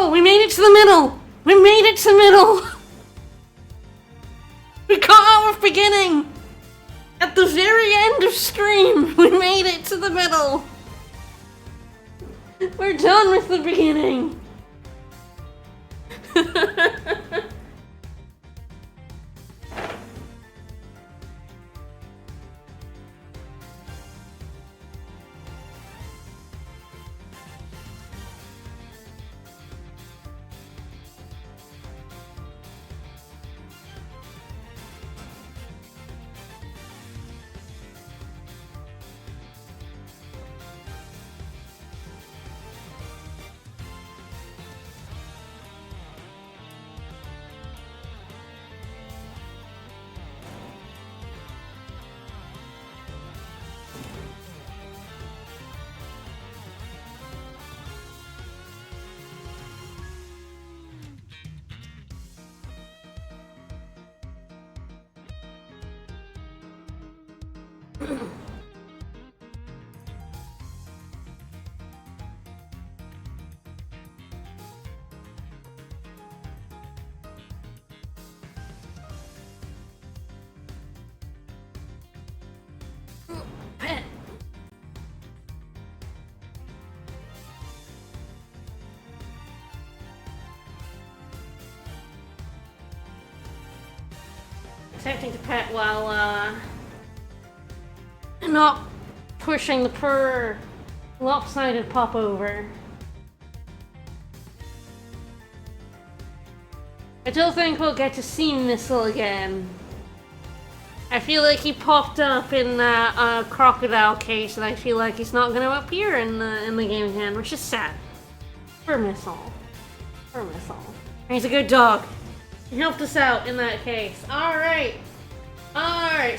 middle! We made it to the middle! We made it to the middle! We got out of beginning! At the very end of Scream, we made it to the middle! We're done with the beginning! Attempting to pet while, not pushing the poor lopsided pop over. I don't think we'll get to see Missile again. I feel like he popped up in that crocodile case, and I feel like he's not going to appear in the game again, which is sad. For Missile. For Missile. He's a good dog. He helped us out in that case. Alright,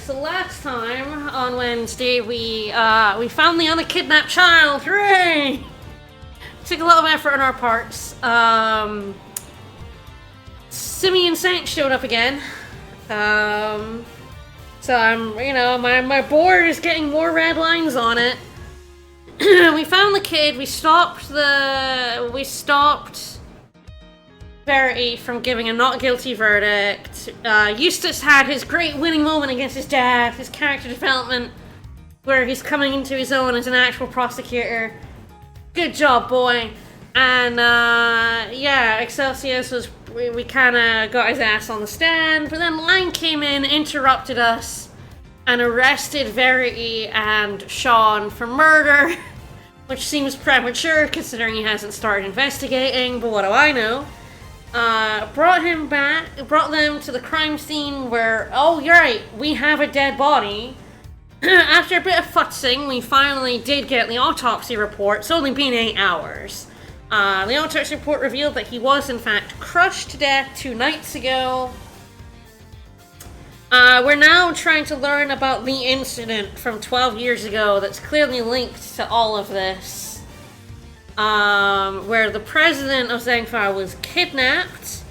so last time on Wednesday we found the unkidnapped child. Hooray! Took a lot of effort on our parts. Simeon Saint showed up again. So I'm, my board is getting more red lines on it. We found the kid, we stopped Verity from giving a not guilty verdict. Eustace had his great winning moment against his dad, his character development, where he's coming into his own as an actual prosecutor. Good job, boy. And Excelsius was, we kinda got his ass on the stand, but then Line came in, interrupted us, and arrested Verity and Sean for murder, which seems premature considering he hasn't started investigating, but what do I know? Brought them to the crime scene where, oh, you're right, we have a dead body. After a bit of futzing, we finally did get the autopsy report. It's only been 8 hours. The autopsy report revealed that he was, in fact, crushed to death 2 nights ago. We're now trying to learn about the incident from 12 years ago that's clearly linked to all of this. Where the president of Zangfar was kidnapped.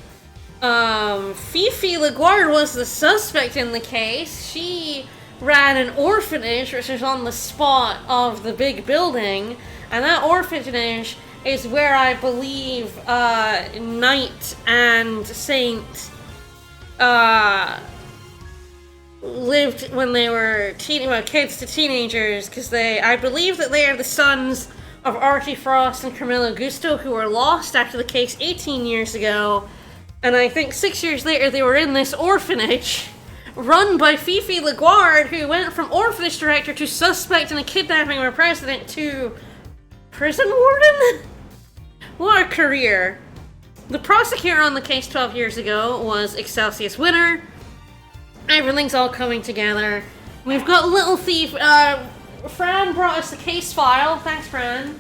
Fifi LaGuardia was the suspect in the case. She ran an orphanage, which is on the spot of the big building, and that orphanage is where I believe Knight and Saint lived when they were kids to teenagers, because I believe that they are the sons of Archie Frost and Camilla Gusto, who were lost after the case 18 years ago, and I think 6 years later they were in this orphanage run by Fifi LaGuardia, who went from orphanage director to suspect in a kidnapping of a president to prison warden? What a career. The prosecutor on the case 12 years ago was Excelsius Winner. Everything's all coming together. We've got Little Thief. Fran brought us the case file. Thanks, Fran.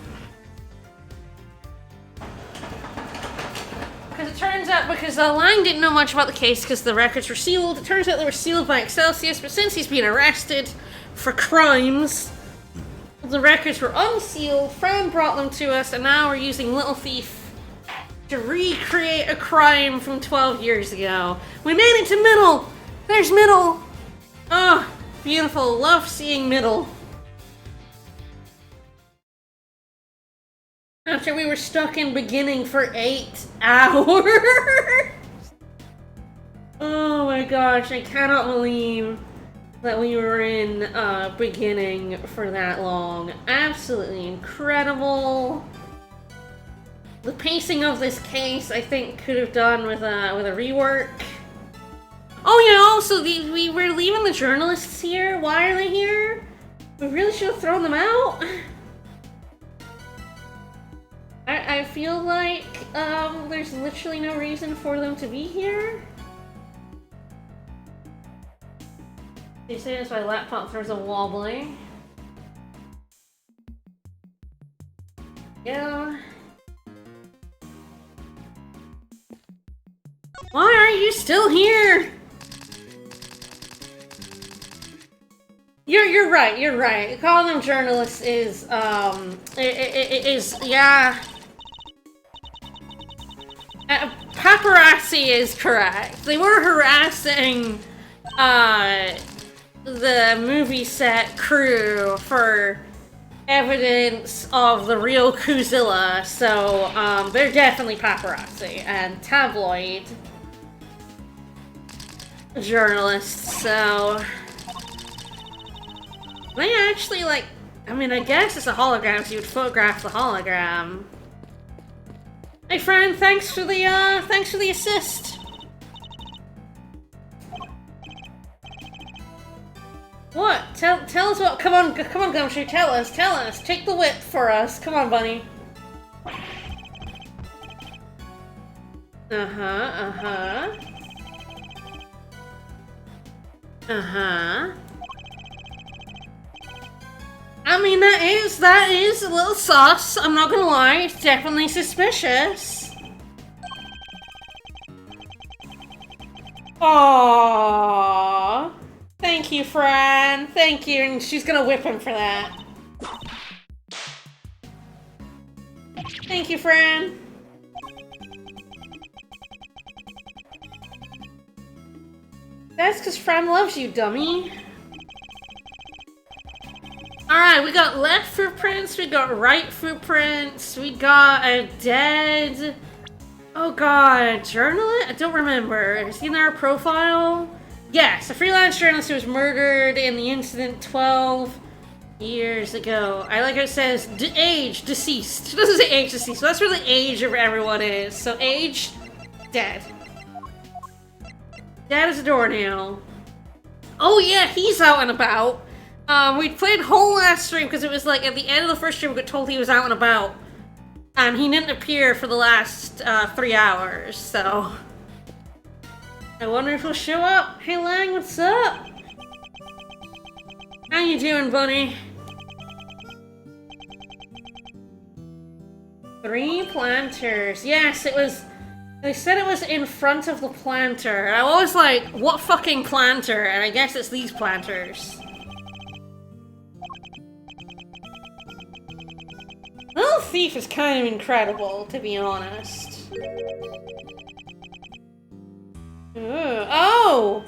Because it turns out, because Lang didn't know much about the case because the records were sealed, it turns out they were sealed by Excelsius, but since he's been arrested for crimes, the records were unsealed. Fran brought them to us, and now we're using Little Thief to recreate a crime from 12 years ago. We made it to Middle! There's Middle! Oh, beautiful. Love seeing Middle. After we were stuck in beginning for 8 hours. Oh my gosh, I cannot believe that we were in beginning for that long. Absolutely incredible. The pacing of this case, I think, could have done with a rework. Oh yeah, also we were leaving the journalists here. Why are they here? We really should have thrown them out. I feel like there's literally no reason for them to be here. They say as my laptop throws a wobbly. Yeah. Why are you still here? You're right. You're right. Calling them journalists is yeah. Paparazzi is correct. They were harassing the movie set crew for evidence of the real Kuzilla, so they're definitely paparazzi and tabloid journalists, so they actually, like, I mean, I guess it's a hologram, so you would photograph the hologram. Hey friend, thanks for the assist. What? Tell us what, come on Gumshoe, tell us, take the whip for us, come on bunny. Uh-huh. I mean, that is a little sus, I'm not gonna lie, it's definitely suspicious. Aww. Thank you, Fran. Thank you, and she's gonna whip him for that. Thank you, Fran. That's because Fran loves you, dummy. Alright, we got left footprints, we got right footprints, we got a dead... Oh god, journalist? I don't remember. Have you seen our profile? Yes, a freelance journalist who was murdered in the incident 12 years ago. I like how it says, age, deceased. It doesn't say age, deceased, so that's where the age of everyone is. So age, dead. Dead as a doornail. Oh yeah, he's out and about. We played whole last stream because it was like at the end of the first stream we got told he was out and about. And he didn't appear for the last 3 hours, so... I wonder if he'll show up. Hey Lang, what's up? How you doing, bunny? 3 planters. Yes, it was... They said it was in front of the planter. And I was like, what fucking planter? And I guess it's these planters. Little Thief is kind of incredible, to be honest. Oh!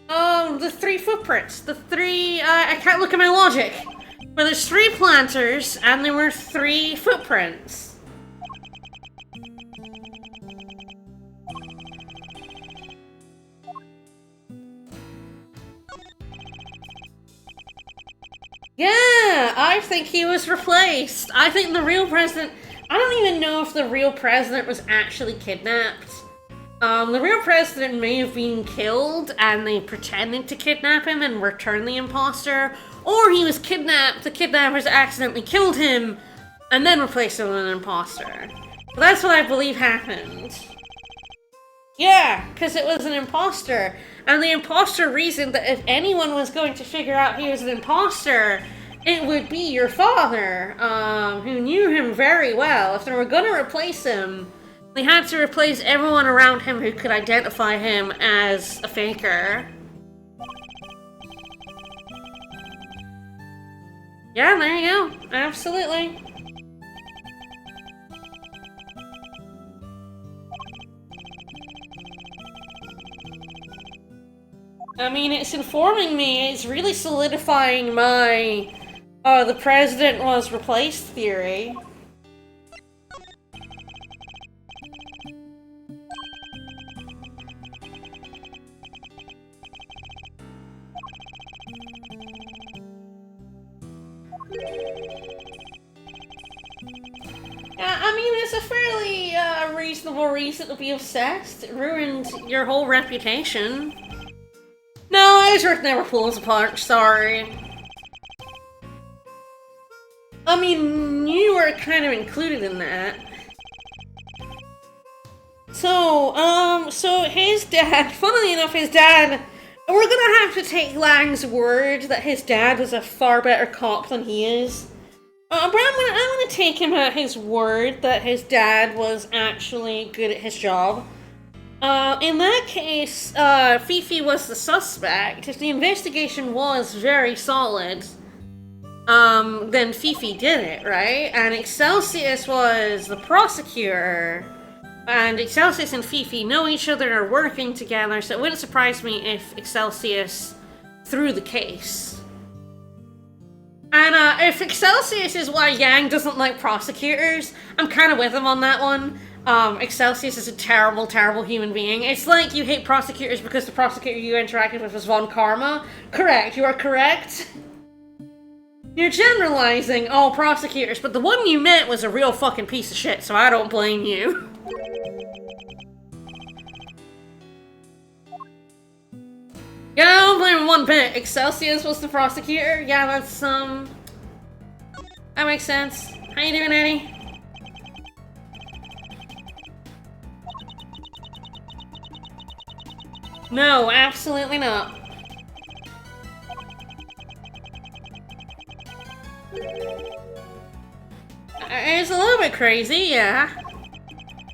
The 3 footprints. The 3, I can't look at my logic. But there's 3 planters, and there were 3 footprints. Yeah, I think he was replaced. I think the real president... I don't even know if the real president was actually kidnapped. The real president may have been killed, and they pretended to kidnap him and return the imposter, or he was kidnapped, the kidnappers accidentally killed him, and then replaced him with an imposter. But that's what I believe happened. Yeah, because it was an imposter, and the imposter reasoned that if anyone was going to figure out he was an imposter, it would be your father, who knew him very well. If they were going to replace him, they had to replace everyone around him who could identify him as a faker. Yeah, there you go. Absolutely. I mean, it's informing me, it's really solidifying my, the president was replaced theory. Yeah, I mean, it's a fairly reasonable reason to be obsessed. It ruined your whole reputation. No, Edgeworth never pulls apart, sorry. I mean, you were kind of included in that. So his dad, funnily enough, his dad, we're gonna have to take Lang's word that his dad was a far better cop than he is. But I'm gonna take him at his word that his dad was actually good at his job. In that case, Fifi was the suspect. If the investigation was very solid, then Fifi did it, right? And Excelsius was the prosecutor. And Excelsius and Fifi know each other and are working together, so it wouldn't surprise me if Excelsius threw the case. And if Excelsius is why Yang doesn't like prosecutors, I'm kind of with him on that one. Excelsius is a terrible, terrible human being. It's like you hate prosecutors because the prosecutor you interacted with was Von Karma. Correct, you are correct. You're generalizing all prosecutors, but the one you met was a real fucking piece of shit, so I don't blame you. Yeah, I don't blame him one bit. Excelsius was the prosecutor. Yeah, that's, that makes sense. How you doing, Eddie? No, absolutely not. It's a little bit crazy, yeah.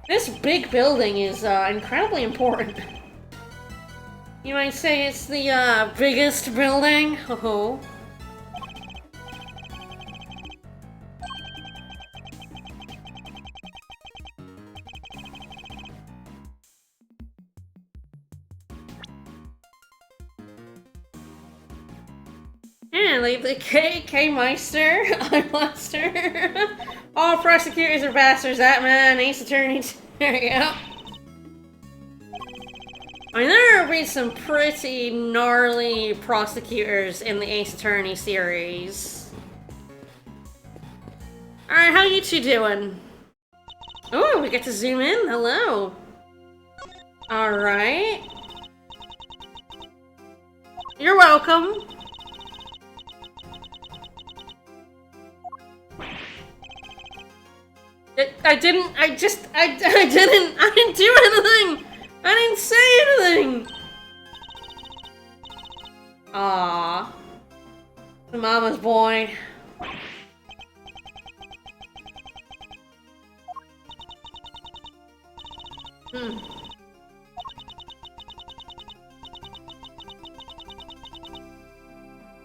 This big building is, incredibly important. You might say it's the, biggest building? Oh. Yeah, like the K Meister, Eyeblaster. All prosecutors are bastards, that man, Ace Attorney. There you go. I mean, there have been some pretty gnarly prosecutors in the Ace Attorney series. Alright, how you two doing? Oh, we get to zoom in. Hello. Alright. You're welcome. I didn't do anything! I didn't say anything! Aww. The mama's boy.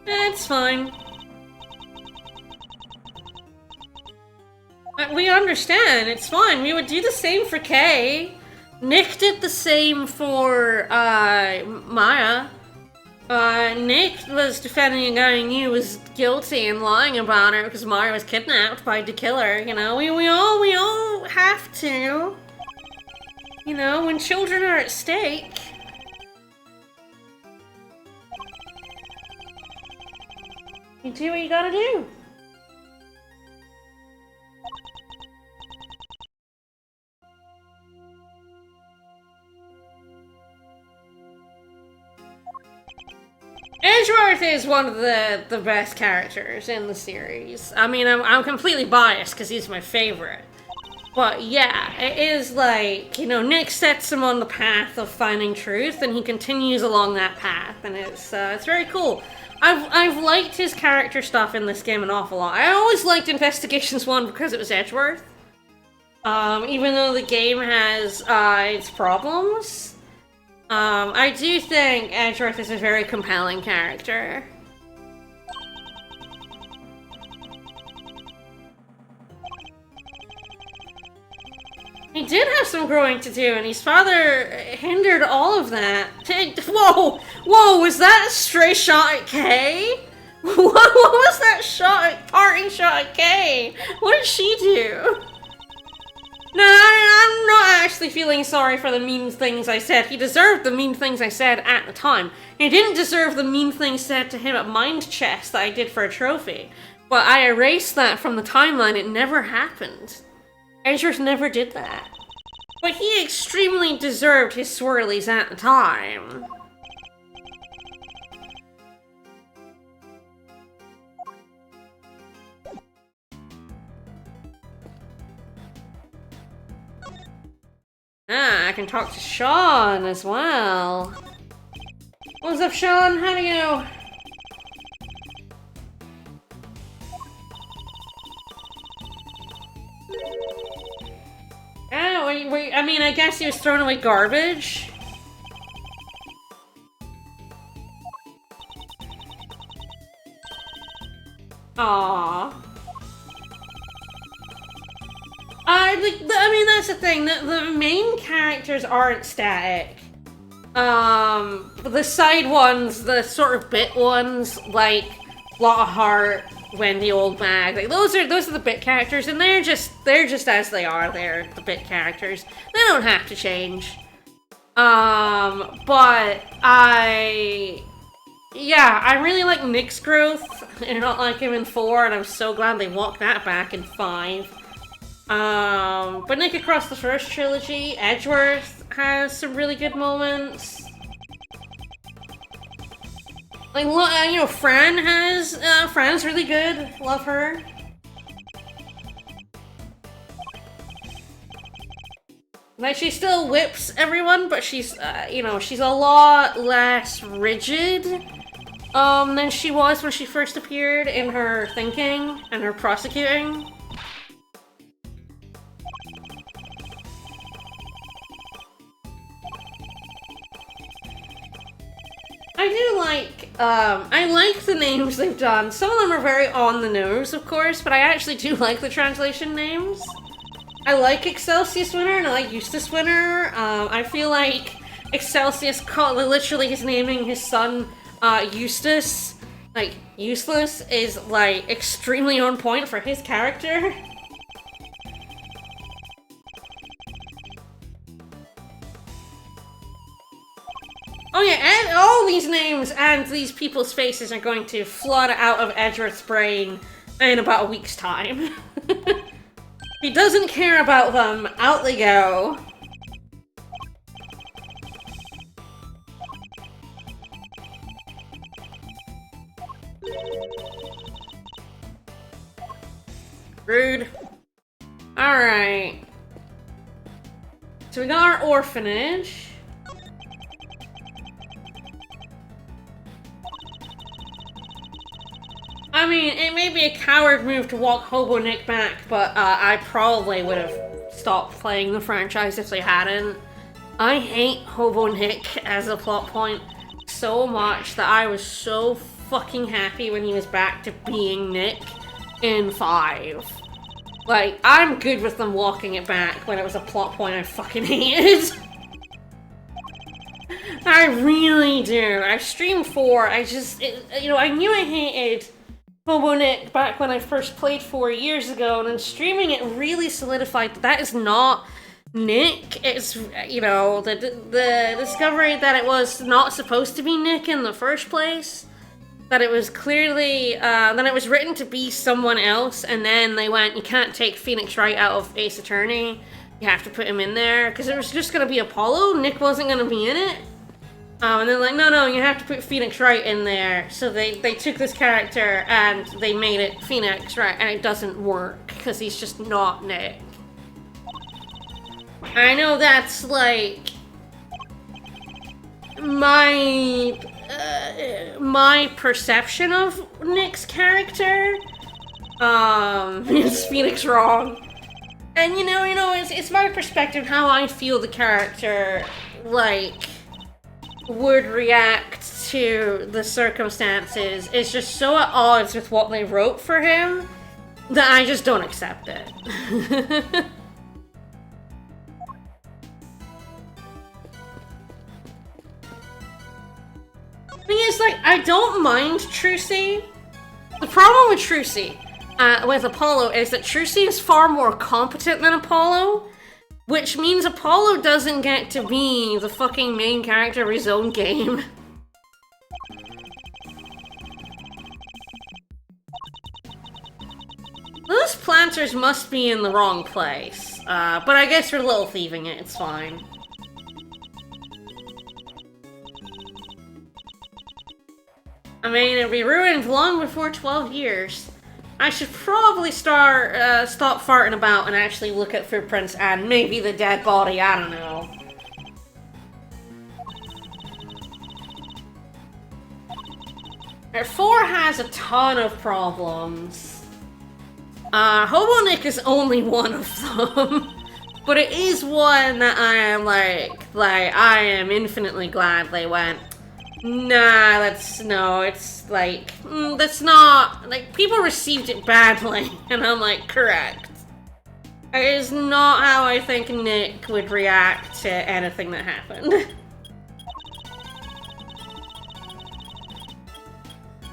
It's fine. We understand, it's fine. We would do the same for Kay. Nick did the same for, Maya. Nick was defending a guy he knew was guilty and lying about her because Maya was kidnapped by the killer, you know? We all have to. You know, when children are at stake. You do what you gotta do. Edgeworth is one of the best characters in the series. I mean, I'm completely biased because he's my favorite. But yeah, it is like, you know, Nick sets him on the path of finding truth, and he continues along that path, and it's very cool. I've liked his character stuff in this game an awful lot. I always liked Investigations 1 because it was Edgeworth. Even though the game has its problems. I do think Edgeworth is a very compelling character. He did have some growing to do, and his father hindered all of that. Whoa! Whoa, was that a stray shot at Kay? What was that parting shot at Kay? What did she do? No, I'm not actually feeling sorry for the mean things I said. He deserved the mean things I said at the time. He didn't deserve the mean things said to him at Mind Chest that I did for a trophy. But I erased that from the timeline. It never happened. Edgeworth never did that. But he extremely deserved his swirlies at the time. Ah, I can talk to Sean as well. What's up, Sean? How do you? Oh, wait, I mean, I guess he was throwing away garbage. Aww. I mean, that's the thing. The main characters aren't static. The side ones, the sort of bit ones, like Lot of Heart, Wendy Old Mag, like those are the bit characters, and they're just as they are. They're the bit characters. They don't have to change. But I really like Nick's growth. I don't like him in 4, and I'm so glad they walked that back in 5. But Nick across the first trilogy, Edgeworth has some really good moments. Like, you know, Fran's really good. Love her. Like, she still whips everyone, but she's, you know, she's a lot less rigid, than she was when she first appeared in her thinking and her prosecuting. I like the names they've done. Some of them are very on the nose, of course, but I actually do like the translation names. I like Excelsius Winter and I like Eustace Winter. I feel like Excelsius, literally he's naming his son, Eustace, like, useless, is, like, extremely on point for his character. Oh yeah, and all these names and these people's faces are going to flood out of Edgeworth's brain in about a week's time. He doesn't care about them. Out they go. Rude. Alright. So we got our orphanage. I mean, it may be a coward move to walk Hobo Nick back, but I probably would have stopped playing the franchise if they hadn't. I hate Hobo Nick as a plot point so much that I was so fucking happy when he was back to being Nick in 5. Like, I'm good with them walking it back when it was a plot point I fucking hated. I really do. I streamed 4, you know, I knew I hated Hobo Nick back when I first played 4 years ago, and then streaming it really solidified that is not Nick. It's, you know, the discovery that it was not supposed to be Nick in the first place. That it was clearly, that it was written to be someone else, and then they went, you can't take Phoenix Wright out of Ace Attorney, you have to put him in there, because it was just going to be Apollo, Nick wasn't going to be in it. And they're like, no, you have to put Phoenix Wright in there. So they took this character and they made it Phoenix Wright, and it doesn't work because he's just not Nick. I know that's like my perception of Nick's character is Phoenix wrong. And you know, it's my perspective how I feel the character like would react to the circumstances is just so at odds with what they wrote for him that I just don't accept it. Thing is, like, I don't mind Trucy. The problem with Trucy, with Apollo, is that Trucy is far more competent than Apollo, which means Apollo doesn't get to be the fucking main character of his own game. Those planters must be in the wrong place. But I guess we're little thieving it, it's fine. I mean, it'll be ruined long before 12 years. I should probably stop farting about and actually look at footprints and maybe the dead body, I don't know. Four has a ton of problems. Hobo Nick is only one of them. But it is one that I am I am infinitely glad they went, nah, that's not, like, people received it badly, and I'm like, correct. It is not how I think Nick would react to anything that happened.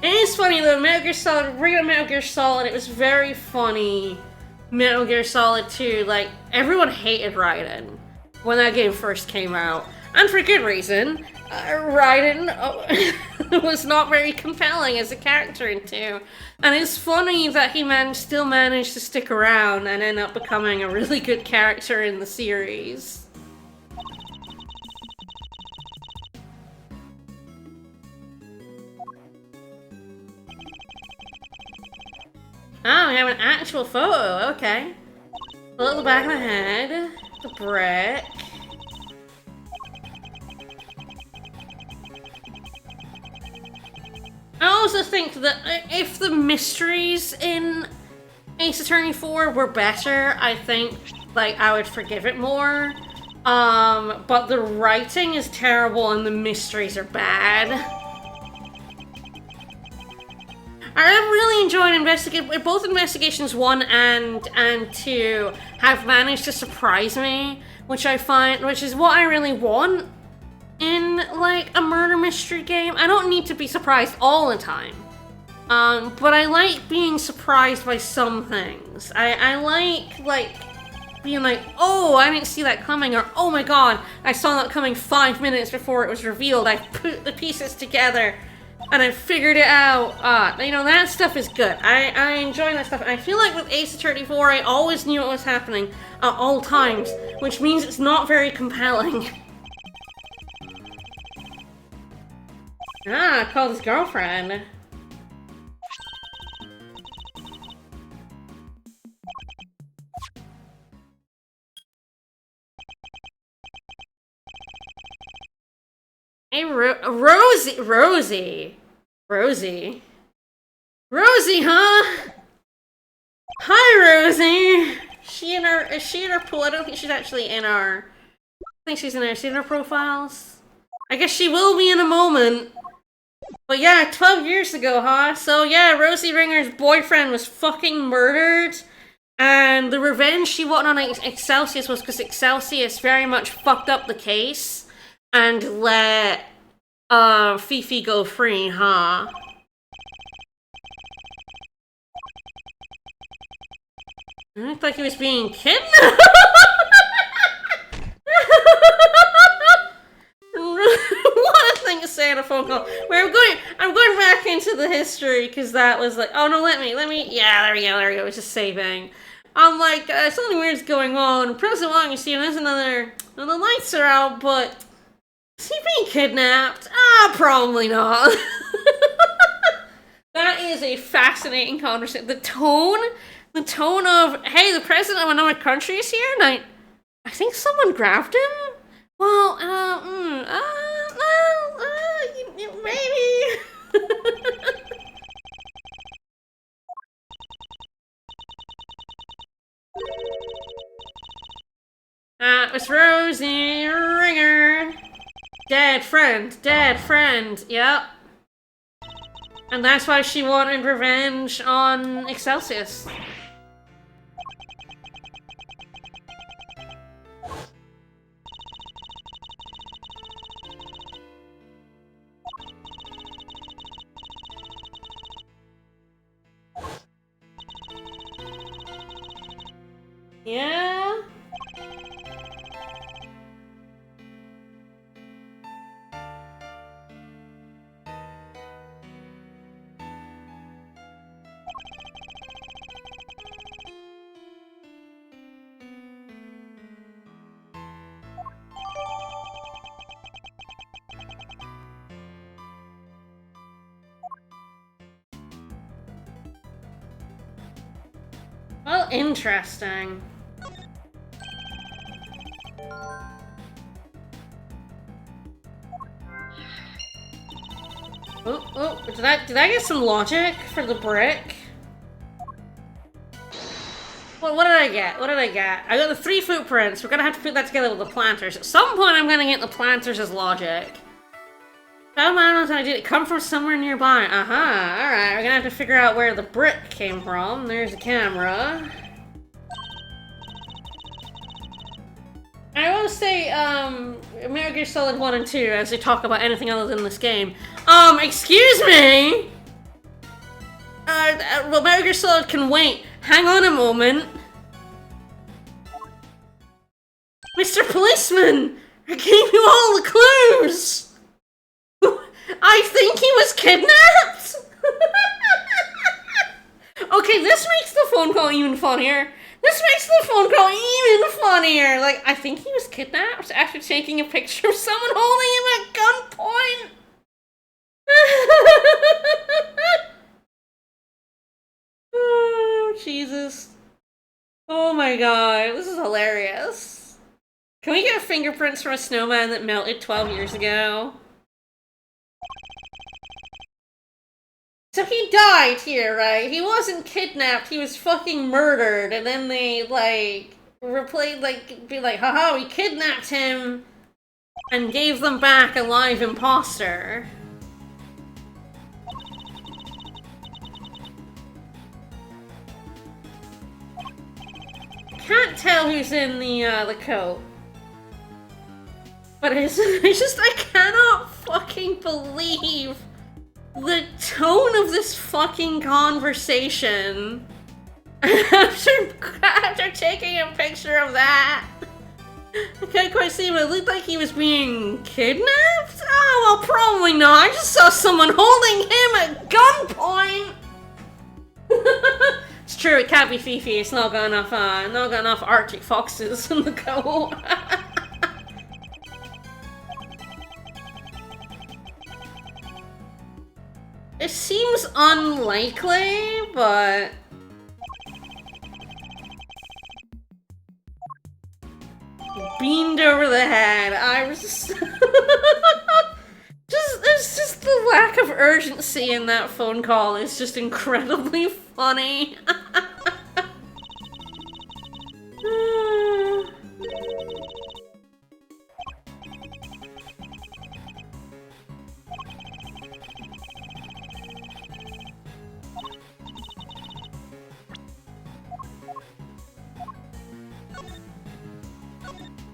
It is funny though, Metal Gear Solid, real Metal Gear Solid, it was very funny. Metal Gear Solid 2, like, everyone hated Raiden when that game first came out. And for good reason. Raiden was not very compelling as a character in 2. And it's funny that he still managed to stick around and end up becoming a really good character in the series. Oh, we have an actual photo, okay. Look at the back of the head, the brick. I also think that if the mysteries in Ace Attorney 4 were better, I think, like, I would forgive it more. But the writing is terrible and the mysteries are bad. I really enjoyed both Investigations 1 and 2 have managed to surprise me, which is what I really want in, like, a murder mystery game. I don't need to be surprised all the time. But I like being surprised by some things. I like being like, oh, I didn't see that coming, or oh my god, I saw that coming 5 minutes before it was revealed. I put the pieces together and I figured it out. You know, that stuff is good. I enjoy that stuff. I feel like with Ace Attorney 4, I always knew what was happening at all times, which means it's not very compelling. Ah, called his girlfriend. Hey, Rosie, huh? Hi, Rosie. Is she in our pool? I don't think she's actually in our. I think she's in our. She's in our profiles. I guess she will be in a moment. But yeah, 12 years ago, huh? So yeah, Rosie Ringer's boyfriend was fucking murdered. And the revenge she wanted on Excelsius was because Excelsius very much fucked up the case and let Fifi go free, huh? I looked like he was being kidnapped. What a thing to say on a phone call. Wait, I'm going back into the history because that was like, oh no, let me. Yeah, there we go. It's just saving. I'm like, something weird's going on. Press along, you see, and there's another. The lights are out, but is he being kidnapped? Probably not. That is a fascinating conversation. The tone of, hey, the president of another country is here, and I think someone grabbed him. Well, maybe. That was Rosie Ringer. Dead friend, yep. And that's why she wanted revenge on Excelsius. Yeah? Well, interesting. Oh, did I get some logic for the brick? Well, what did I get? What did I get? I got the 3 footprints. We're gonna have to put that together with the planters. At some point, I'm gonna get the planters as logic. Found animals I did come from somewhere nearby. Alright, we're gonna have to figure out where the brick came from. There's the camera. I will say, Metal Gear Solid 1 and 2, as they talk about anything other than this game. Excuse me? Well, Metal Gear Solid can wait. Hang on a moment. Mr. Policeman! I gave you all the clues! I think he was kidnapped! Okay, this makes the phone call even funnier. This makes the phone call even funnier! Like, I think he was kidnapped after taking a picture of someone holding him at gunpoint! Oh, Jesus. Oh my god, this is hilarious. Can we get fingerprints from a snowman that melted 12 years ago? So he died here, right? He wasn't kidnapped, he was fucking murdered, and then they, like, be like, haha, we kidnapped him, and gave them back a live imposter. Can't tell who's in the coat. But I cannot fucking believe the tone of this fucking conversation after taking a picture of that. I can't quite see him. It looked like he was being kidnapped? Oh, well, probably not. I just saw someone holding him at gunpoint. It's true, it can't be Fifi. It's not got enough Arctic foxes in the coat. It seems unlikely, but... Beamed over the head. I was just... There's just the lack of urgency in that phone call is just incredibly funny.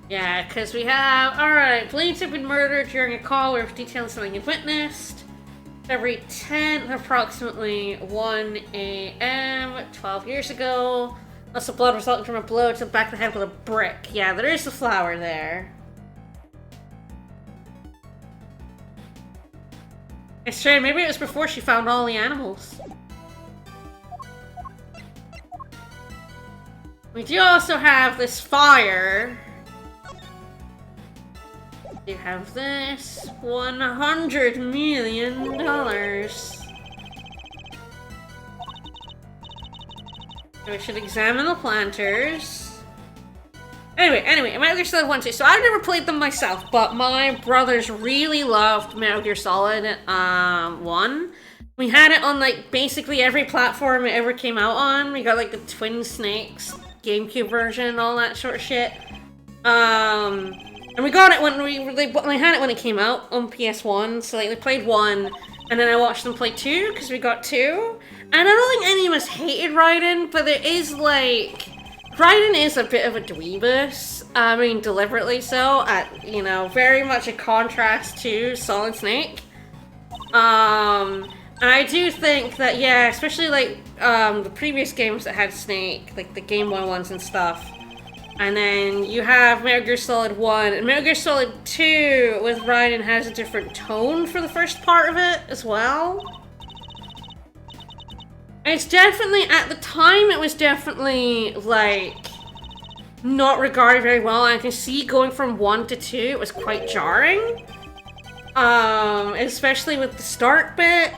Yeah, because we have... Alright, police have been murdered during a call where detailing something you've witnessed. February 10th, approximately 1 a.m., 12 years ago. Lots of blood resulting from a blow to the back of the head with a brick. Yeah, there is the flower there. It's strange, maybe it was before she found all the animals. We do also have this fire. You have this $100 million. We should examine the planters. Anyway, Metal Gear Solid 1, 2. So I've never played them myself, but my brothers really loved Metal Gear Solid 1. We had it on like basically every platform it ever came out on. We got like the Twin Snakes GameCube version, all that sort of shit. And we got it when they had it when it came out on PS1, so like they played 1, and then I watched them play 2, because we got 2. And I don't think any of us hated Raiden, but there is like... Raiden is a bit of a dweebus, I mean deliberately so, you know, very much a contrast to Solid Snake. And I do think that, yeah, especially like the previous games that had Snake, like the Game Boy ones and stuff, and then you have Metal Gear Solid 1, and Metal Gear Solid 2 with Raiden has a different tone for the first part of it as well. And it's definitely, at the time, it was definitely, like, not regarded very well. I can see going from 1 to 2, it was quite jarring. Especially with the start bit.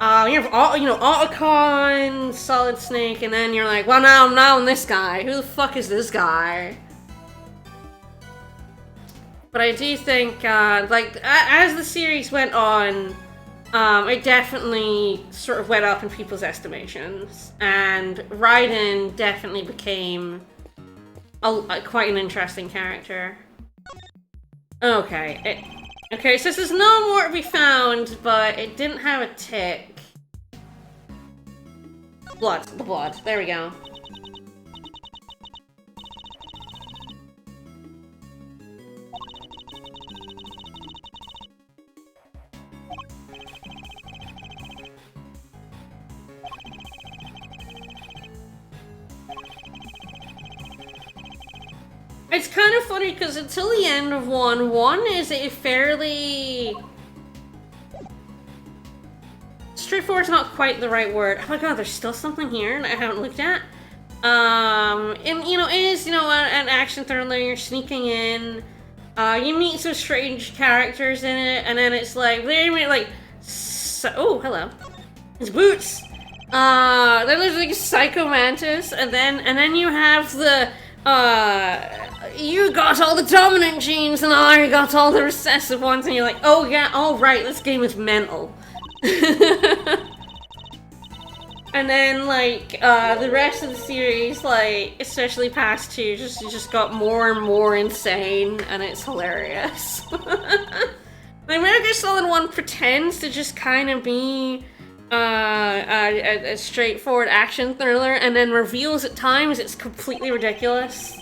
You have, Otacon, Solid Snake, and then you're like, well, now I'm this guy. Who the fuck is this guy? But I do think, as the series went on, it definitely sort of went up in people's estimations. And Raiden definitely became quite an interesting character. Okay, okay, so there's no more to be found, but it didn't have a tick. The blood. There we go. It's kind of funny because until the end of one is a fairly... straightforward's not quite the right word. Oh my god, there's still something here that I haven't looked at. And it is, an action thriller, you're sneaking in. You meet some strange characters in it, and then it's like, oh, hello. It's Boots! Then there's like Psycho Mantis, and then you have the, you got all the dominant genes and I got all the recessive ones, and you're like, oh yeah, alright, this game is mental. And then, the rest of the series, especially past two, just got more and more insane, and it's hilarious. Metal Gear Solid 1 pretends to just kind of be a straightforward action thriller, and then reveals at times it's completely ridiculous.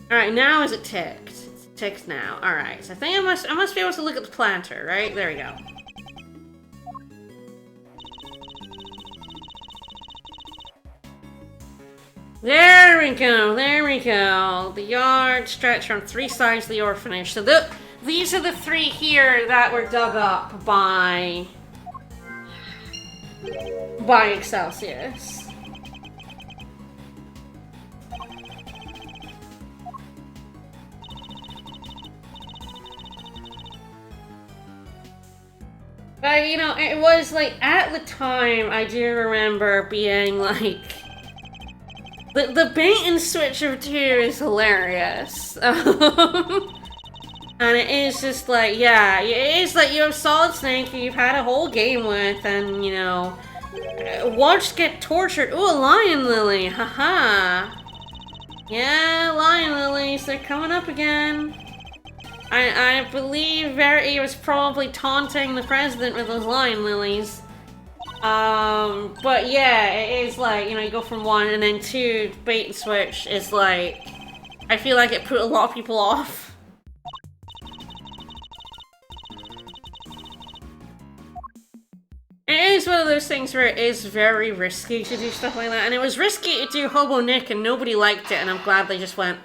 Alright, now is it ticked? It's ticked now. Alright, so I think I must be able to look at the planter, right? There we go. There we go, there we go. The yard stretched from three sides of the orphanage. So these are the three here that were dug up by Excelsius. But, it was, at the time, I do remember being, The bait and switch of 2 is hilarious. And it is just yeah, it is you have Solid Snake who you've had a whole game with, and, watch get tortured. Ooh, a Lion Lily, haha. Yeah, Lion Lilies, they're coming up again. I believe he was probably taunting the president with those Lion Lilies. But yeah, it is you go from 1 and then 2, bait and switch is I feel like it put a lot of people off. It is one of those things where it is very risky to do stuff like that, and it was risky to do Hobo Nick and nobody liked it, and I'm glad they just went,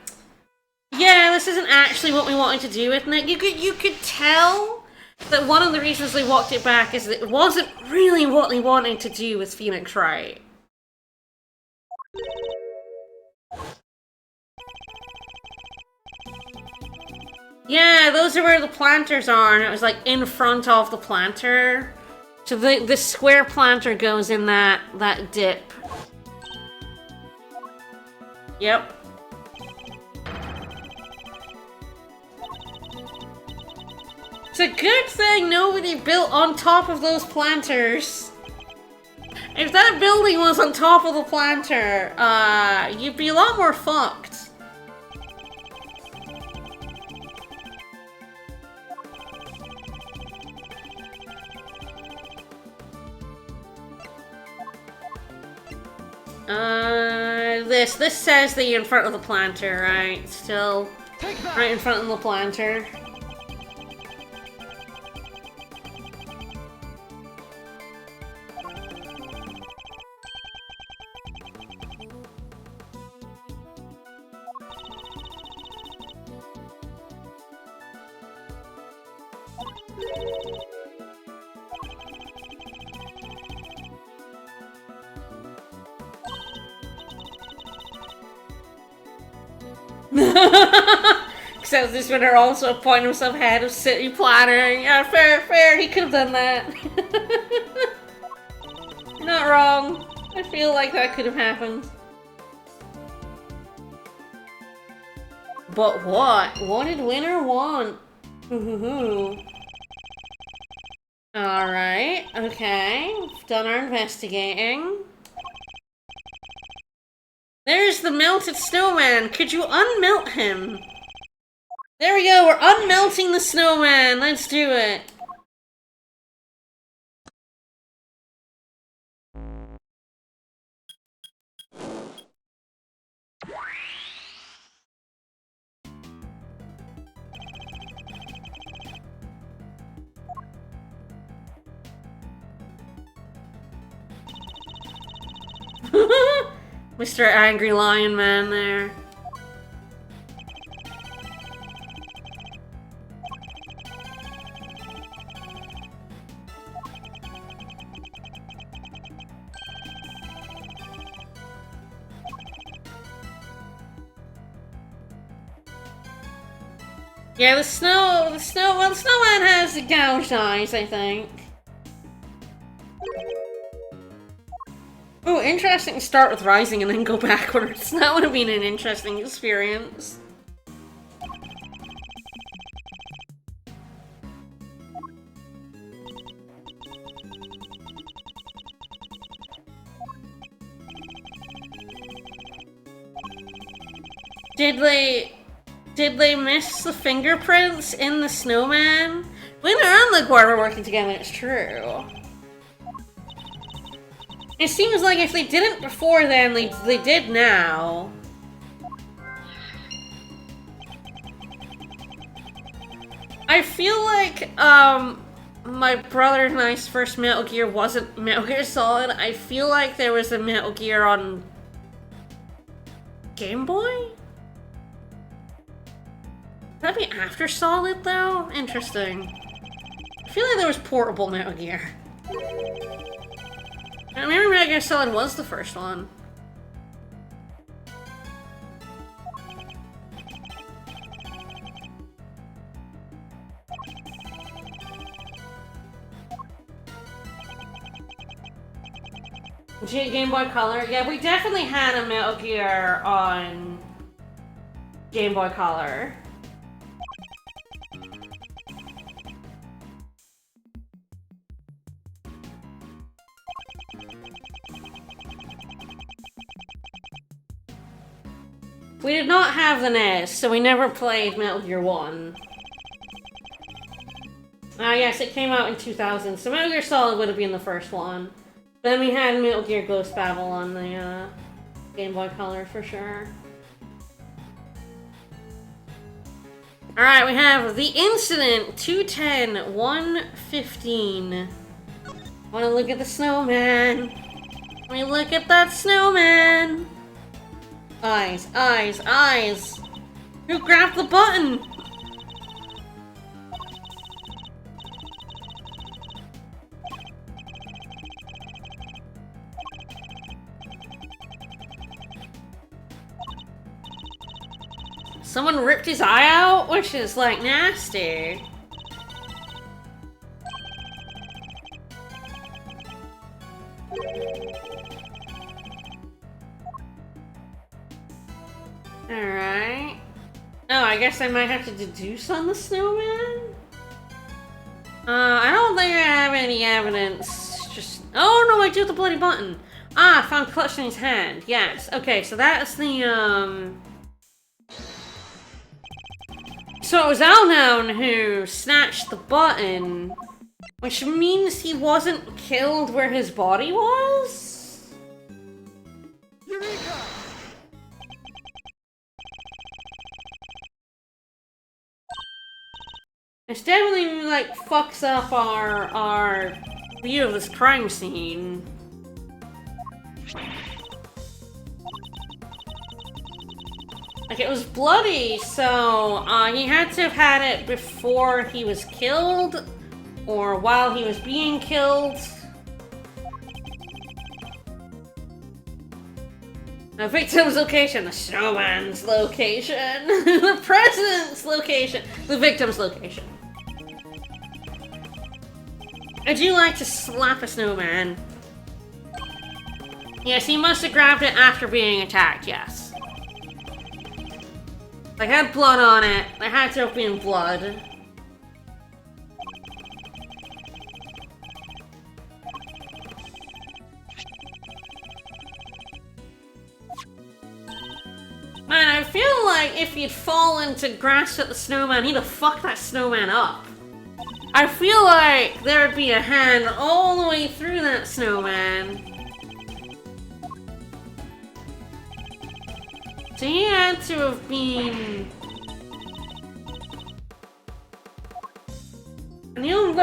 yeah, this isn't actually what we wanted to do with Nick. You could tell that one of the reasons they walked it back is that it wasn't really what they wanted to do with Phoenix Wright. Yeah, those are where the planters are, and it was in front of the planter. So the square planter goes in that dip. Yep. It's a good thing nobody built on top of those planters. If that building was on top of the planter, you'd be a lot more fucked. This says that you're in front of the planter, right? Still right in front of the planter. Except this winner also appointed himself head of city planning. Yeah, fair, he could have done that. You're not wrong. I feel like that could have happened. But what? What did winner want? Alright, okay. We've done our investigating. There's the melted snowman. Could you unmelt him? There we go, we're unmelting the snowman. Let's do it. Mr. Angry Lion Man there. Yeah, the snowman has the gouged eyes, I think. Oh, interesting to start with rising and then go backwards. That would have been an interesting experience. Did they miss the fingerprints in the snowman? Winter and Liquor were working together, it's true. It seems like if they didn't before then, they did now. I feel like, my brother and I's first Metal Gear wasn't Metal Gear Solid. I feel like there was a Metal Gear on Game Boy? Would that be after Solid, though? Interesting. I feel like there was portable Metal Gear. I remember Metal Gear Solid was the first one. Game Boy Color? Yeah, we definitely had a Metal Gear on Game Boy Color. We did not have the NES, so we never played Metal Gear 1. Ah, yes, it came out in 2000, so Metal Gear Solid would have been the first one. Then we had Metal Gear Ghost Babel on the Game Boy Color for sure. Alright, we have The Incident 210-115. Wanna look at the snowman? We look at that snowman! Eyes, eyes, eyes! Who grabbed the button? Someone ripped his eye out, which is like nasty. Alright. Oh, I guess I might have to deduce on the snowman? I don't think I have any evidence. Just... Oh no, I do have the bloody button! Ah, I found clutch in his hand. Yes. Okay, so that's the, So it was Alnown who snatched the button, which means he wasn't killed where his body was? Eureka! This definitely, like, fucks up our view of this crime scene. Like, it was bloody, so he had to have had it before he was killed, or while he was being killed. The victim's location, the snowman's location, the president's location, the victim's location. I do like to slap a snowman. Yes, he must have grabbed it after being attacked, yes. I had blood on it. There had to have been blood. Man, I feel like if he'd fallen to grasp at the snowman, he'd have fucked that snowman up. I feel like there'd be a hand all the way through that snowman. So he had to have been... And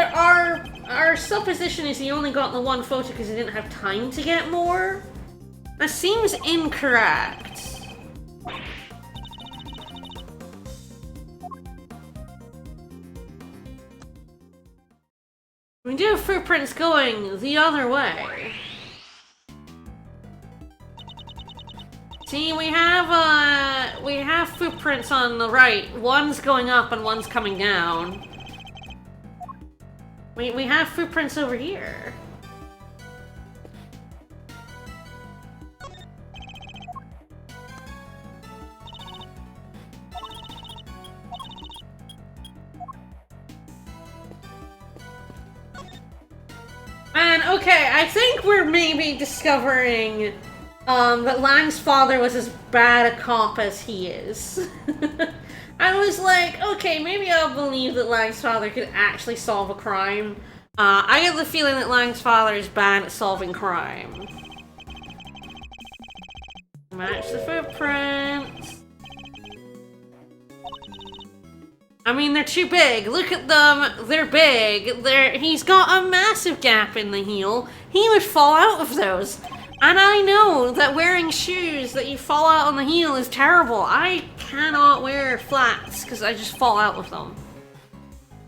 our supposition is he only got the one photo because he didn't have time to get more? That seems incorrect. We do have footprints going the other way. See, we have footprints on the right. One's going up and one's coming down. We have footprints over here. Man, okay, I think we're maybe discovering that Lang's father was as bad a cop as he is. I was like, okay, maybe I'll believe that Lang's father could actually solve a crime. I get the feeling that Lang's father is bad at solving crime. Match the footprints. I mean, they're too big. Look at them. They're big. He's got a massive gap in the heel. He would fall out of those. And I know that wearing shoes that you fall out on the heel is terrible. I cannot wear flats because I just fall out with them.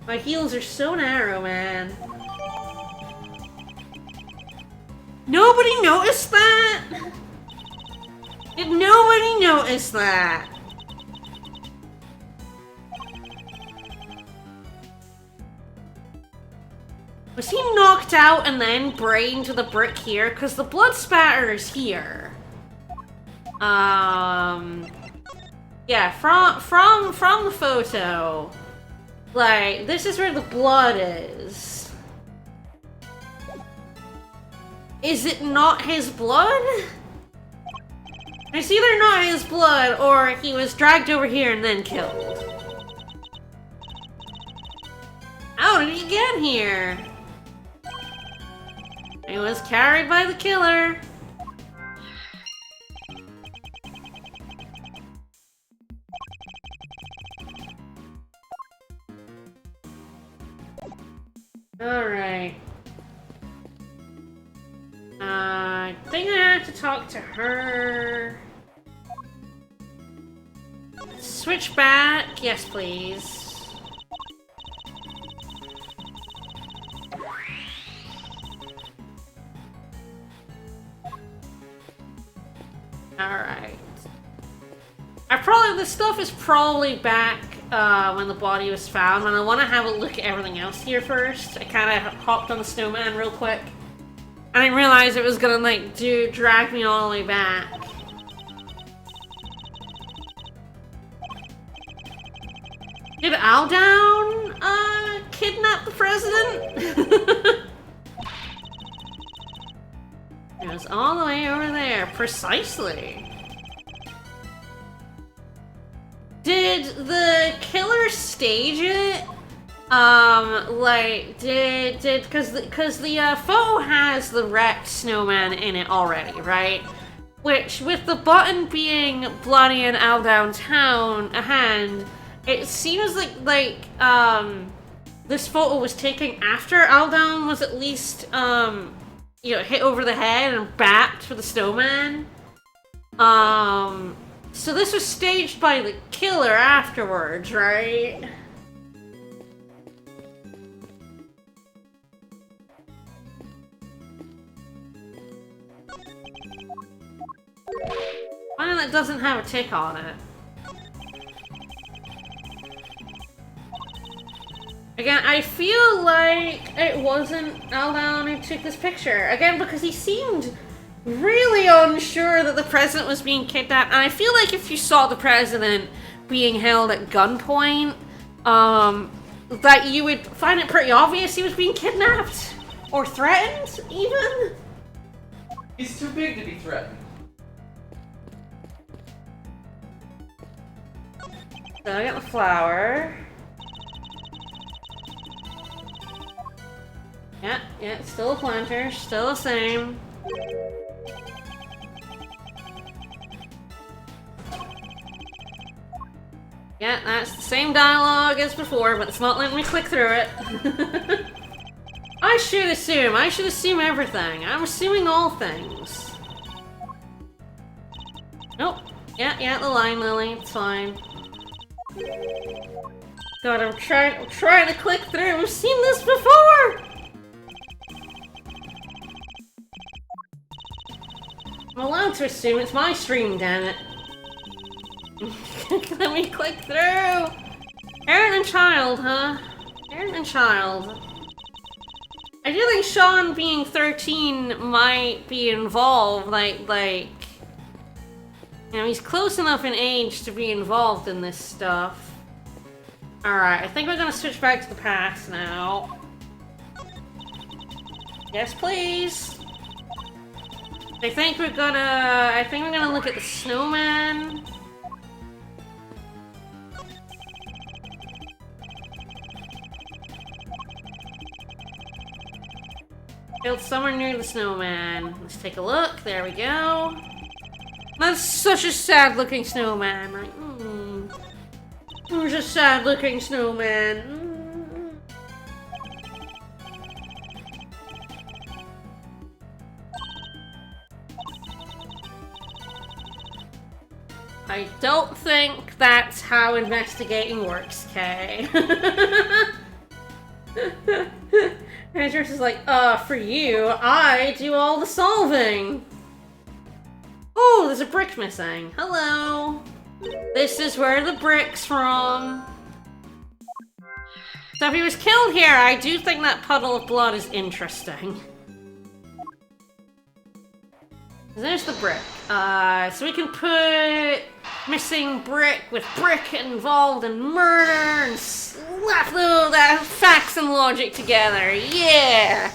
My heels are so narrow, man. Nobody noticed that? Did nobody notice that? Was he knocked out and then brained to the brick here? Because the blood spatter is here. Yeah, from the photo. Like, this is where the blood is. Is it not his blood? It's either not his blood or he was dragged over here and then killed. How did he get here? He was carried by the killer. Alright. I think I have to talk to her. Switch back. Yes, please. Alright. This stuff is probably back when the body was found, and I want to have a look at everything else here first. I kind of hopped on the snowman real quick. I didn't realize it was gonna, like, drag me all the way back. Did Aldown, kidnap the president? It was all the way over there, precisely. Did the killer stage it? Because the photo has the wrecked snowman in it already, right? Which, with the button being bloody and Aldown town a hand, it seems like this photo was taken after Aldown was at least, hit over the head and backed for the snowman. So this was staged by the killer afterwards, right? doesn't have a tick on it. Again, I feel like it wasn't Aldown who took this picture. Again, because he seemed really unsure that the president was being kidnapped. And I feel like if you saw the president being held at gunpoint, that you would find it pretty obvious he was being kidnapped. Or threatened, even. He's too big to be threatened. So I got the flower. Yeah, still a planter, still the same. Yeah, that's the same dialogue as before, but it's not letting me click through it. I should assume everything. I'm assuming all things. Nope. Yeah, the line lily, it's fine. God, I'm trying to click through. We've seen this before! I'm allowed to assume it's my stream, damn it. Let me click through! Parent and child, huh? Parent and child. I do think Sean being 13 might be involved, like, you know, he's close enough in age to be involved in this stuff. Alright, I think we're gonna switch back to the past now. Yes, please! I think we're gonna look at the snowman. Built somewhere near the snowman. Let's take a look. There we go. That's such a sad-looking snowman. Like, who's a sad-looking snowman? I don't think that's how investigating works, Kay. Ranger's is like, for you, I do all the solving. Oh, there's a brick missing. Hello. This is where the brick's from. So if he was killed here, I do think that puddle of blood is interesting. There's the brick. So we can put missing brick with brick involved in murder and slap the facts and logic together. Yeah!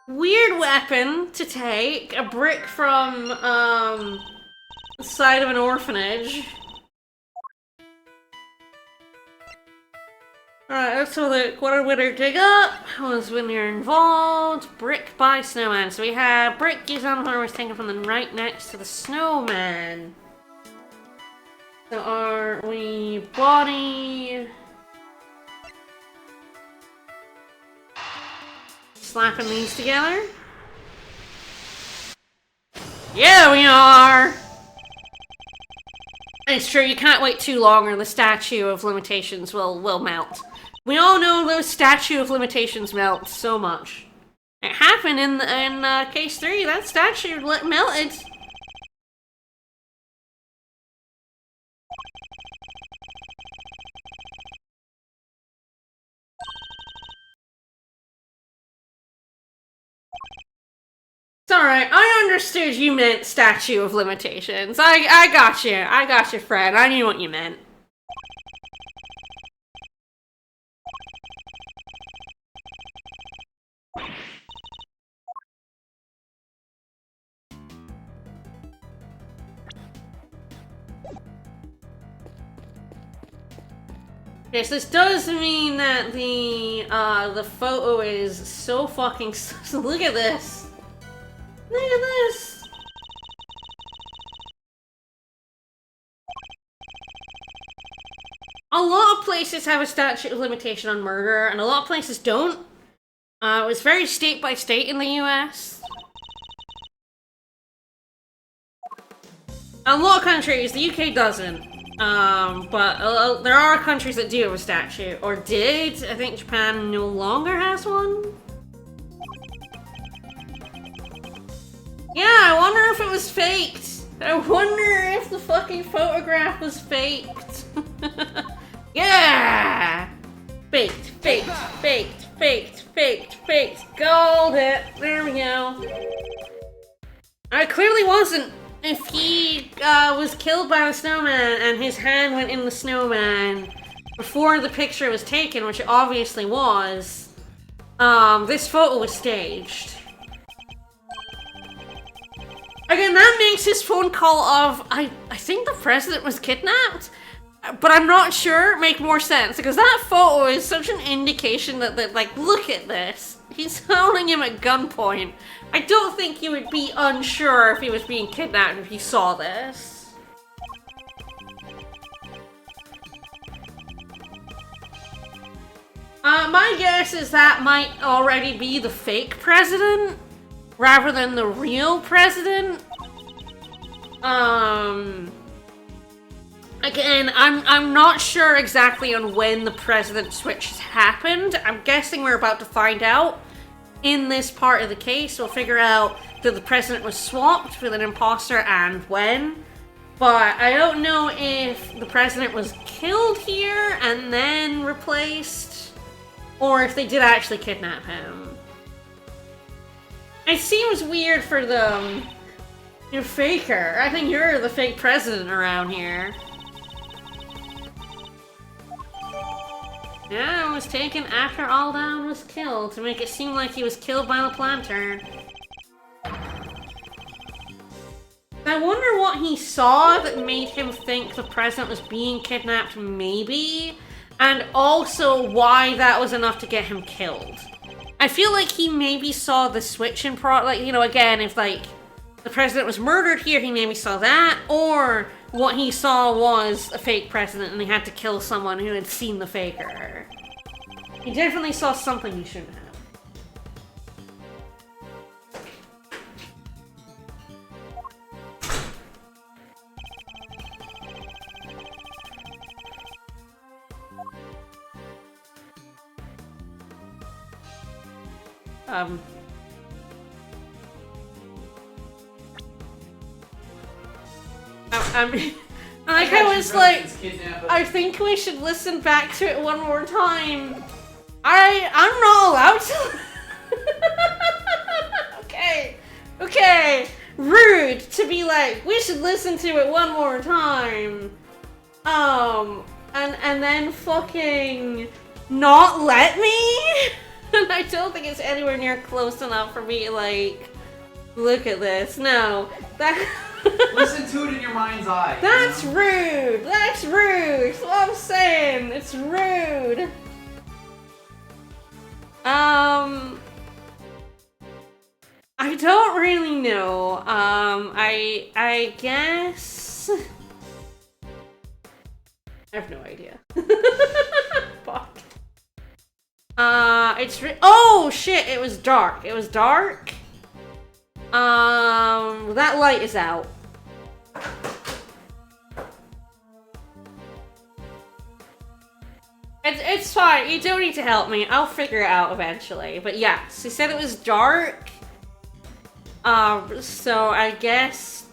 Weird weapon to take. A brick from, the side of an orphanage. Alright, let's have a look. What did Winter dig up? Was when you're involved. Brick by snowman. So we have brick used on the was taken from the right next to the snowman. So are we body slapping these together? Yeah, we are! It's true, you can't wait too long or the statute of limitations will melt. We all know those statute of limitations melt so much. It happened in case 3, that statute melted. It's alright, I understood you meant statute of limitations. I got you, friend. I knew what you meant. Yes, this does mean that the photo is so fucking. So look at this. Look at this. A lot of places have a statute of limitation on murder, and a lot of places don't. It's very state by state in the US. A lot of countries, the UK doesn't. But there are countries that do have a statute, or did. I think Japan no longer has one. I wonder if it was faked. I wonder if the fucking photograph was faked. Yeah! Faked, faked, faked, faked, faked, faked. Gold it. There we go. I clearly wasn't. If he was killed by the snowman and his hand went in the snowman before the picture was taken, which it obviously was, this photo was staged. Again, that makes his phone call of, I think the president was kidnapped, but I'm not sure, make more sense, because that photo is such an indication that like, look at this. He's holding him at gunpoint. I don't think he would be unsure if he was being kidnapped if he saw this. My guess is that might already be the fake president, rather than the real president. Again, I'm not sure exactly on when the president switch has happened. I'm guessing we're about to find out in this part of the case. We'll figure out that the president was swapped with an imposter and when. But I don't know if the president was killed here and then replaced, or if they did actually kidnap him. It seems weird for them. You're faker. I think you're the fake president around here. Yeah, it was taken after Aldown was killed to make it seem like he was killed by the planter. I wonder what he saw that made him think the president was being kidnapped, maybe, and also why that was enough to get him killed. I feel like he maybe saw the switch in like, you know, again, if like the president was murdered here, he maybe saw that, or what he saw was a fake president and he had to kill someone who had seen the faker. He definitely saw something he shouldn't have. I was like, I think we should listen back to it one more time. I'm not allowed to. Okay. Rude to be like, we should listen to it one more time. And then fucking not let me? And I don't think it's anywhere near close enough for me to like, look at this. No. Listen to it in your mind's eye. That's rude. That's rude. That's what I'm saying. It's rude. I don't really know. I guess I have no idea. Fuck. Oh shit! It was dark. It was dark. That light is out. It's fine. You don't need to help me. I'll figure it out eventually. But yes, he said it was dark. So I guess.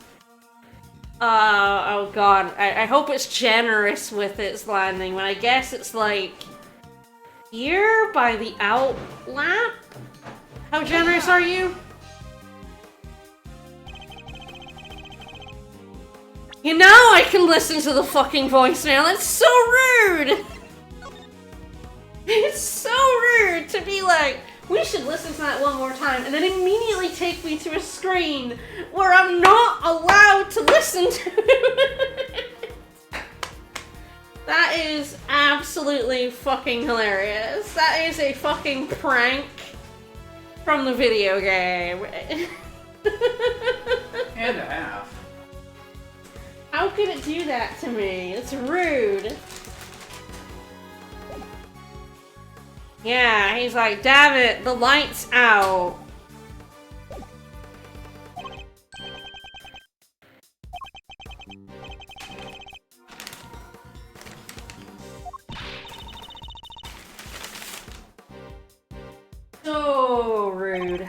Oh god. I hope it's generous with its landing, but I guess it's like here by the outlap. How generous are you? You know I can listen to the fucking voicemail. It's so rude. It's so rude to be like, we should listen to that one more time, and then immediately take me to a screen where I'm not allowed to listen to it. That is absolutely fucking hilarious. That is a fucking prank from the video game. And a half. How could it do that to me? It's rude. Yeah, he's like, damn it, the light's out. So rude.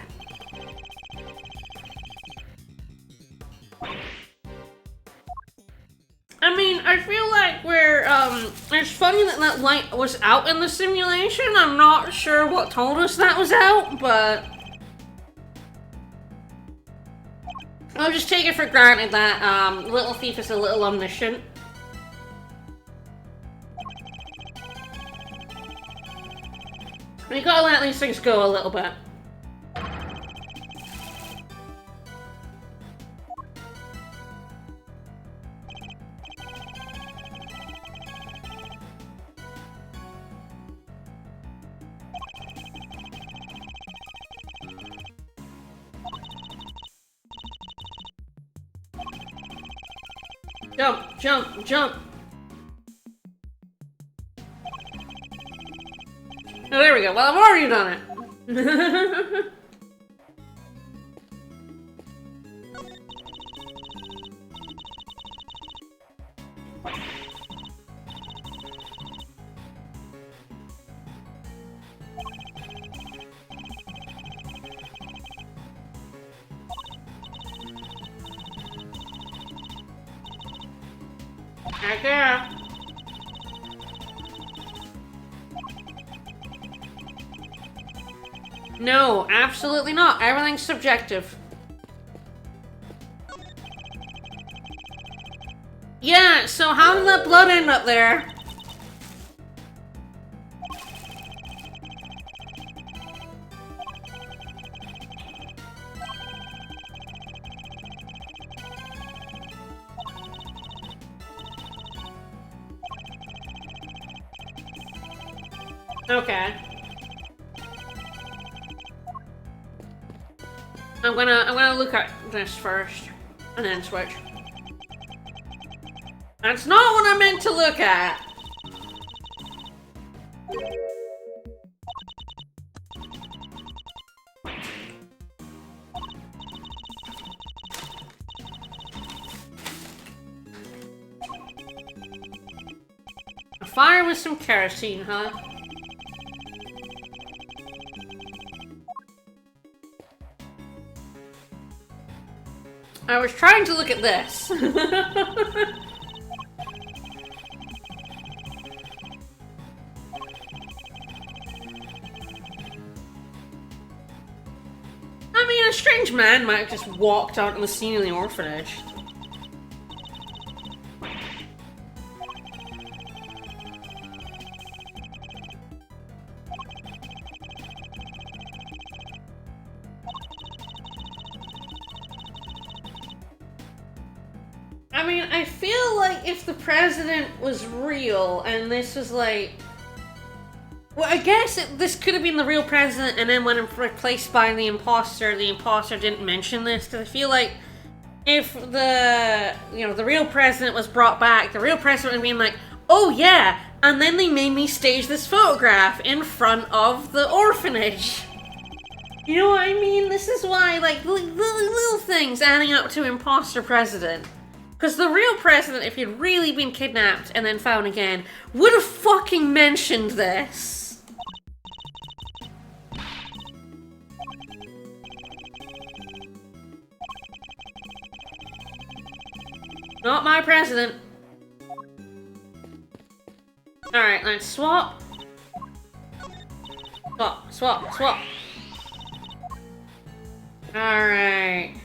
it's funny that that light was out in the simulation. I'm not sure what told us that was out, but I'll just take it for granted that, Little Thief is a little omniscient. We gotta let these things go a little bit. Jump, jump, jump. Oh, there we go. Well, I've already done it. Heck yeah. No, absolutely not. Everything's subjective. Yeah, so how did that blood end up there? Okay. I'm gonna look at this first, and then switch. That's not what I meant to look at! A fire with some kerosene, huh? I was trying to look at this. I mean, a strange man might have just walked out on the scene of the orphanage. I mean, I feel like if the president was real and this was like... Well, I guess this could have been the real president and then when replaced by the imposter didn't mention this, because I feel like if the real president was brought back, the real president would have been like, oh yeah, and then they made me stage this photograph in front of the orphanage. You know what I mean? This is why, like, little things adding up to imposter president. Because the real president, if he'd really been kidnapped and then found again, would have fucking mentioned this. Not my president. Alright, let's swap. Swap, swap, swap. Alright.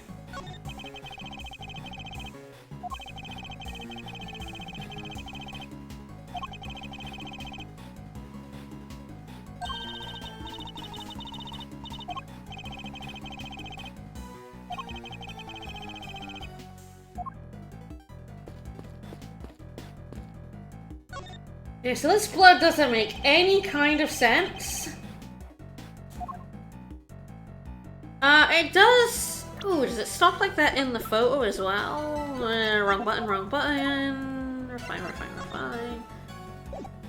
Yeah, so this blood doesn't make any kind of sense. It does... Ooh, does it stop like that in the photo as well? Wrong button, wrong button. Refine, refine, refine.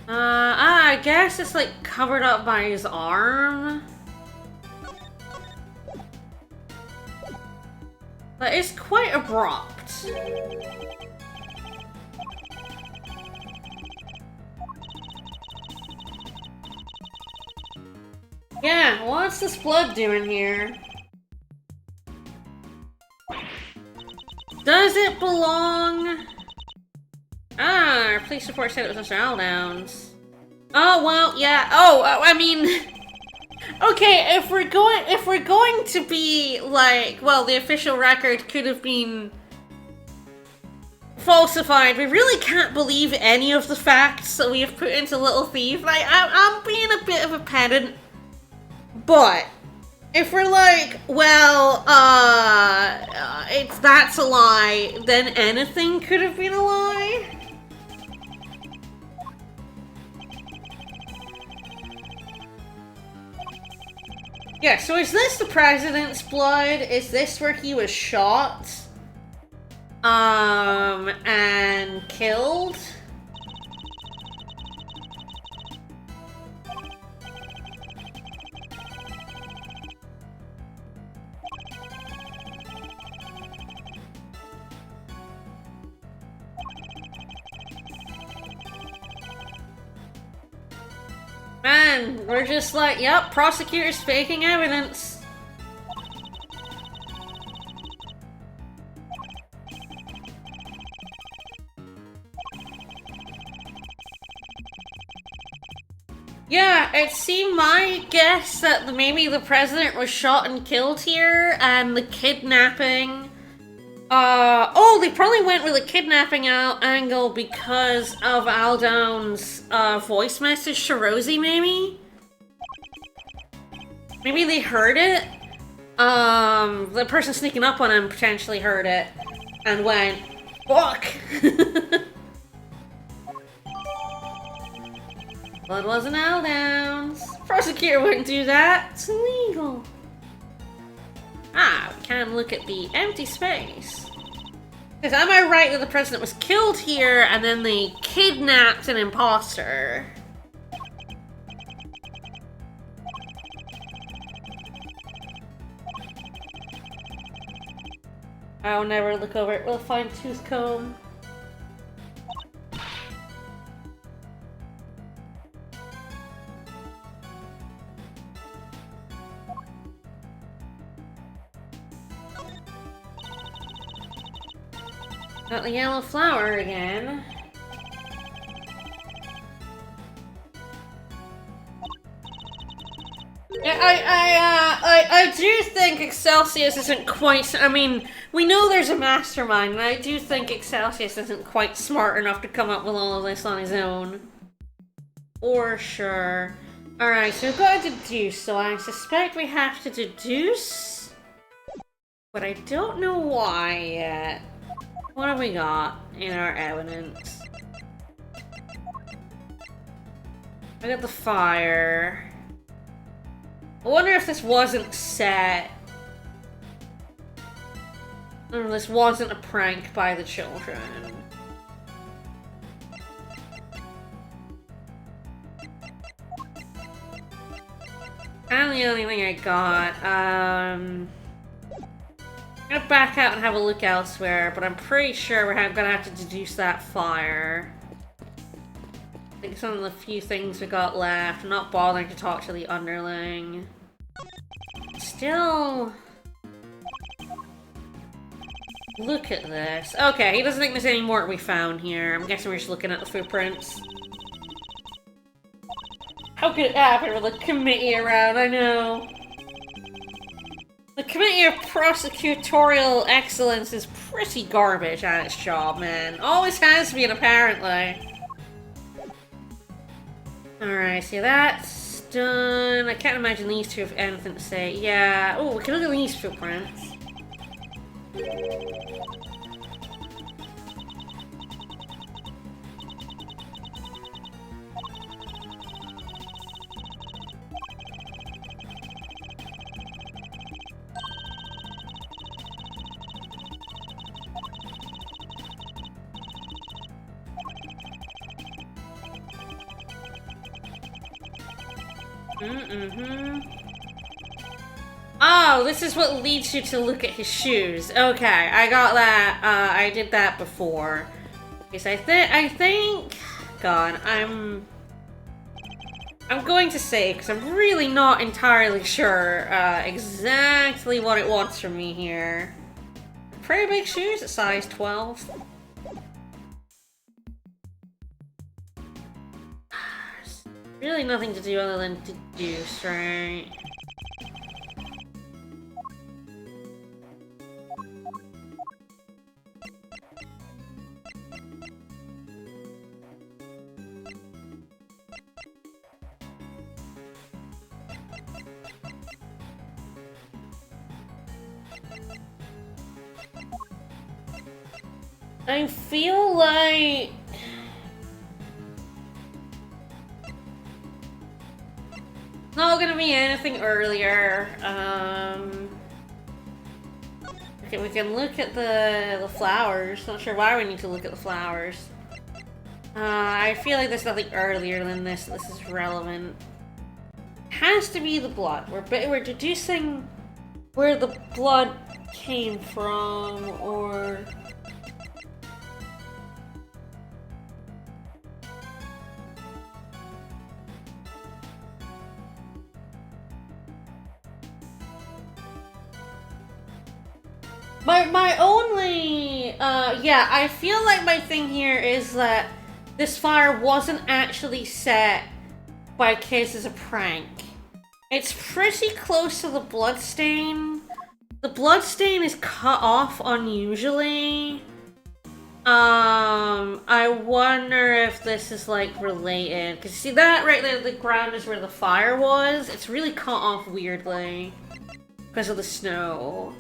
I guess it's like covered up by his arm. But it's quite abrupt. Yeah, what's this blood doing here? Does it belong Ah, our police report said it was Mr. Aldowns. Oh, well, yeah. Oh, I mean... Okay, if we're going to be, like, well, the official record could have been falsified, we really can't believe any of the facts that we have put into Little Thief. Like, I'm being a bit of a pedant, but if we're like, well, that's a lie, then anything could have been a lie. Yeah, so is this the president's blood? Is this where he was shot? And killed? Man, we're just like, yep, prosecutors faking evidence. Yeah, it seemed my guess that maybe the president was shot and killed here, and the kidnapping... oh, they probably went with a kidnapping angle because of Aldown's voice message to Rosie, maybe? Maybe they heard it? The person sneaking up on him potentially heard it, and went, fuck! Blood wasn't Aldowns. Prosecutor wouldn't do that. It's illegal. Ah, we can look at the empty space. Because am I right that the president was killed here and then they kidnapped an imposter? I'll never look over it. We'll find tooth comb. Got the yellow flower again. Yeah, I do think Excelsius isn't quite... I mean, we know there's a mastermind, and I do think Excelsius isn't quite smart enough to come up with all of this on his own. For sure. Alright, so we've got to deduce, so I suspect we have to deduce... But I don't know why yet. What have we got in our evidence? I got the fire. I wonder if this wasn't set. Or this wasn't a prank by the children. And the only thing I got, I'm gonna back out and have a look elsewhere, but I'm pretty sure we're gonna have to deduce that fire. I think some of the few things we got left. I'm not bothering to talk to the underling. Still... Look at this. Okay, he doesn't think there's any more we found here. I'm guessing we're just looking at the footprints. How could it happen with a committee around? I know. The Committee of Prosecutorial Excellence is pretty garbage at its job, man. Always has been, apparently. Alright, so that's done. I can't imagine these two have anything to say. Yeah. Oh, we can look at these footprints. Oh, this is what leads you to look at his shoes. Okay, I got that. I did that before. Okay, so I think... God, I'm going to say, because I'm really not entirely sure exactly what it wants from me here. Pretty big shoes at size 12. Really nothing to do other than deduce, right? I feel like... not gonna be anything earlier. Okay, we can look at the flowers. Not sure why we need to look at the flowers. I feel like there's nothing earlier than this. This is relevant. Has to be the blood. We're deducing where the blood came from, or... My only, yeah, I feel like my thing here is that this fire wasn't actually set by kids as a prank. It's pretty close to the bloodstain. The bloodstain is cut off unusually. I wonder if this is, like, related. Because see that right there, the ground is where the fire was? It's really cut off weirdly because of the snow.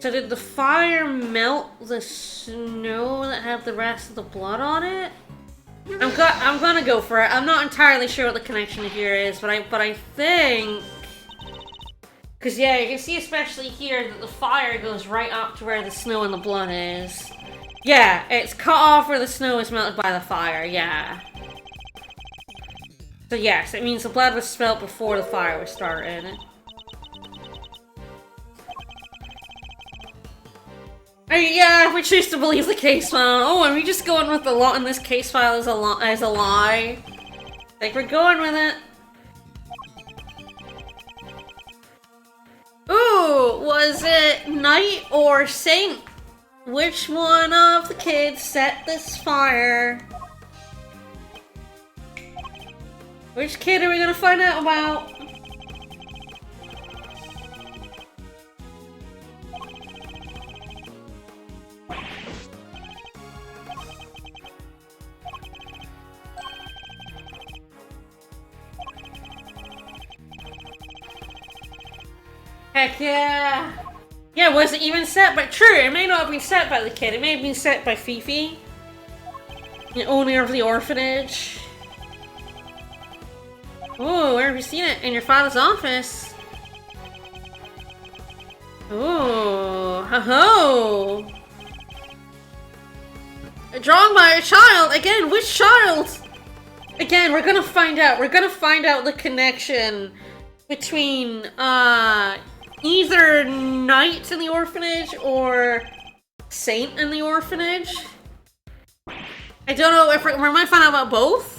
So did the fire melt the snow that had the rest of the blood on it? I'm gonna go for it. I'm not entirely sure what the connection here is, but I think... Because yeah, you can see especially here that the fire goes right up to where the snow and the blood is. Yeah, it's cut off where the snow is melted by the fire, yeah. So yes, it means the blood was spilled before the fire was started. Yeah, if we choose to believe the case file. Oh, are we just going with the lot in this case file as a lie? Like, we're going with it. Ooh, was it Knight or Saint? Which one of the kids set this fire? Which kid are we gonna find out about? Heck yeah! Yeah, was it even set by- true, it may not have been set by the kid, it may have been set by Fifi. The owner of the orphanage. Oh, where have you seen it? In your father's office. Oh, ho-ho! Drawn by a child! Again, which child? Again, we're gonna find out. We're gonna find out the connection between, either Knight in the orphanage or Saint in the orphanage. I don't know if we might find out about both.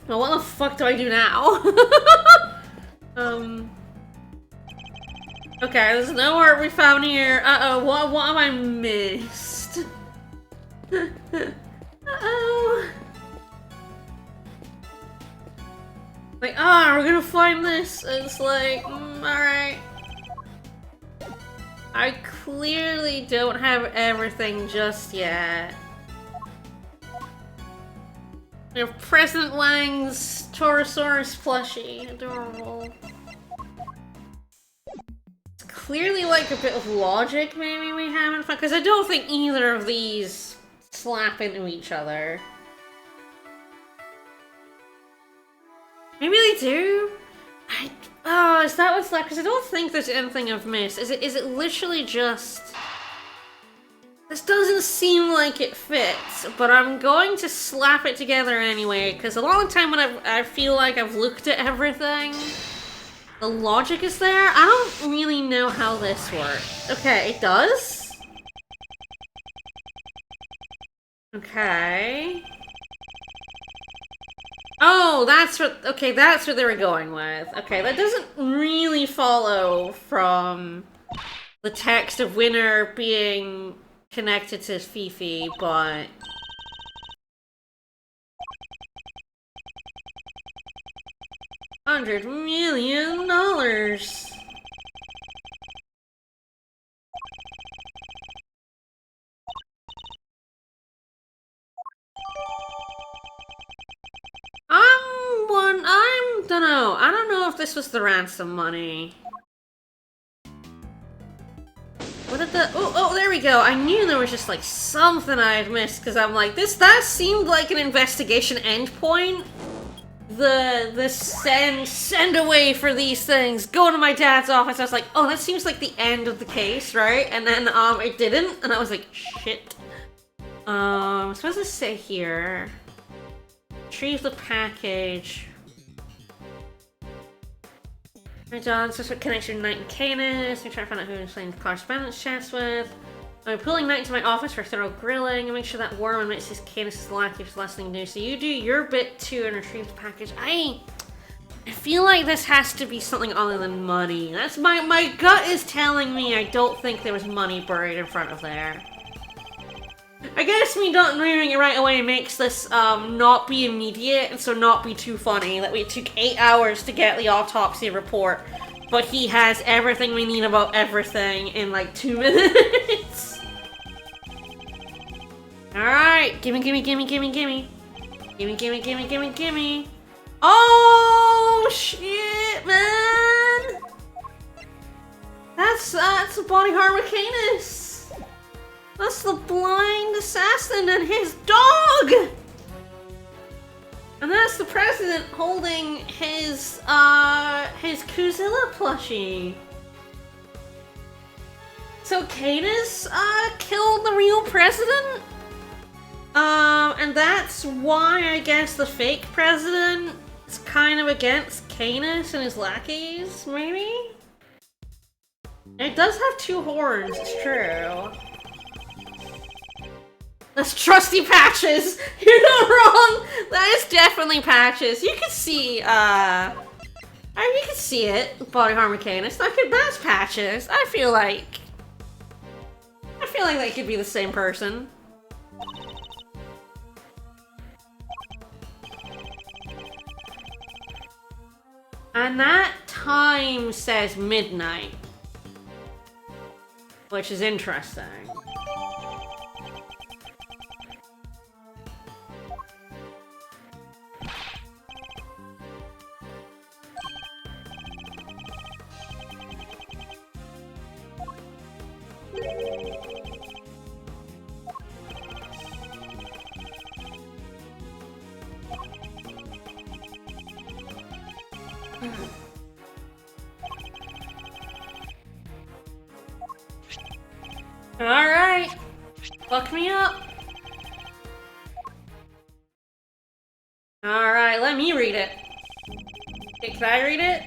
Well, what the fuck do I do now? Okay, there's no art we found here. Uh-oh, what have I missed? Uh-oh. Like, we're gonna find this. It's like, alright. I clearly don't have everything just yet. We have President Wang's Torosaurus plushie. Adorable. It's clearly like a bit of logic maybe we haven't found, because I don't think either of these slap into each other. Maybe they do? Is that what's left? Because I don't think there's anything I've missed. Is it literally just... This doesn't seem like it fits, but I'm going to slap it together anyway, because a lot of the time when I feel like I've looked at everything, the logic is there. I don't really know how this works. Okay, it does? Okay. Oh, that's what, okay, that's what they were going with. Okay, that doesn't really follow from the text of winner being connected to Fifi, but... $100 million! Dunno. I don't know if this was the ransom money. What did the... Oh, there we go. I knew there was just, like, something I had missed, because I'm like, that seemed like an investigation endpoint. The send away for these things, go to my dad's office. I was like, oh, that seems like the end of the case, right? And then, it didn't, and I was like, shit. I'm supposed to say here. Retrieve the package. My dog, such a connection to Knight and Canis. I'm trying to find out who I'm playing correspondence chats with. I'm pulling Knight into my office for thorough grilling and make sure that worm admits his Canis is lucky if less thing to do. So you do your bit too and retrieve the package. I feel like this has to be something other than money. That's my gut is telling me I don't think there was money buried in front of there. I guess me not reading it right away makes this not be immediate and so not be too funny that we took 8 hours to get the autopsy report, but he has everything we need about everything in like 2 minutes. Alright, gimme. Gimme. Oh shit, man! That's a body harm of Canis. That's the blind assassin and his dog! And that's the president holding his Kuzilla plushie. So Canis, killed the real president? And that's why I guess the fake president is kind of against Canis and his lackeys, maybe? It does have 2 horns, it's true. That's trusty Patches! You're not wrong! That is definitely Patches. You can see, you can see it, Body Harm Canis. That's Patches. I feel like they could be the same person. And that time says midnight. Which is interesting. Alright. Fuck me up. Alright, let me read it. Okay, can I read it?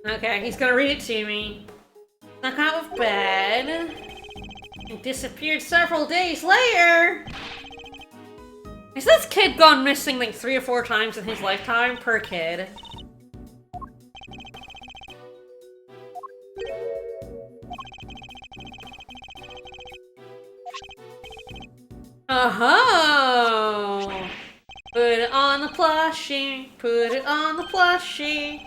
Okay, he's gonna read it to me. Snuck out of bed. And disappeared several days later! Has this kid gone missing like 3 or 4 times in his lifetime? Per kid. Oh! Put it on the plushie. Put it on the plushie.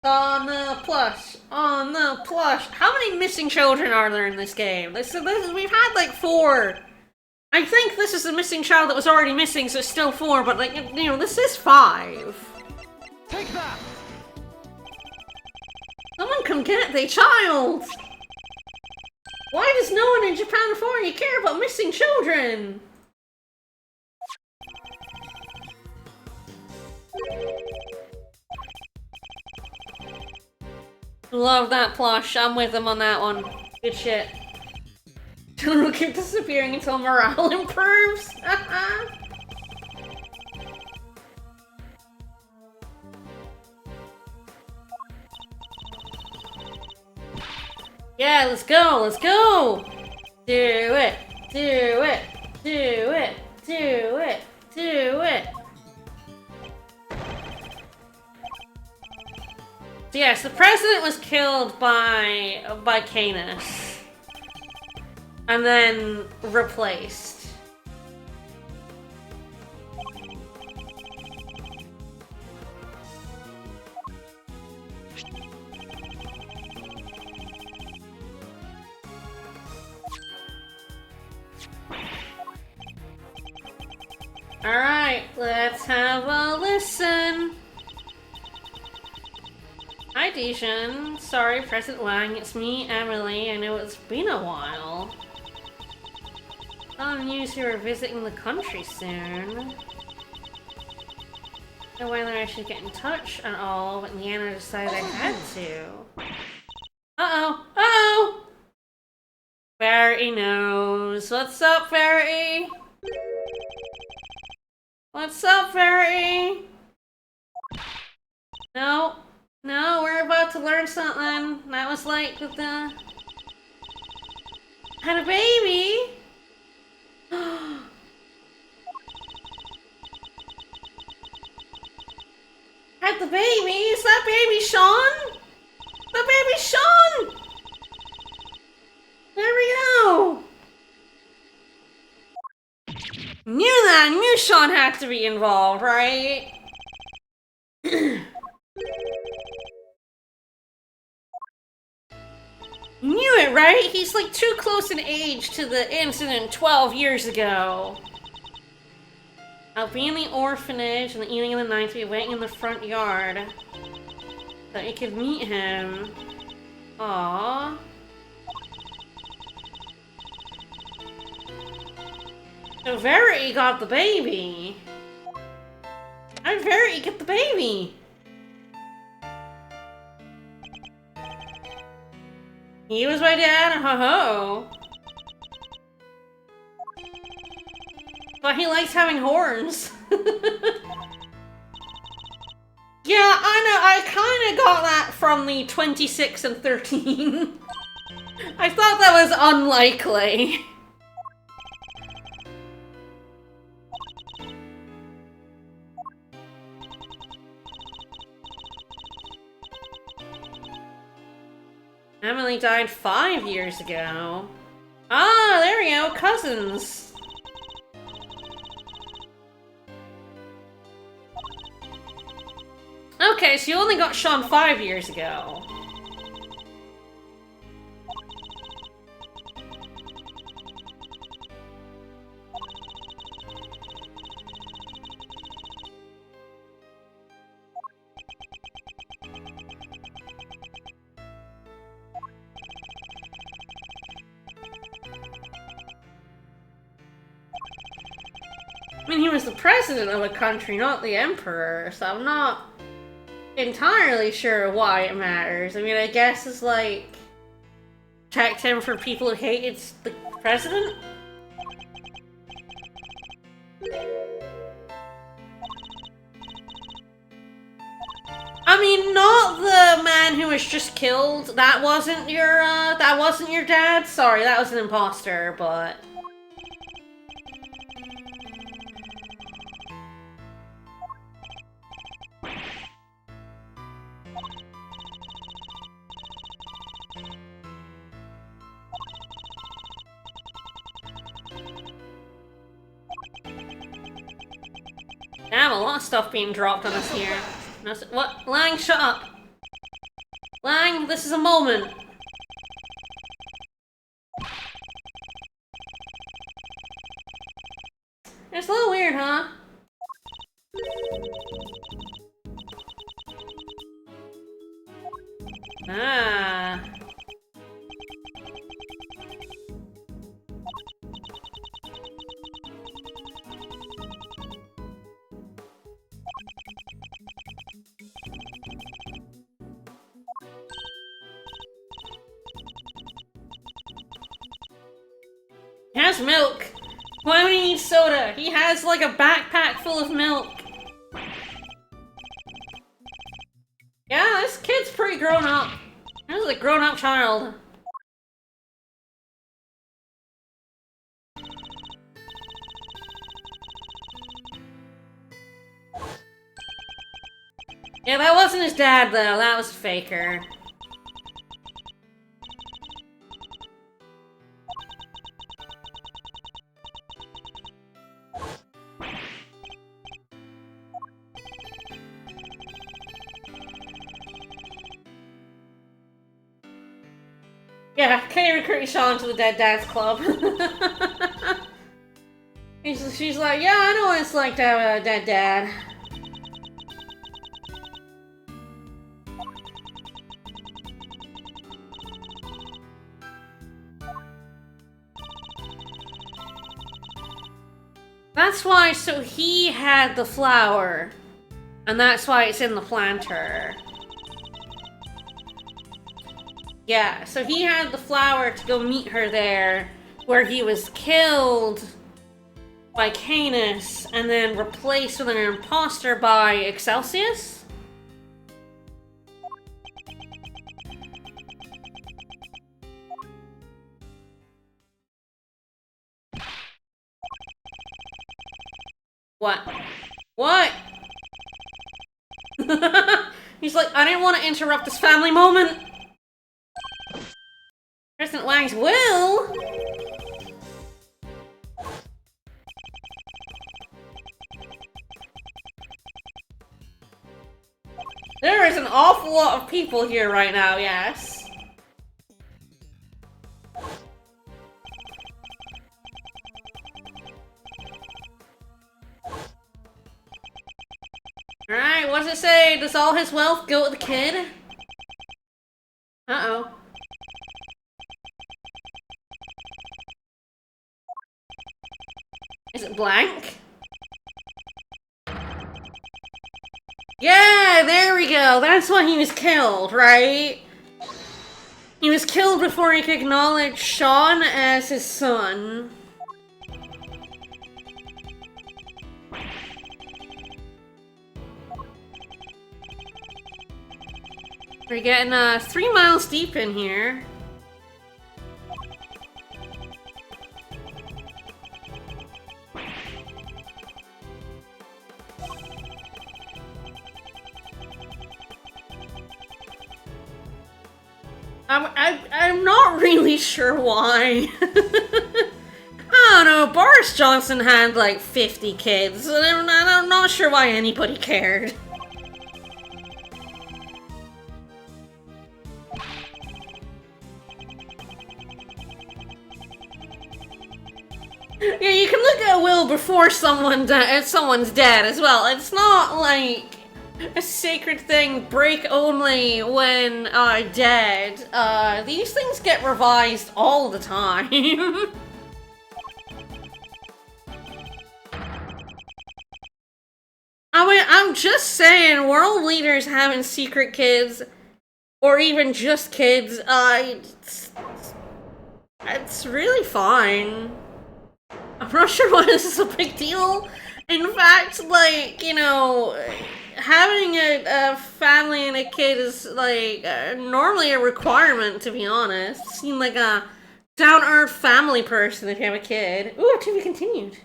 On the plush. On the plush. How many missing children are there in this game? We've had like 4. I think this is a missing child that was already missing, so it's still 4, but like, you know, this is 5. Take that! Someone come get the child! Why does no one in Japan or Florida care about missing children? Love that plush. I'm with him on that one. Good shit. Children will keep disappearing until morale improves. Yeah, let's go, let's go! Do it, do it, do it, do it, do it! So yes, the president was killed by Canis. and then replaced. Alright, let's have a listen. Hi, Dijon. Sorry, President Wang. It's me, Emily. I know it's been a while. On news you were visiting the country soon. I don't know whether I should get in touch at all, but Leanna decided I had to. Uh-oh! Uh-oh! Verity knows. What's up, Verity? What's up, Verity? No. No, we're about to learn something. That was like with the... Had a baby? Had the baby? Is that baby Sean? The baby Sean! There we go! Knew Sean had to be involved, right? Knew it, right? He's like too close in age to the incident 12 years ago. I'll be in the orphanage on the evening of the night to be waiting in the front yard. So you could meet him. Aww. So Verity got the baby. How did Verity get the baby? He was my dad, ho-ho. But he likes having horns. Yeah, I know, I kinda got that from the 26 and 13. I thought that was unlikely. Emily died 5 years ago. Ah, there we go, cousins. Okay, so you only got Sean 5 years ago. I mean, he was the president of a country, not the emperor, so I'm not entirely sure why it matters. I mean, I guess it's like protect him from people who hated the president? I mean, not the man who was just killed. That wasn't your dad? Sorry, that was an imposter, but... Damn, a lot of stuff being dropped on us here. What? Lang, shut up! Lang, this is a moment! It's a little weird, huh? Ah. He has milk! Why would he need soda? He has like a backpack full of milk. Yeah, this kid's pretty grown up. This is a grown up child. Yeah, that wasn't his dad though, that was Faker. Yeah, Kay recruited Sean to the Dead Dads Club. She's like, yeah, I know what it's like to have a dead dad. That's why, so he had the flower. And that's why it's in the planter. Yeah, so he had the flower to go meet her there, where he was killed by Canis, and then replaced with an imposter by Excelsius? What? What? He's like, I didn't want to interrupt this family moment. President Wags will. There is an awful lot of people here right now, yes. Alright, what does it say? Does all his wealth go to the kid? Uh-oh. Is it blank? Yeah, there we go. That's why he was killed, right? He was killed before he could acknowledge Sean as his son. We're getting 3 miles deep in here. I'm not really sure why. I don't know, Boris Johnson had like 50 kids, and I'm not sure why anybody cared. Yeah, you can look at a will before someone's dead as well. It's not like a sacred thing, break only when dead. These things get revised all the time. I mean, I'm just saying, world leaders having secret kids, or even just kids, it's really fine. I'm not sure why this is a big deal. In fact, like, you know, having a family and a kid is, like, normally a requirement, to be honest. You seem like a down-to-earth family person if you have a kid. Ooh, to be continued.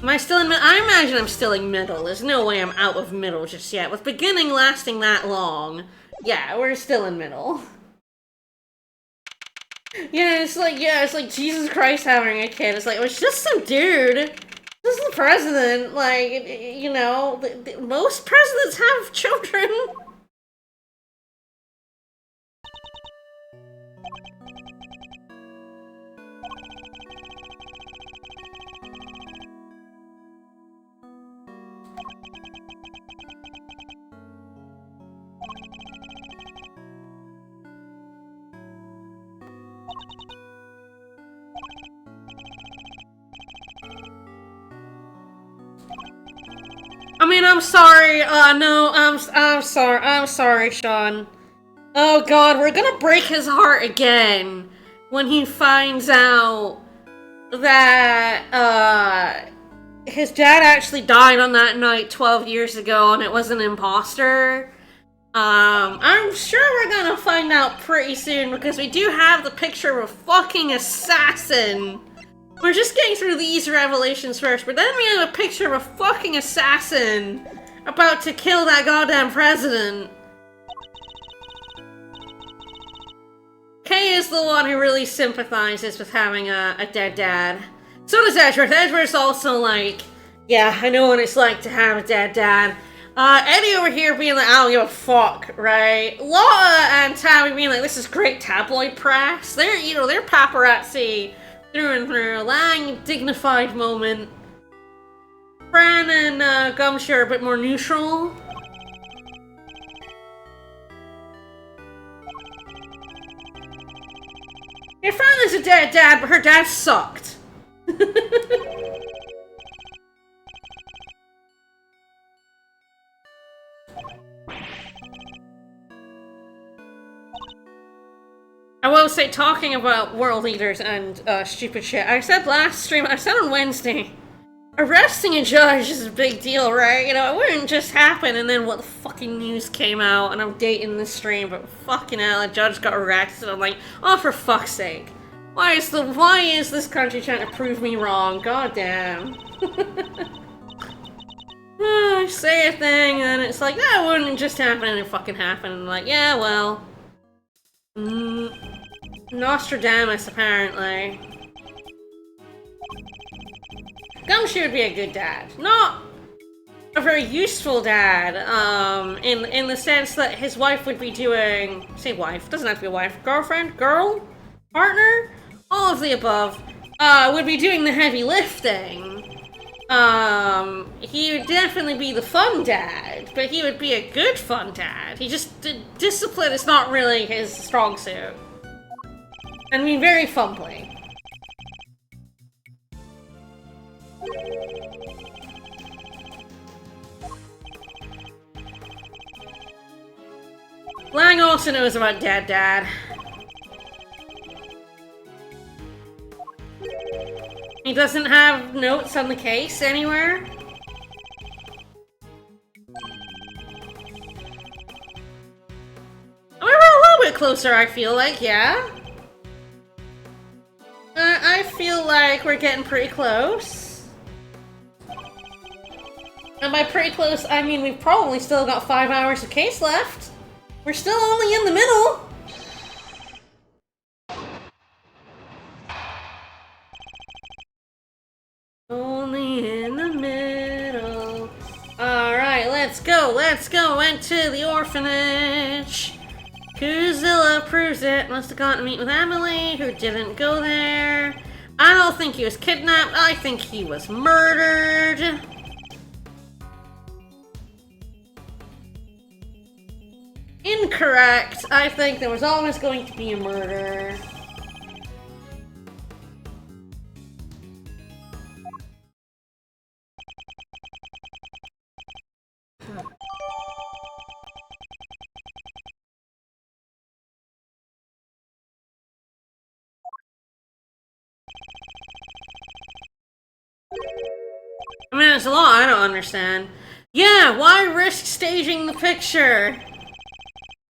Am I still in middle? I imagine I'm still in middle. There's no way I'm out of middle just yet. With beginning lasting that long, yeah, we're still in middle. Yeah, it's like Jesus Christ having a kid. It's like, it was just some dude. This is the president. Like, you know, most presidents have children. I mean, I'm sorry. No, I'm sorry, Sean. Oh God, we're gonna break his heart again when he finds out that his dad actually died on that night 12 years ago, and it was an imposter. I'm sure we're gonna find out pretty soon because we do have the picture of a fucking assassin. We're just getting through these revelations first, but then we have a picture of a fucking assassin about to kill that goddamn president. Kay is the one who really sympathizes with having a dead dad. So does Edgeworth. Edgeworth's also like, yeah, I know what it's like to have a dead dad. Eddie over here being like, I don't give a fuck, right? Laura and Tabby being like, this is great tabloid press. They're paparazzi through and through. Lang, dignified moment. Fran and Gumshoe are a bit more neutral. Your father's a dead dad, but her dad sucked. I will say, talking about world leaders and stupid shit, I said last stream, I said on Wednesday, arresting a judge is a big deal, right? You know, it wouldn't just happen and then what the fucking news came out and I'm dating this stream, but fucking hell, a judge got arrested. I'm like, oh, for fuck's sake. Why is this country trying to prove me wrong? God damn. I say a thing and it's like, that wouldn't just happen and it fucking happened. And I'm like, yeah, well. Nostradamus, apparently. Gumshoe would be a good dad. Not a very useful dad, in the sense that his wife would be doing... Say wife, doesn't have to be a wife. Girlfriend? Girl? Partner? All of the above. Would be doing the heavy lifting. He would definitely be the fun dad, but he would be a good fun dad. He just... discipline is not really his strong suit. I mean, very fumbly. Lang also knows about Dad. He doesn't have notes on the case anywhere. We're a little bit closer, I feel like, yeah? I feel like we're getting pretty close. And by pretty close, I mean we've probably still got 5 hours of case left. We're still only in the middle. Only in the middle. Alright, let's go into the orphanage. Kuzilla proves it. Must have gone to meet with Emily, who didn't go there. I don't think he was kidnapped. I think he was murdered. Incorrect. I think there was always going to be a murder. I mean, it's a law I don't understand. Yeah, why risk staging the picture?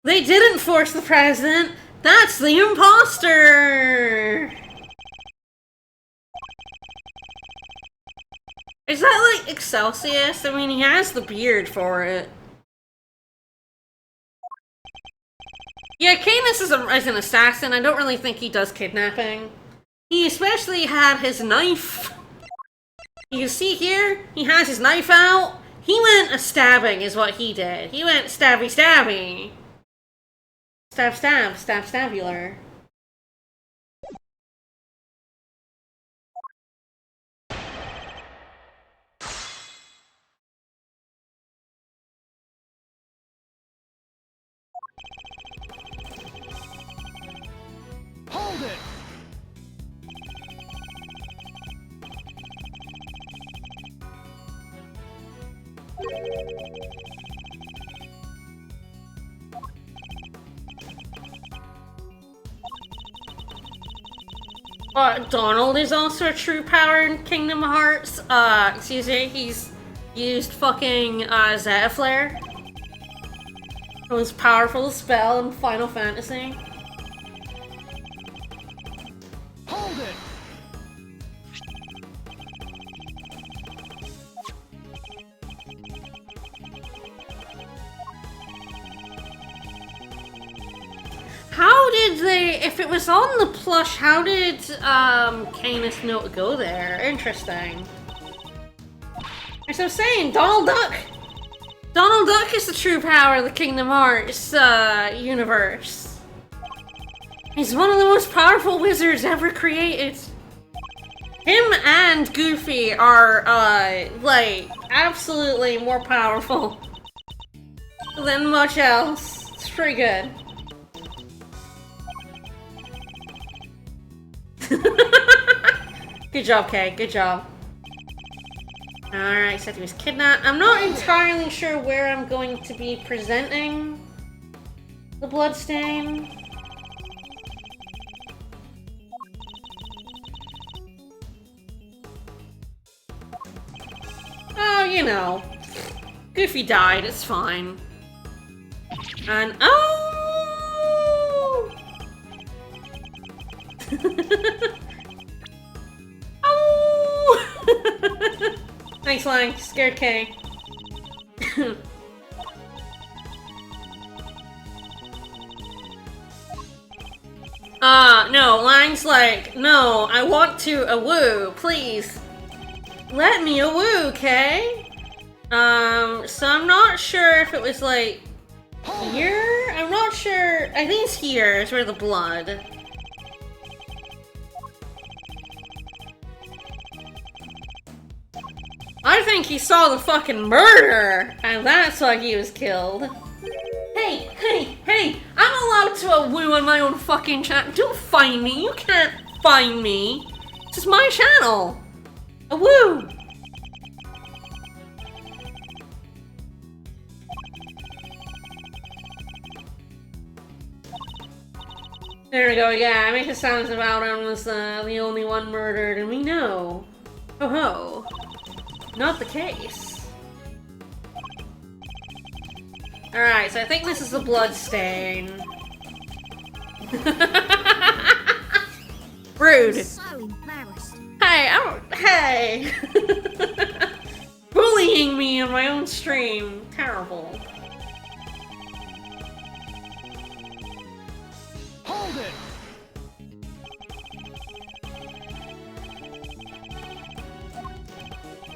They didn't force the president. That's the imposter! Is that like Excelsius? I mean, he has the beard for it. Yeah, Canis is an assassin. I don't really think he does kidnapping. He especially had his knife. You can see here, he has his knife out. He went a-stabbing is what he did. He went stabby-stabby. Stab-stab-stab-stabular. Hold it! Donald is also a true power in Kingdom Hearts. Excuse me, he's used fucking Zeta Flare. The most powerful spell in Final Fantasy. Hold it! How did they, if it was on the plush, how did Canis know to go there? Interesting. As I was saying, Donald Donald Duck is the true power of the Kingdom Hearts universe. He's one of the most powerful wizards ever created. Him and Goofy are, like, absolutely more powerful than much else. It's pretty good. Good job, Kay. Good job. Alright, said he was kidnapped. I'm not entirely sure where I'm going to be presenting the bloodstain. Oh, you know. Goofy died, it's fine. And oh! Oh! Thanks, Lang. Scared Kay. No, Lang's like, no, I want to a-woo, please. Let me a-woo, Kay? So I'm not sure if it was like here? I'm not sure. I think it's here is where the blood. I think he saw the fucking murder, and that's why he was killed. Hey, hey, hey! I'm allowed to a-woo on my own fucking channel. Don't find me. You can't find me. This is my channel. A-woo! There we go, yeah, I make it sound as if Alden was the only one murdered, and we know. Ho ho. Not the case. Alright, so I think this is the blood stain. Rude. So embarrassed. Hey! Bullying me on my own stream. Terrible. Hold it!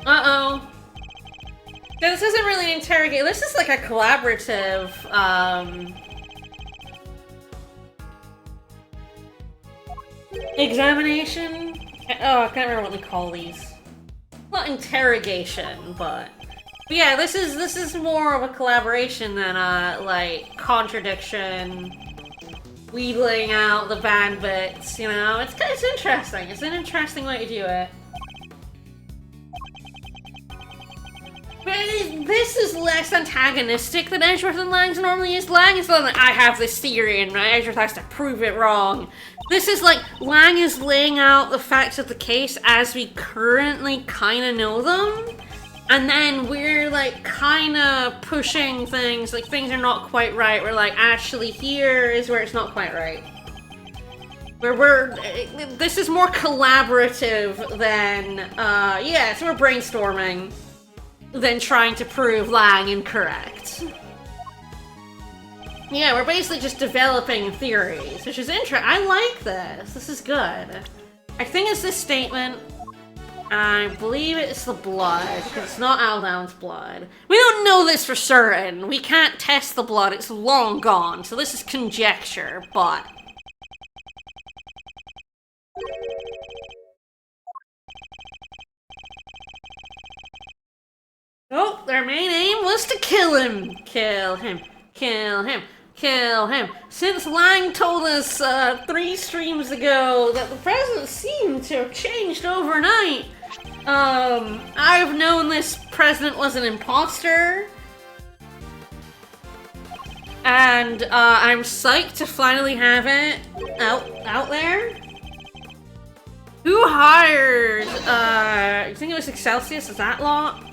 Uh-oh. This isn't really interrogate. This is like a collaborative, examination? Oh, I can't remember what they call these. Not interrogation, but yeah, this is more of a collaboration than like contradiction, wheedling out the bad bits, you know? It's interesting. It's an interesting way to do it. But this is less antagonistic than Edgeworth and Lang's normally is. Lang is like, I have this theory and Edgeworth has to prove it wrong. This is like, Lang is laying out the facts of the case as we currently kind of know them. And then we're like kind of pushing things, like things are not quite right. We're like, actually here is where it's not quite right. This is more collaborative than, yeah, so we're brainstorming than trying to prove Lang incorrect. Yeah, we're basically just developing theories, which is interesting. I like this. This is good. I think it's this statement. I believe it's the blood. It's not Aldown's blood. We don't know this for certain. We can't test the blood. It's long gone. So this is conjecture, but... Oh, their main aim was to kill him. Kill him. Kill him. Kill him. Since Lang told us 3 streams ago that the president seemed to have changed overnight, I've known this president was an imposter. And I'm psyched to finally have it out there. Who hired, you think it was Excelsius? Is that lot?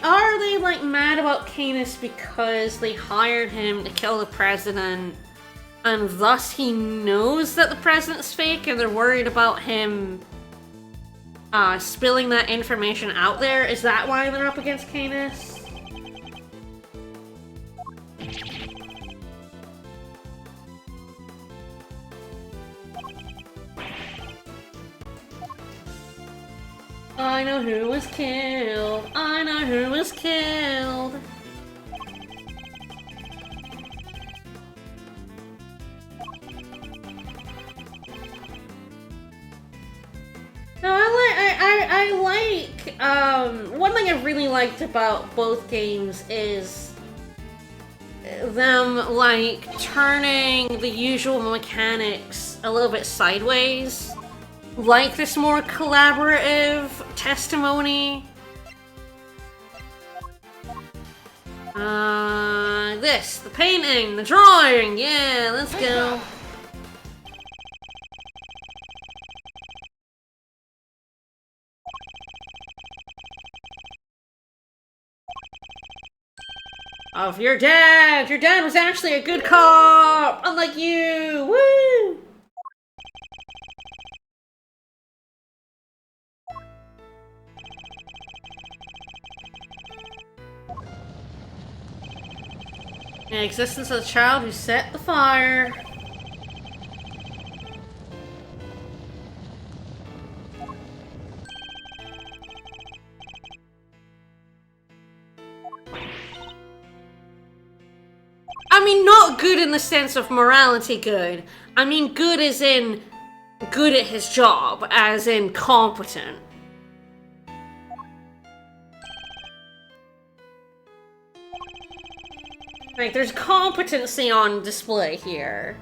Are they like mad about Canis because they hired him to kill the president and thus he knows that the president's fake and they're worried about him spilling that information out there? Is that why they're up against Canis? I know who was killed. I know who was killed. No, I like, one thing I really liked about both games is them, like, turning the usual mechanics a little bit sideways. Like this more collaborative testimony. The painting, the drawing, yeah, let's go. Of your dad! Your dad was actually a good cop! Unlike you! Woo! The existence of the child who set the fire. I mean, not good in the sense of morality good. I mean good as in good at his job, as in competent. Like, there's competency on display here.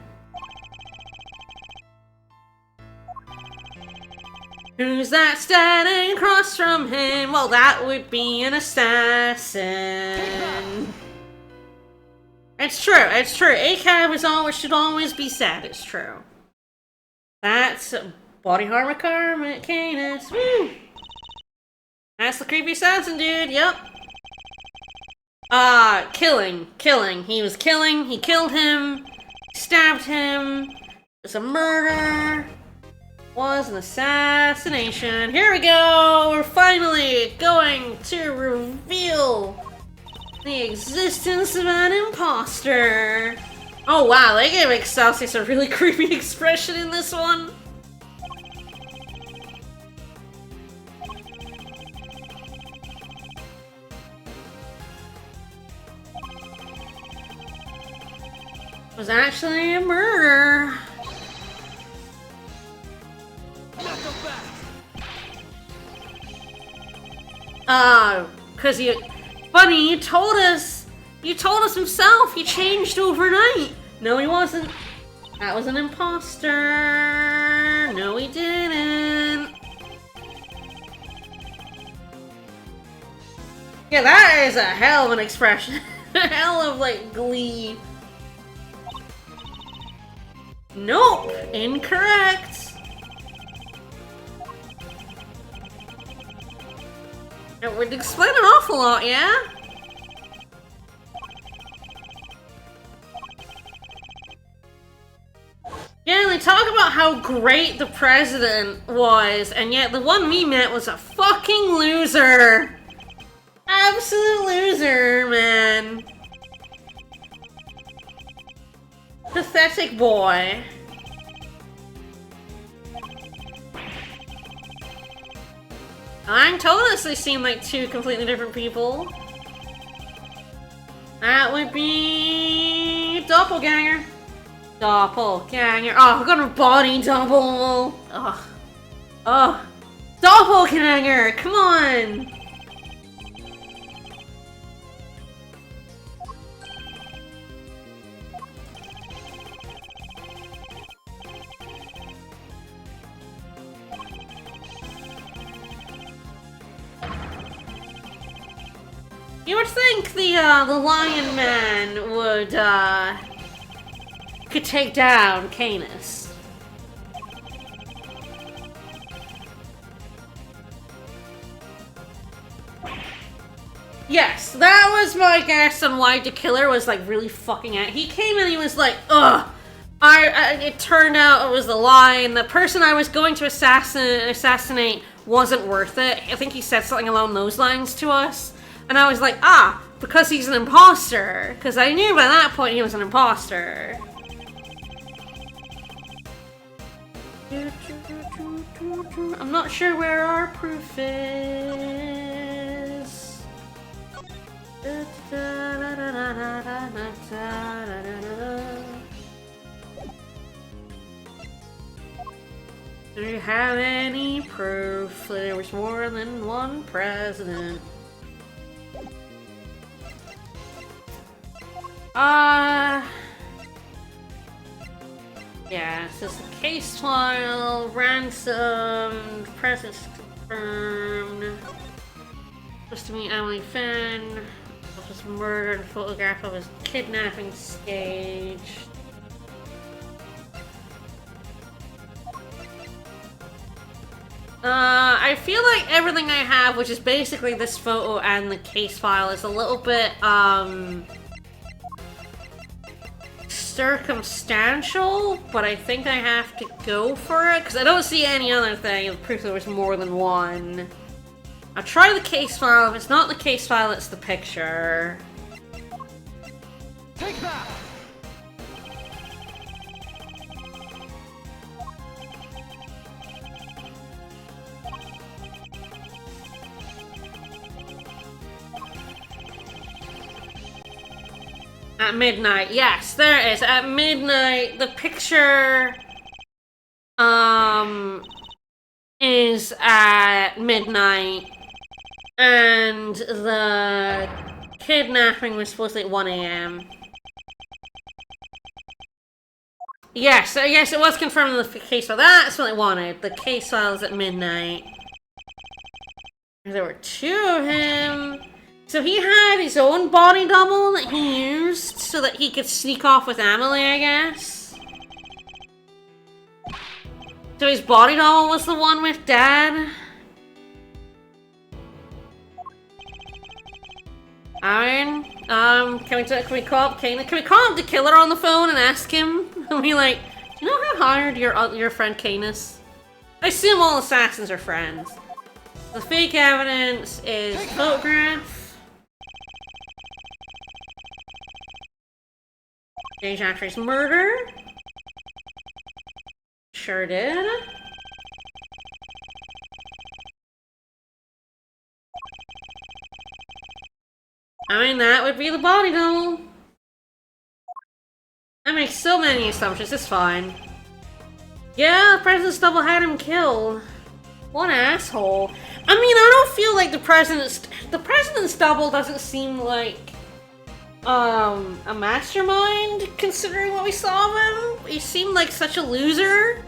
Who's that standing across from him? Well, that would be an assassin. It's true, it's true. ACAB should always be said, it's true. That's body horror karma, Canis. Woo! That's the creepy assassin dude, yep. Killing. He was killing, he killed him, stabbed him. It's a murder. Was an assassination. Here we go! We're finally going to reveal the existence of an imposter. Oh wow, they gave Excelsius a really creepy expression in this one. It was actually a murder. Cause Bunny, you told us himself, he changed overnight. No, he wasn't. That was an imposter. No, he didn't. Yeah, that is a hell of an expression. A hell of, like, glee. Nope, incorrect. It would explain an awful lot, yeah? Yeah, they talk about how great the president was, and yet the one we met was a fucking loser. Absolute loser, man. Pathetic boy. I'm told us they seem like two completely different people. That would be doppelganger. Doppelganger. Oh, we're gonna body double. Ugh. Oh. Doppelganger! Come on! You would think the Lion Man would, could take down Canis. Yes, that was my guess on why the killer was, like, really fucking at. He came and he was like, ugh! It turned out it was the Lion. The person I was going to assassinate wasn't worth it. I think he said something along those lines to us. And I was like, because he's an imposter. Because I knew by that point he was an imposter. I'm not sure where our proof is. Do you have any proof that there was more than one president? Yeah, so it's the case file, ransomed, presence confirmed. Supposed to meet Emily Finn. Was murdered, photograph of his kidnapping stage. I feel like everything I have, which is basically this photo and the case file, is a little bit, circumstantial, but I think I have to go for it, because I don't see any other thing of proof there was more than one. I'll try the case file. If it's not the case file, it's the picture. Take that! At midnight. Yes, there it is. At midnight, the picture is at midnight, and the kidnapping was supposed to be at 1 a.m. Yes, yes, it was confirmed in the case file. That's what I wanted. The case file is at midnight. There were two of him. So he had his own body double that he used so that he could sneak off with Emily, I guess. So his body double was the one with Dad. Aaron, can we call up Kana? Can we call up the killer on the phone and ask him? And be like, do you know who hired your friend Canis? I assume all assassins are friends. The fake evidence is photograph. Stage after his murder. Sure did. I mean, that would be the body double. That makes so many assumptions, it's fine. Yeah, the president's double had him killed. What an asshole. I mean, I don't feel like the president's double doesn't seem like a mastermind, considering what we saw of him. He seemed like such a loser.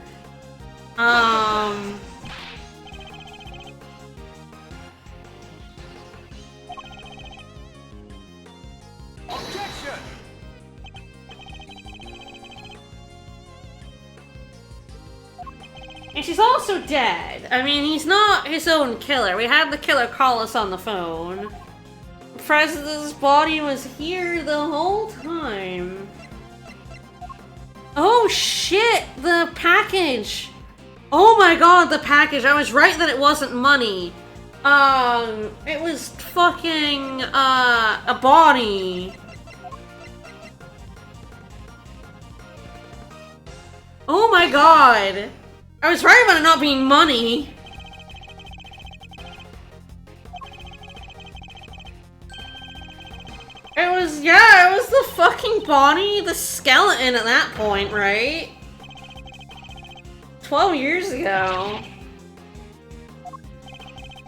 Objection! And she's also dead. I mean, he's not his own killer. We had the killer call us on the phone. The president's body was here the whole time. Oh shit, the package. Oh my god, the package. I was right that it wasn't money. It was fucking, a body. Oh my god. I was right about it not being money. It was the fucking body, the skeleton at that point, right? 12 years ago.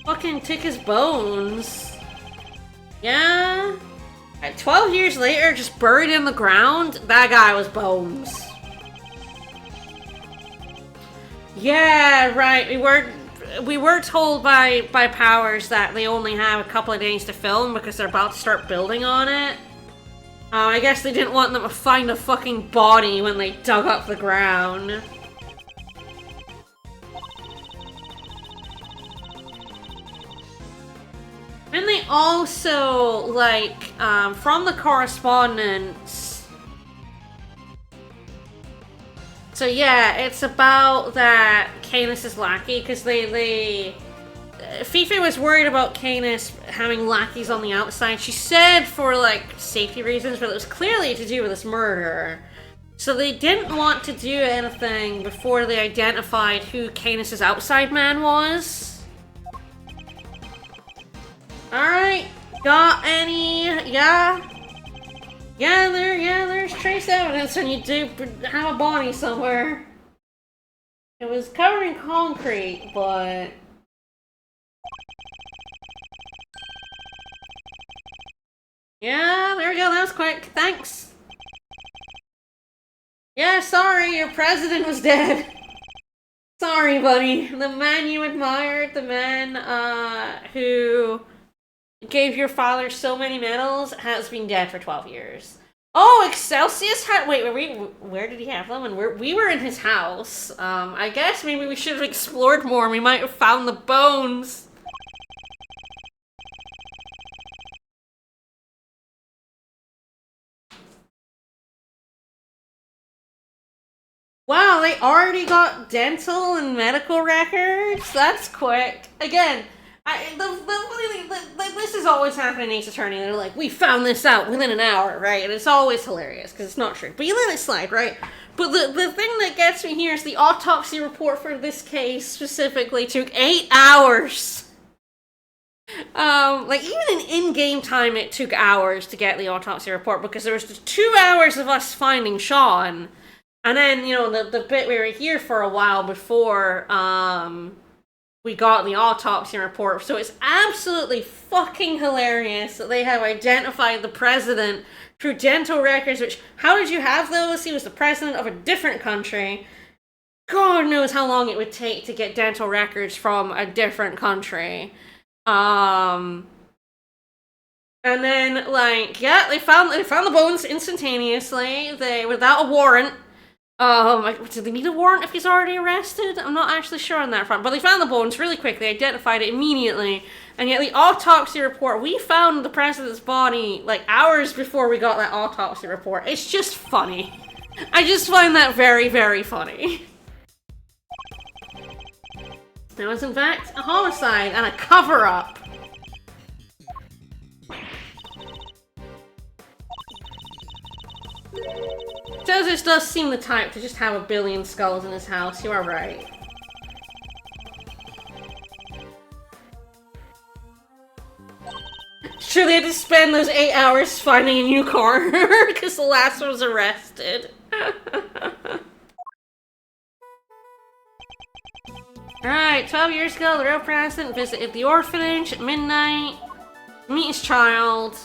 Fucking took his bones. Yeah. 12 years later, just buried in the ground, that guy was Bones. Yeah, right. We were told by Powers that they only have a couple of days to film because they're about to start building on it. I guess they didn't want them to find a fucking body when they dug up the ground. And they also, like, from the correspondence... So yeah, it's about that Canis is lackey, because Fifi was worried about Canis having lackeys on the outside. She said for, like, safety reasons, but it was clearly to do with this murder. So they didn't want to do anything before they identified who Canis's outside man was. Alright, got any? Yeah? There's trace evidence when you do have a body somewhere. It was covered in concrete, but... Yeah, there we go, that was quick. Thanks. Yeah, sorry, your president was dead. Sorry, buddy. The man you admired, the man, who gave your father so many medals, has been dead for 12 years. Oh, Excelsius had... Wait, where did he have them? And we were in his house. I guess maybe we should have explored more. We might have found the bones. Wow, they already got dental and medical records? That's quick. Again, this is always happening in Ace Attorney. They're like, we found this out within an hour, right? And it's always hilarious, because it's not true. But you let it slide, right? But the thing that gets me here is the autopsy report for this case specifically took 8 hours. Like, even in-game time, it took hours to get the autopsy report, because there was 2 hours of us finding Sean. And then, you know, the bit we were here for a while before, we got the autopsy report. So it's absolutely fucking hilarious that they have identified the president through dental records, which, how did you have those? He was the president of a different country. God knows how long it would take to get dental records from a different country. And then, like, yeah, they found the bones instantaneously. Without a warrant. Do they need a warrant if he's already arrested? I'm not actually sure on that front, but they found the bones really quick. They identified it immediately, and yet the autopsy report, we found the president's body, like, hours before we got that autopsy report. It's just funny. I just find that very, very funny. It was, in fact, a homicide and a cover-up. Joseph does seem the type to just have a billion skulls in his house, you are right. Sure, they had to spend those 8 hours finding a new coroner because the last one was arrested. Alright, 12 years ago, the real president visited the orphanage at midnight to meet his child.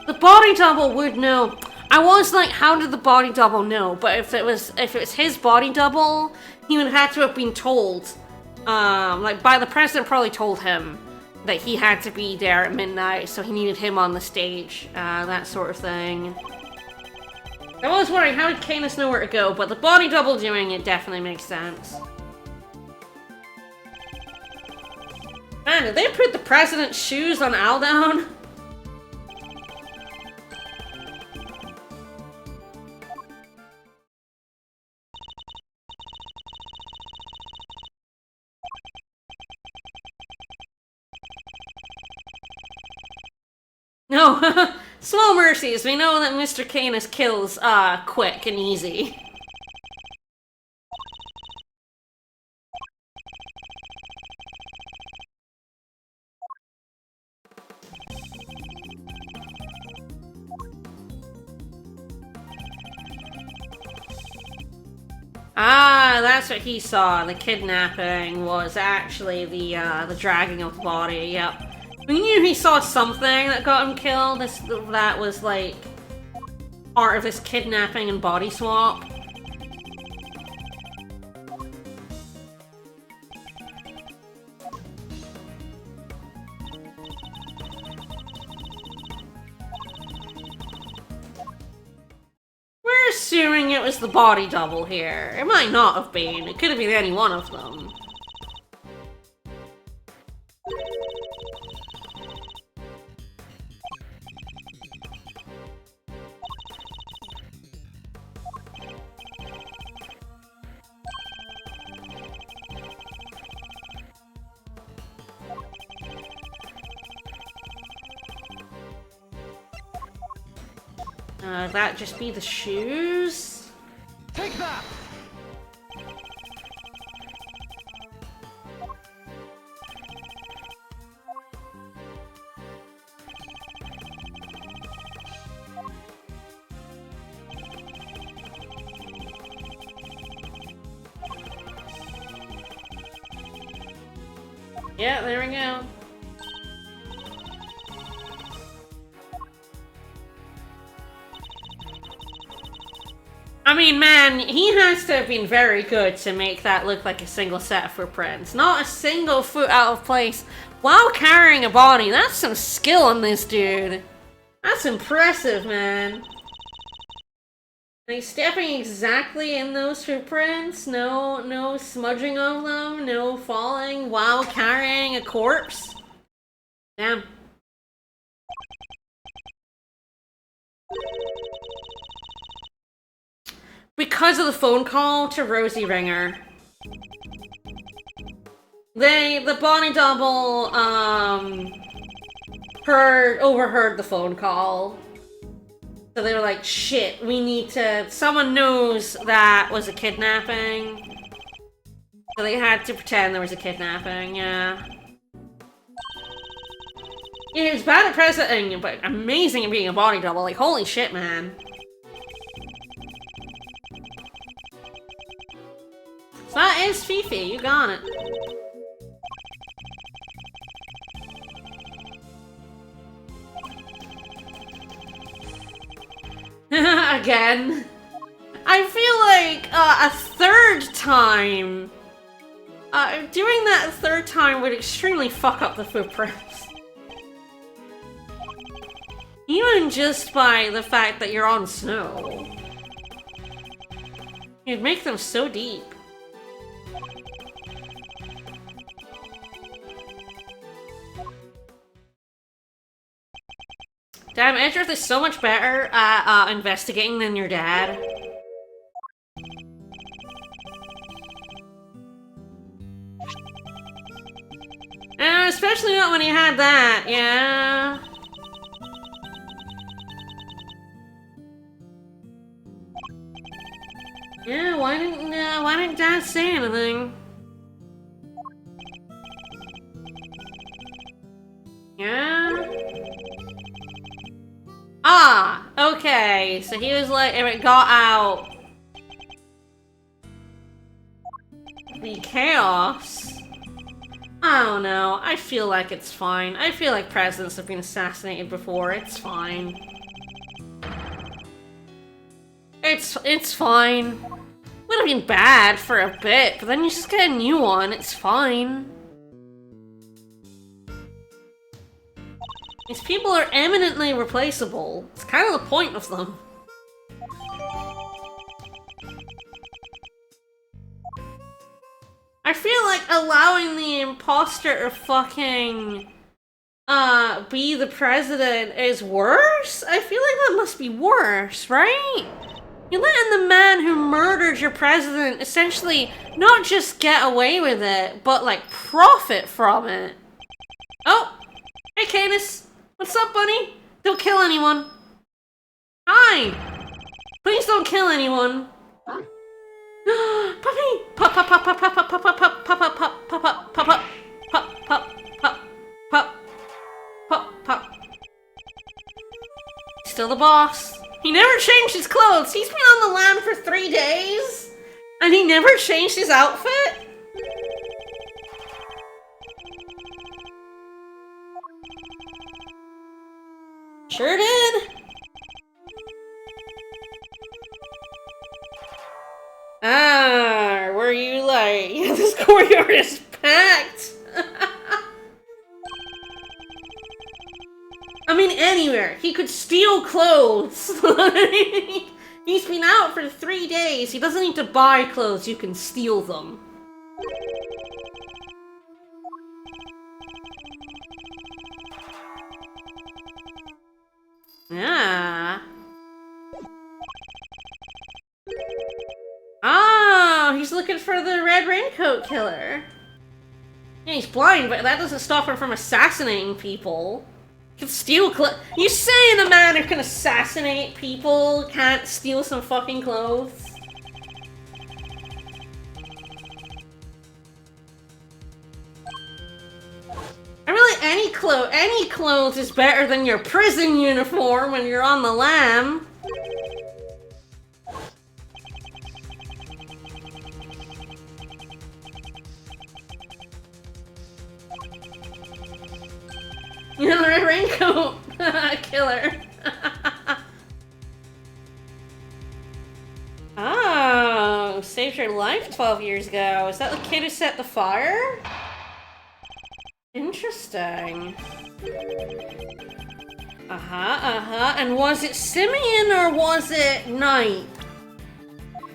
The body double would know. I was like, how did the body double know? But if it was his body double, he would have to have been told. The president probably told him that he had to be there at midnight, so he needed him on the stage, that sort of thing. I was wondering, how did Canis know where to go? But the body double doing it definitely makes sense. Man, did they put the president's shoes on Aldown? No, small mercies. We know that Mr. Canis kills, quick and easy. Ah, that's what he saw. The kidnapping was actually the dragging of the body, yep. We knew he saw something that got him killed. That was, like, part of this kidnapping and body swap. We're assuming it was the body double here. It might not have been. It could have been any one of them. That just be the shoes? Take that! Yeah, there we go. I mean, man, he has to have been very good to make that look like a single set of footprints. Not a single foot out of place while carrying a body. That's some skill on this dude. That's impressive, man. And he's stepping exactly in those footprints. No smudging of them. No falling while carrying a corpse. Damn. Because of the phone call to Rosie Ringer. The body double, overheard the phone call. So they were like, shit, we need to... Someone knows that was a kidnapping. So they had to pretend there was a kidnapping, yeah. Yeah, he was bad at presenting, but amazing at being a body double. Like, holy shit, man. So that is Fifi, you got it. Again. I feel like a third time. Doing that a third time would extremely fuck up the footprints. Even just by the fact that you're on snow. You'd make them so deep. Damn, Edgeworth is so much better at investigating than your dad. Especially not when he had that, yeah. Yeah, why didn't Dad say anything? Yeah. Ah, okay. So he was like, if it got out the chaos. I don't know. I feel like it's fine. I feel like presidents have been assassinated before. It's fine. It's fine. Would have been bad for a bit, but then you just get a new one. It's fine. These people are eminently replaceable. It's kind of the point of them. I feel like allowing the imposter to fucking be the president is worse? I feel like that must be worse, right? You're letting the man who murdered your president essentially not just get away with it, but like profit from it. Oh, hey Canis. What's up, bunny? Don't kill anyone. Hi! Please don't kill anyone. Puppy! Pop, pop, pop, pop, pop, pop, pop, pop, pop, pop, pop, pop, pop, pop, pop, pop, pop, pop, pop, pop. Still the boss. He never changed his clothes. He's been on the lam for 3 days, and he never changed his outfit? Sure did. Ah, were you like, yeah, this courtyard is packed. I mean, anywhere. He could steal clothes. He's been out for 3 days. He doesn't need to buy clothes. You can steal them. Yeah. Oh, he's looking for the red raincoat killer. Yeah, he's blind, but that doesn't stop him from assassinating people. Can steal You saying a man who can assassinate people can't steal some fucking clothes? And really, any clothes is better than your prison uniform when you're on the lam. You know, the red raincoat. Killer. Oh, saved your life 12 years ago. Is that the kid who set the fire? Interesting. And was it Simeon or was it Knight?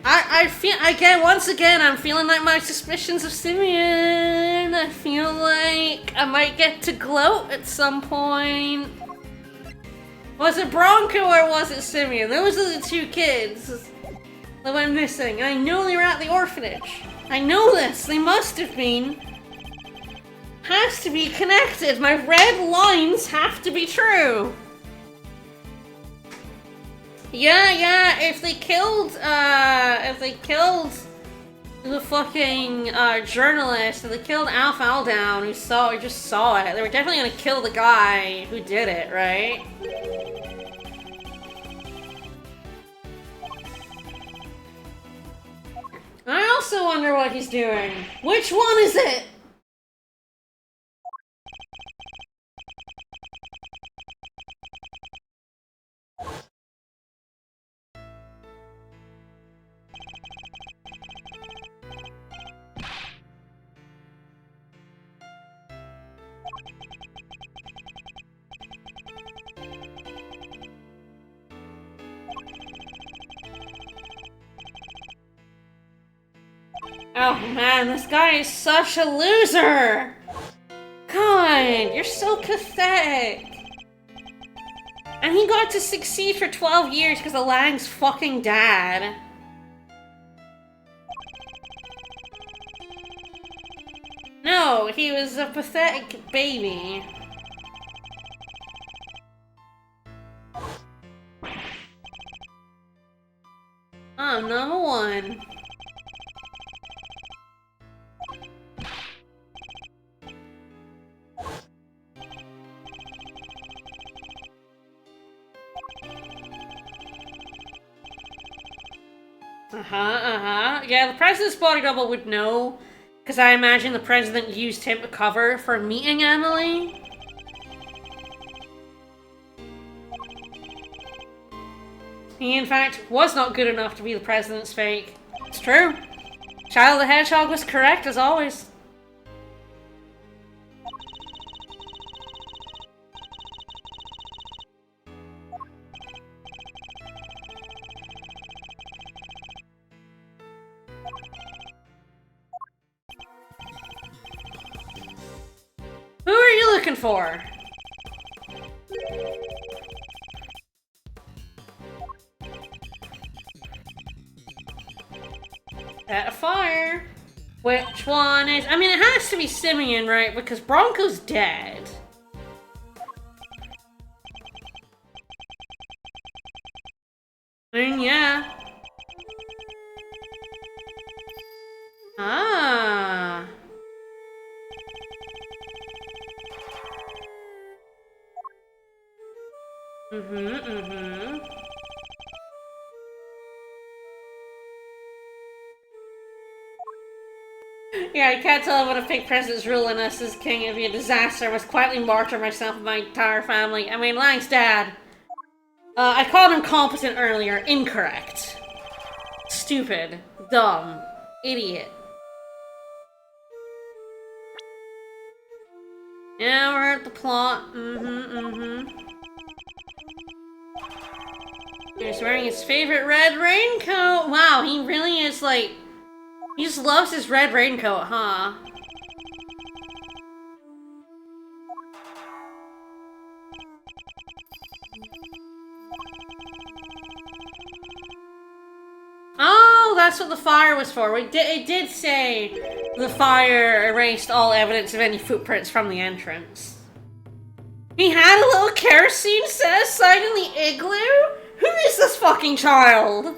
I feel, once again, I'm feeling like my suspicions of Simeon. I feel like I might get to gloat at some point. Was it Bronco or was it Simeon? Those are the two kids that went missing. I know they were at the orphanage. I know this. They must have been. Has to be connected. My red lines have to be true. Yeah, if they killed the fucking journalist, if they killed Alf Aldown who just saw it, they were definitely gonna kill the guy who did it, right? I also wonder what he's doing. Which one is it? Oh man, this guy is such a loser! God, you're so pathetic! And he got to succeed for 12 years because of Lang's fucking dad. No, he was a pathetic baby. I'm number one. Yeah, the president's body double would know, because I imagine the president used him to cover for meeting Emily. He, in fact, was not good enough to be the president's fake. It's true. Child the Hedgehog was correct, as always. Who are you looking for? At a fire. Which one is... I mean, it has to be Simeon, right? Because Bronco's dead. I mean, yeah. Ah. Yeah, I can't tell what a fake president's ruling us as king. It'd be a disaster. I must quietly martyr myself and my entire family. I mean, Lang's dad. I called him competent earlier. Incorrect. Stupid. Dumb. Idiot. Yeah, we're at the plot. He's wearing his favorite red raincoat. Wow, he really is like... He just loves his red raincoat, huh? Oh, that's what the fire was for. It did say the fire erased all evidence of any footprints from the entrance. He had a little kerosene set aside in the igloo? Who is this fucking child?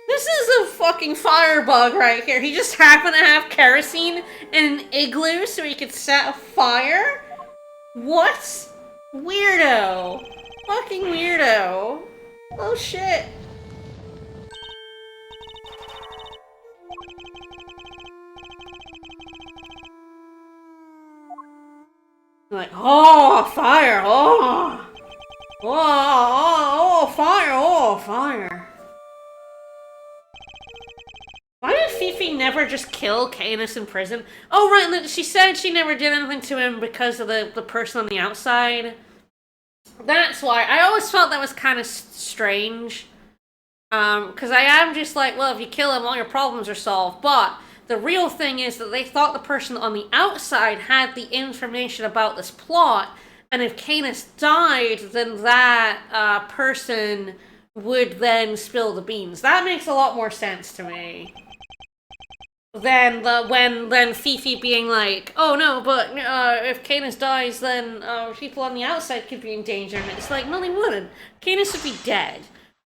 This is a fucking firebug right here. He just happened to have kerosene in an igloo so he could set a fire? What? Weirdo. Fucking weirdo. Oh shit. Like, oh, fire, oh. Oh, fire, oh, fire. Why did Fifi never just kill Canis in prison? Oh, right, and she said she never did anything to him because of the person on the outside. That's why. I always felt that was kind of strange. Because I am just like, well, if you kill him, all your problems are solved. But the real thing is that they thought the person on the outside had the information about this plot, and if Canis died, then that person would then spill the beans. That makes a lot more sense to me than Fifi being like, oh no, but if Canis dies, then people on the outside could be in danger. And it's like, no, they wouldn't. Canis would be dead.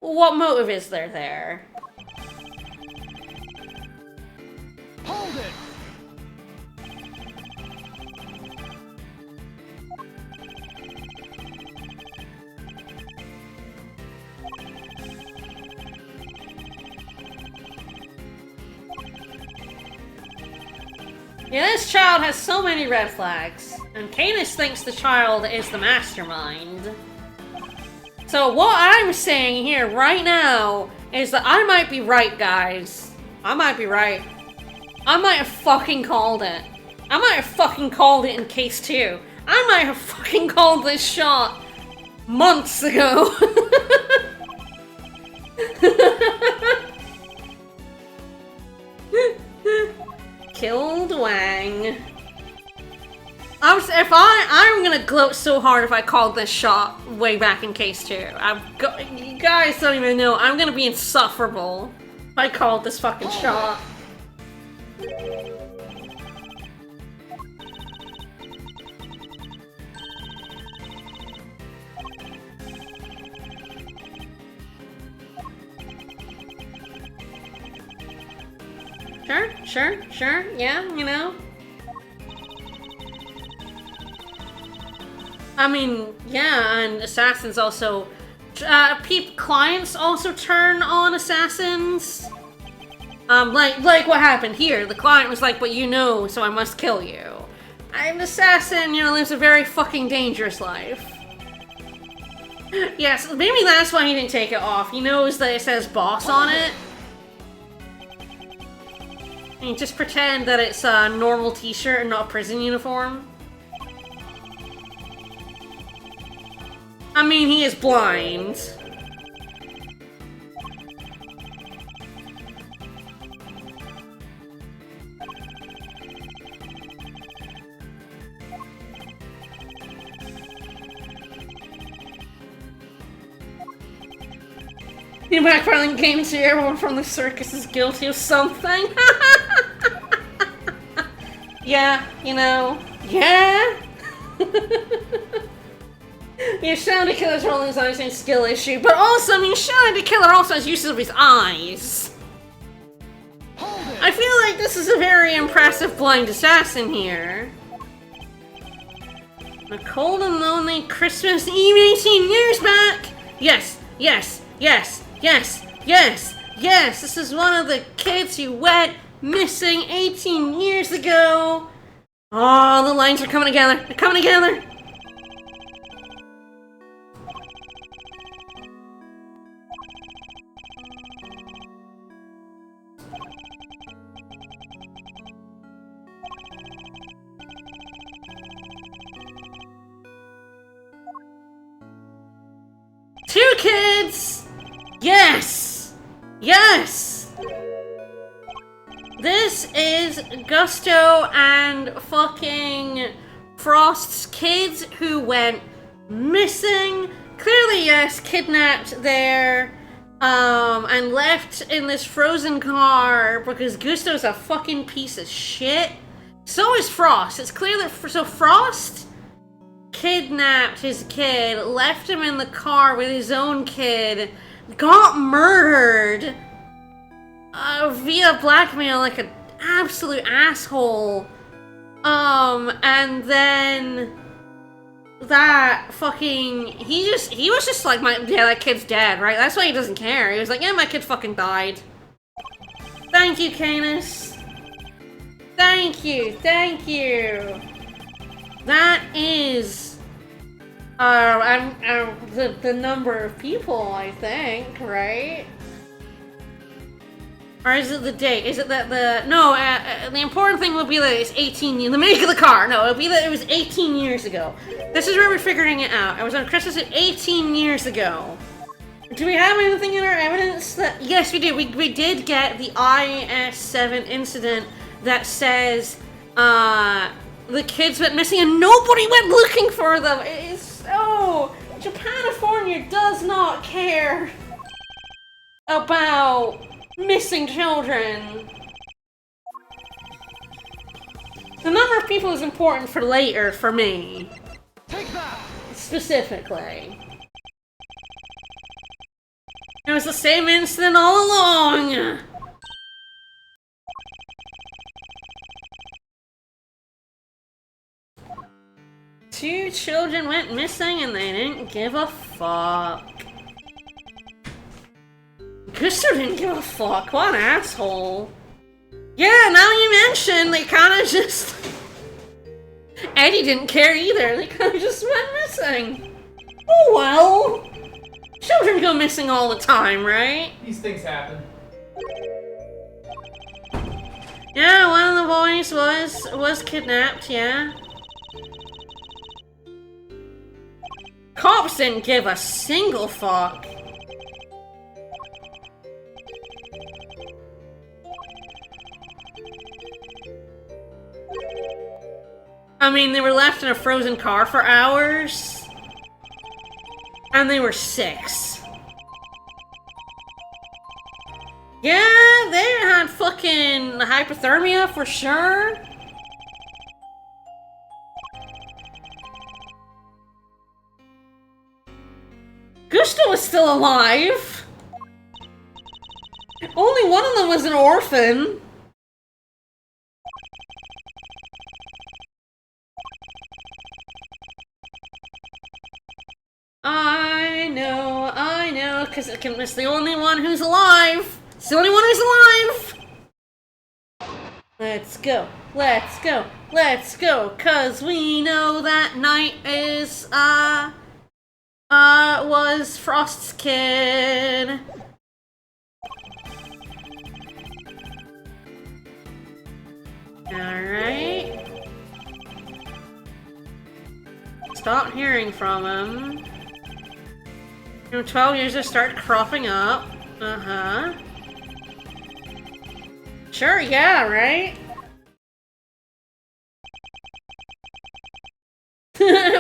Well, what motive is there there? Hold it! Yeah, this child has so many red flags, and Canis thinks the child is the mastermind. So what I'm saying here right now is that I might be right, guys. I might be right. I might have fucking called it. I might have fucking called it in case 2. I might have fucking called this shot months ago. Killed Wang. I'm gonna gloat so hard if I called this shot way back in case 2. You guys don't even know. I'm gonna be insufferable if I called this fucking shot. Sure, yeah, you know. I mean, yeah, and assassins also... clients also turn on assassins. Like what happened here. The client was like, but you know, so I must kill you. An assassin, you know, lives a very fucking dangerous life. Yes, maybe that's why he didn't take it off. He knows that it says boss on it. And you just pretend that it's a normal t-shirt and not a prison uniform. I mean, he is blind. New backfiling game to everyone from the circus is guilty of something. Yeah, you know. Yeah. Yeah, Shadow Killer's rolling his eyes is a skill issue, but also, I mean, Shadow Killer also has uses of his eyes. I feel like this is a very impressive blind assassin here. A cold and lonely Christmas Eve 18 years back. Yes. This is one of the kids who went missing 18 years ago. Oh, the lines are coming together. They're coming together. Two kids! Yes! This is Gusto and fucking Frost's kids who went missing. Clearly, yes, kidnapped there, and left in this frozen car because Gusto's a fucking piece of shit. So is Frost. It's clear that, so Frost kidnapped his kid, left him in the car with his own kid, got murdered via blackmail like an absolute asshole. And then that fucking he was just like, yeah, that kid's dead, right? That's why he doesn't care. He was like, yeah, my kid fucking died. Thank you, Canis. Thank you. That is the number of people, I think, right? Or is it the date? Is it that the important thing would be that it's 18 years, the make of the car. No, it would be that it was 18 years ago. This is where we're figuring it out. It was on Christmas 18 years ago. Do we have anything in our evidence that... Yes, we do. We did get the IS-7 incident that says, the kids went missing and nobody went looking for them. It is so... Japanifornia does not care about missing children. The number of people is important for later for me. Take that! Specifically. It was the same incident all along. Two children went missing and they didn't give a fuck. Gusto didn't give a fuck. What an asshole. Yeah, now you mention, they kind of just... Eddie didn't care either. They kind of just went missing. Oh well. Children go missing all the time, right? These things happen. Yeah, one of the boys was kidnapped, yeah. Cops didn't give a single fuck. I mean, they were left in a frozen car for hours. And they were 6. Yeah, they had fucking hypothermia for sure. Gusto was still alive. Only one of them was an orphan. I know, because it's the only one who's alive. It's the only one who's alive. Let's go, cause we know that night is, was Frost's kid. Alright. Stop hearing from him. 12 years to start cropping up. Uh-huh. Sure, yeah, right?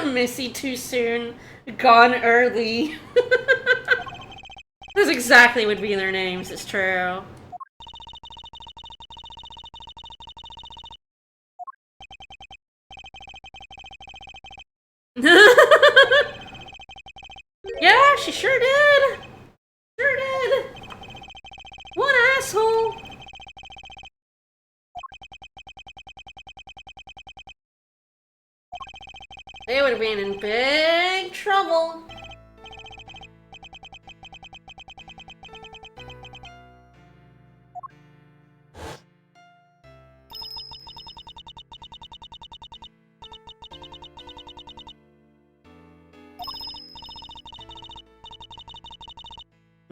Missy too soon. Gone early. That's exactly would be their names, it's true. Yeah, she sure did. Sure did. What asshole. They would have been in big trouble.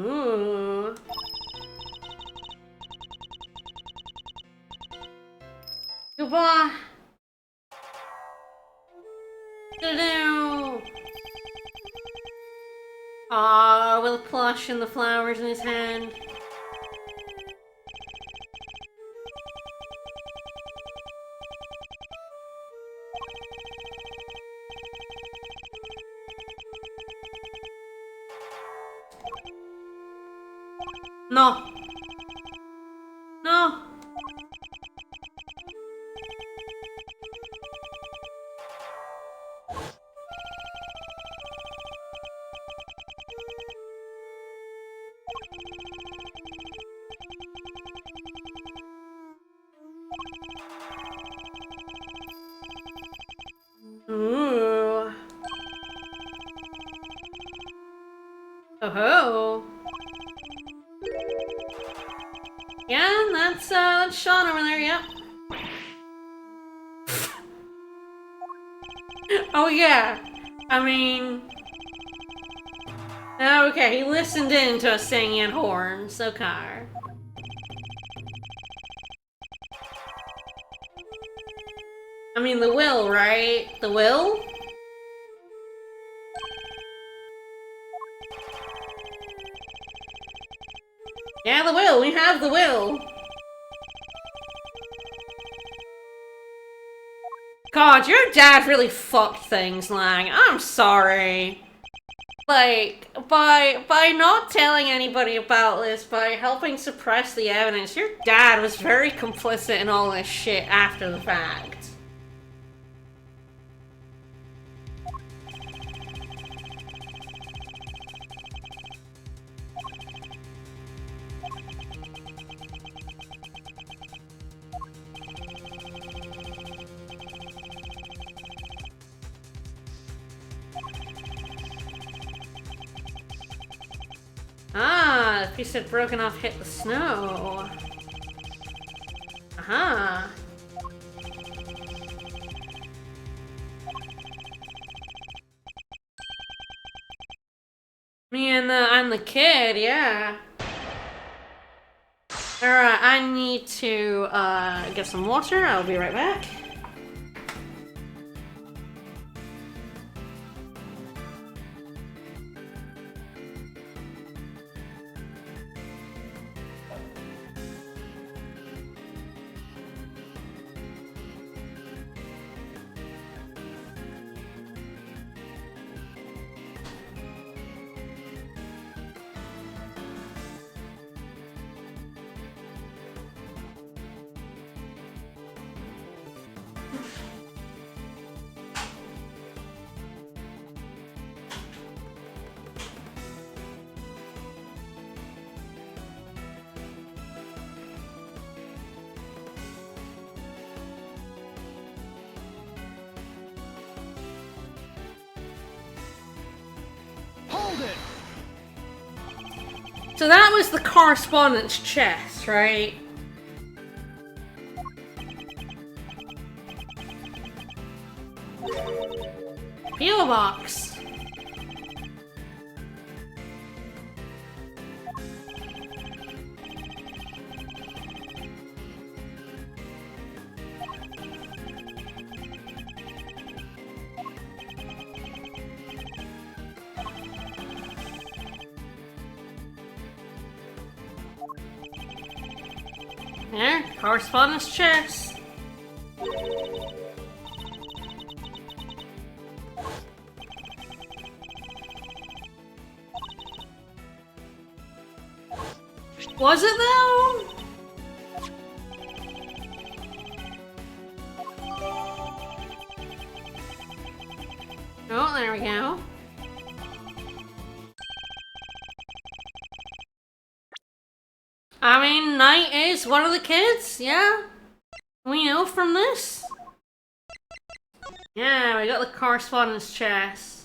Ooh. Goodbye. Hello. Ah, with a plush and the flowers in his hand. No. No. Oh ho. Yeah, that's Sean over there, yep. Oh yeah. I mean... Okay, he listened in to us singing in horns, okay. I mean, the will, right? The will? Yeah, the will. We have the will. God, your dad really fucked things, Lang. I'm sorry. Like, by not telling anybody about this, by helping suppress the evidence, your dad was very complicit in all this shit after the fact. Ah, the piece had broken off hit the snow. Aha. Me and the kid, yeah. Alright, I need to get some water. I'll be right back. Hold it! So that was the correspondence chest, right? PO box. There, correspondence chest. Was it though? Oh, there we go. I mean, Knight is one of the kids, yeah? We know from this. Yeah, we got the correspondence chest.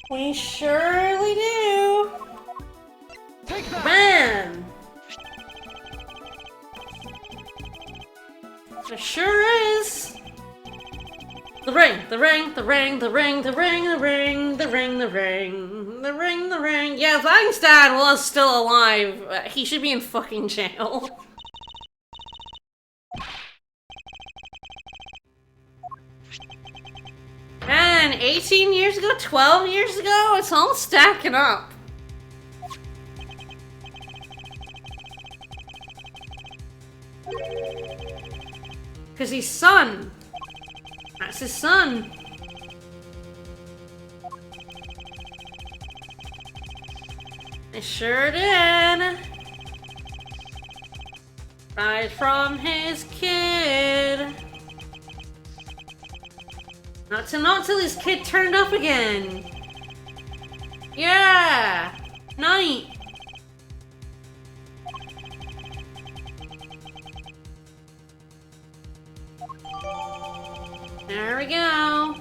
We surely do. Take that! Man! It sure is. The ring, the ring, the ring, the ring, the ring, the ring, the ring, the ring, the ring, the ring. Yeah, if Lang's dad was still alive, he should be in fucking jail. Man, 18 years ago, 12 years ago, it's all stacking up. Cause he's son. That's his son. It sure did. Right from his kid. Not till his kid turned up again. Yeah! Night! There we go.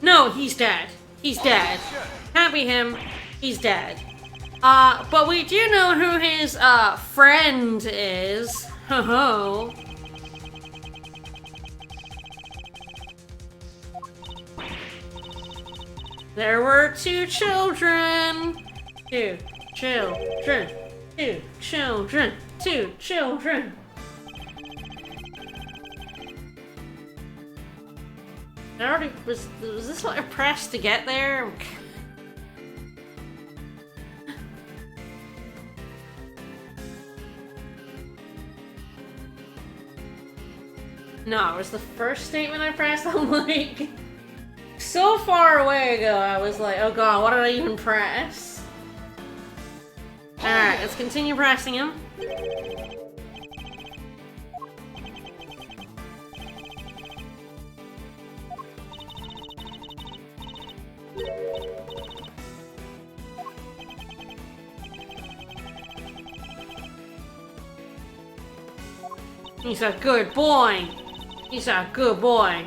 No, he's dead. He's dead. Can't be him. He's dead. But we do know who his, friend is. Ho ho. There were two children. Two children. Two children. Two children. I already was this what I pressed to get there? No, it was the first statement I pressed. I'm like, so far away ago, I was like, oh god, what did I even press? Alright, let's continue pressing him. He's a good boy. He's a good boy.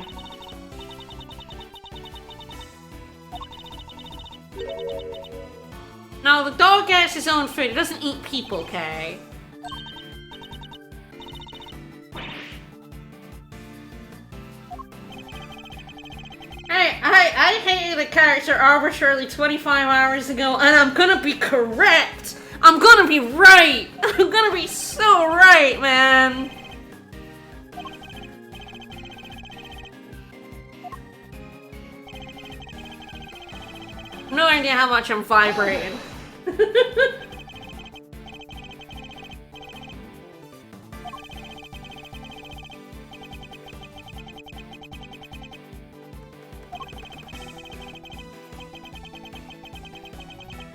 Now, the dog gets his own food. He doesn't eat people, okay? Hey, I hated a character arbitrarily 25 hours ago, and I'm gonna be correct. I'm gonna be right. I'm gonna be so right, man. No idea how much I'm vibrating.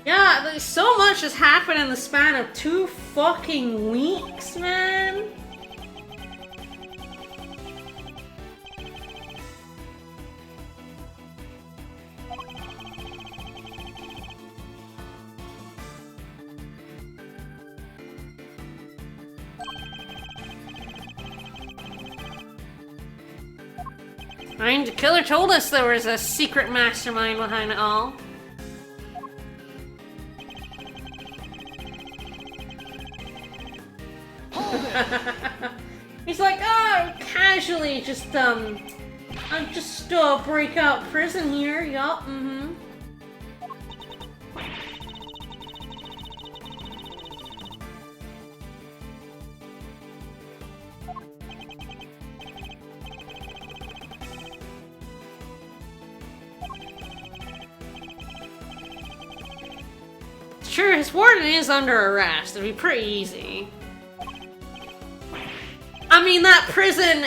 Yeah, there's so much has happened in the span of 2 fucking weeks, man. I mean, the killer told us there was a secret mastermind behind it all. He's like, oh, casually just, I just, break out prison here, yup, mm-hmm. Sure, his warden is under arrest. It'd be pretty easy. I mean, that prison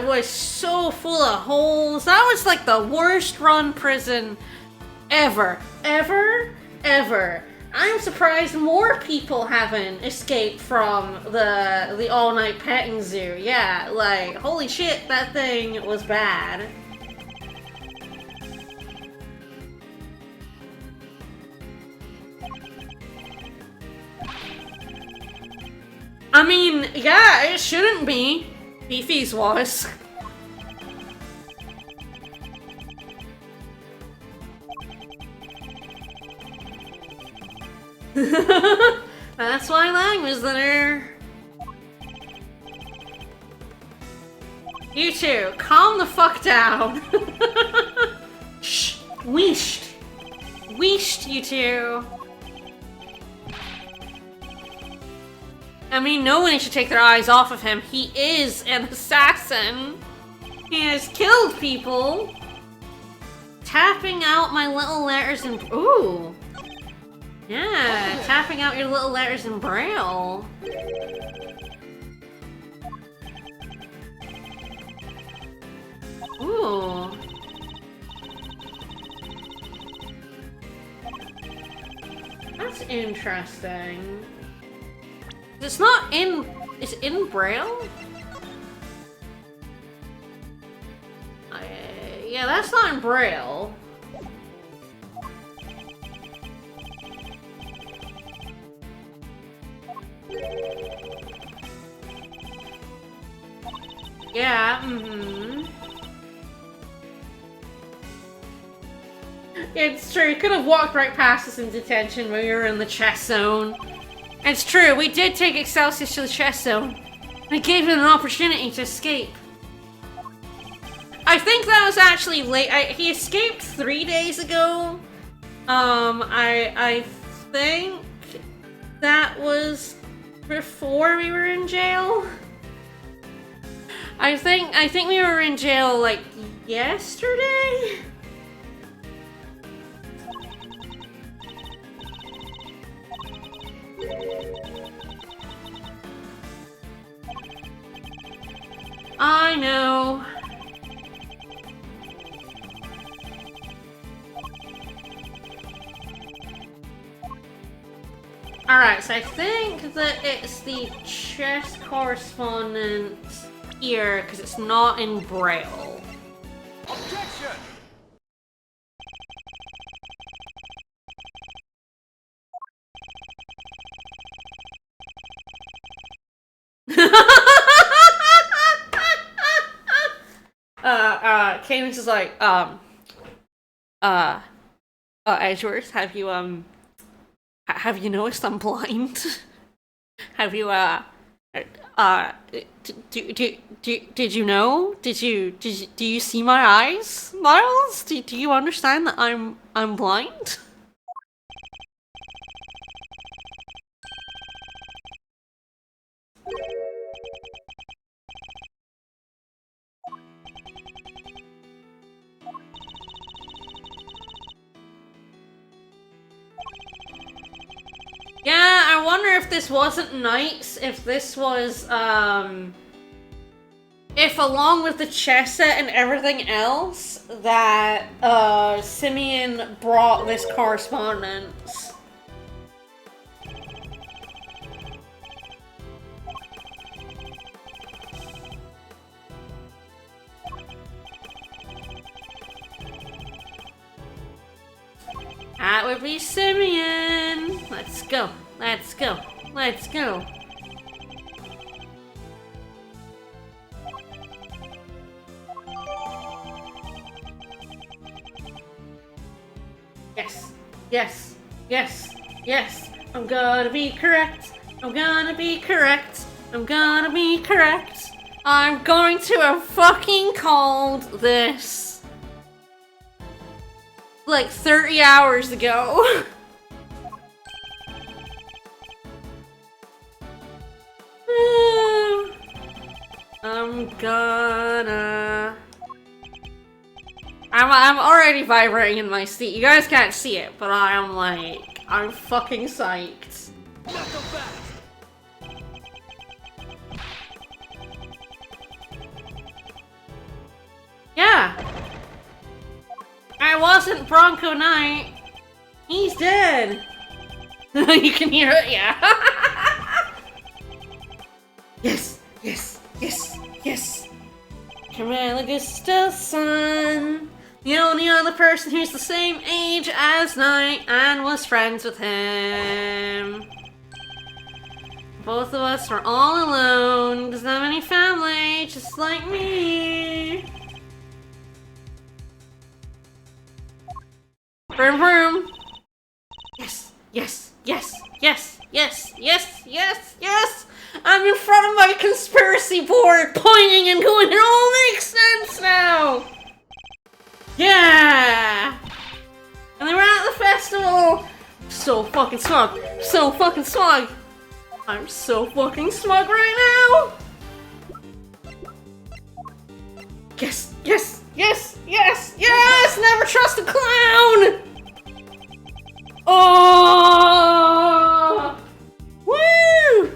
was so full of holes. That was like the worst run prison ever. Ever. I'm surprised more people haven't escaped from the all-night petting zoo. Yeah, like, holy shit, that thing was bad. I mean, yeah, it shouldn't be. Beefy's was. That's why Lang was there. You two, calm the fuck down. Shh, weeshed. Weeshed, you two. I mean, nobody should take their eyes off of him. He is an assassin. He has killed people. Tapping out my little letters in... Ooh. Yeah, tapping out your little letters in Braille. Ooh. That's interesting. It's not in... It's in Braille? Yeah, that's not in Braille. Yeah, It's true, you could have walked right past us in detention when we were in the chess zone. It's true, we did take Excelsius to the chess zone. It gave him an opportunity to escape. I think that was actually late. He escaped 3 days ago. I think that was before we were in jail. I think we were in jail like yesterday. I know. Alright, so I think that it's the chess correspondent here, because it's not in Braille. Objection! Cadence is like, Edgeworth, have you noticed I'm blind? Have you, did you know? Do you see my eyes, Miles? Do you understand that I'm blind? Yeah, I wonder if this wasn't nice, if this was, if along with the chess set and everything else, that, Simeon brought this correspondence. That would be Simeon. Let's go. Let's go. Let's go. Yes. Yes. Yes. Yes. I'm gonna be correct. I'm gonna be correct. I'm gonna be correct. I'm going to have fucking called this like 30 hours ago. I'm already vibrating in my seat. You guys can't see it, but I'm fucking psyched. Not so fast! Yeah. I wasn't Bronco Knight. He's dead. You can hear it, yeah. Yes, yes, yes, yes. Camilla Gusta's son. The only other person who's the same age as Knight and was friends with him. Both of us were all alone. Doesn't have any family, just like me. Vroom vroom. Yes, yes, yes, yes, yes, yes, yes, yes. I'm in front of my conspiracy board, pointing and going, it all makes sense now. Yeah. And they were at the festival. So fucking smug. So fucking smug. I'm so fucking smug right now. Yes, yes, yes, yes, yes. Never trust a clown. Oh! Woo!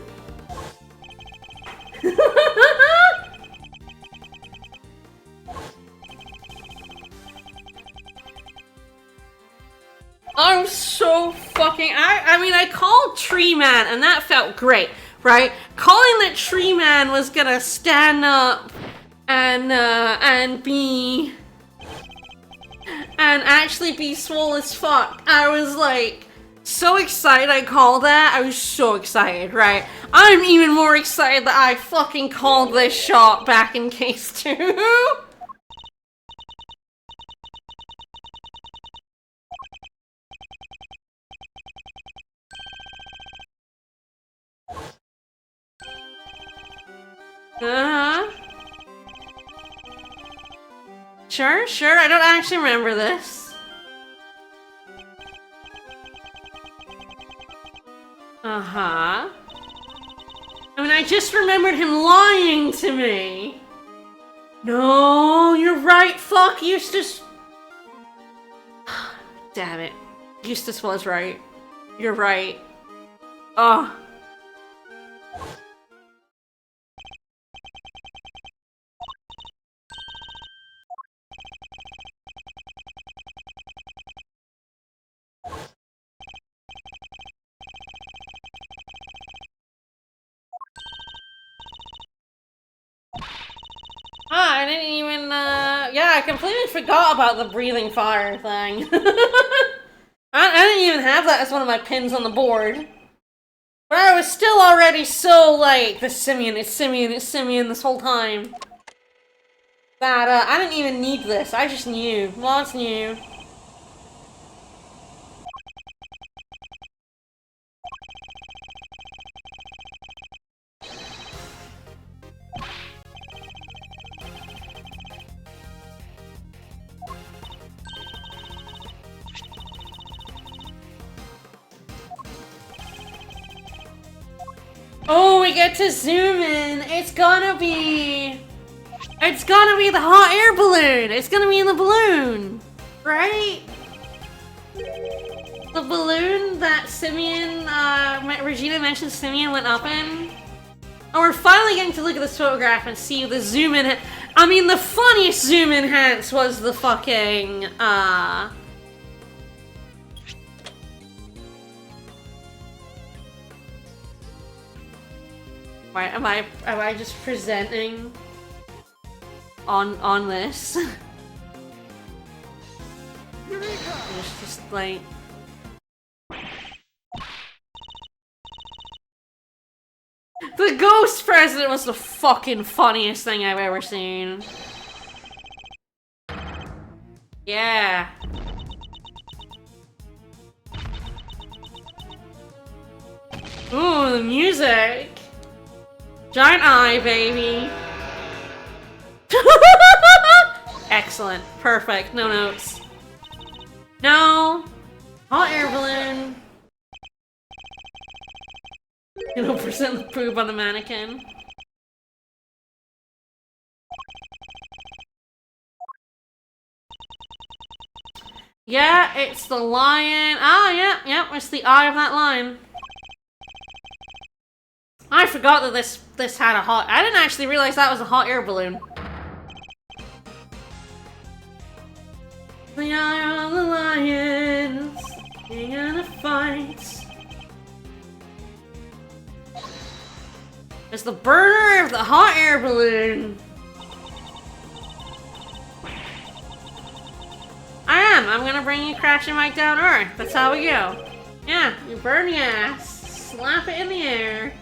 I'm so fucking... I I mean, I called Tree Man, and that felt great, right? Calling that Tree Man was gonna stand up and be... and actually be swole as fuck. I was like, so excited I called that. I was so excited, right? I'm even more excited that I fucking called this shot back in case 2. Uh-huh. Sure, I don't actually remember this. Uh-huh. I mean, I just remembered him lying to me. No, you're right, fuck, Eustace. Damn it. Eustace was right. You're right. Oh. I didn't even, yeah, I completely forgot about the breathing fire thing. I didn't even have that as one of my pins on the board. But I was still already so, like, it's Simeon this whole time. That, I didn't even need this, I just knew. Lots knew. Oh, we get to zoom in. It's gonna be the hot air balloon. It's gonna be in the balloon, right? The balloon that Simeon, Regina mentioned Simeon went up in. Oh, we're finally getting to look at this photograph and see the zoom in. I mean, the funniest zoom enhance was the fucking, Why am I just presenting on this? It's just like the ghost president was the fucking funniest thing I've ever seen. Yeah. Ooh, the music. Giant eye, baby. Excellent. Perfect. No notes. No. Hot air balloon. You know, percent the poop on the mannequin. Yeah, it's the lion. Ah, yeah, it's the eye of that lion. I forgot that this had a hot... I didn't actually realize that was a hot air balloon. The eye of the lions, king of the fights. It's the burner of the hot air balloon. I'm gonna bring you crashing right down Earth. That's how we go. Yeah, you burn your ass, slap it in the air.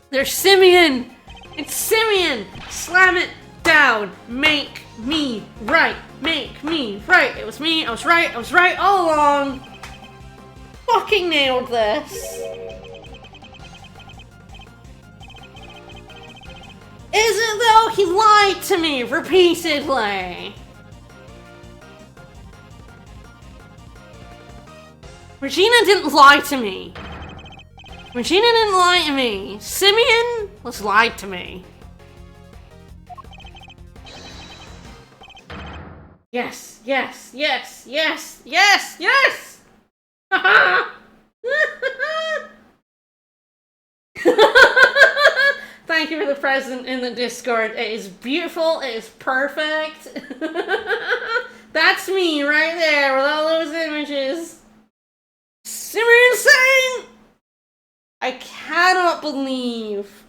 There's Simeon! It's Simeon! Slam it down! Make me right! Make me right! It was me, I was right all along! Fucking nailed this! Is it though? He lied to me repeatedly! Regina didn't lie to me. Regina didn't lie to me. Simeon was lied to me. Yes, yes, yes, yes, yes, yes! Thank you for the present in the Discord. It is beautiful. It is perfect. That's me right there with all those images. Serene saying, I cannot believe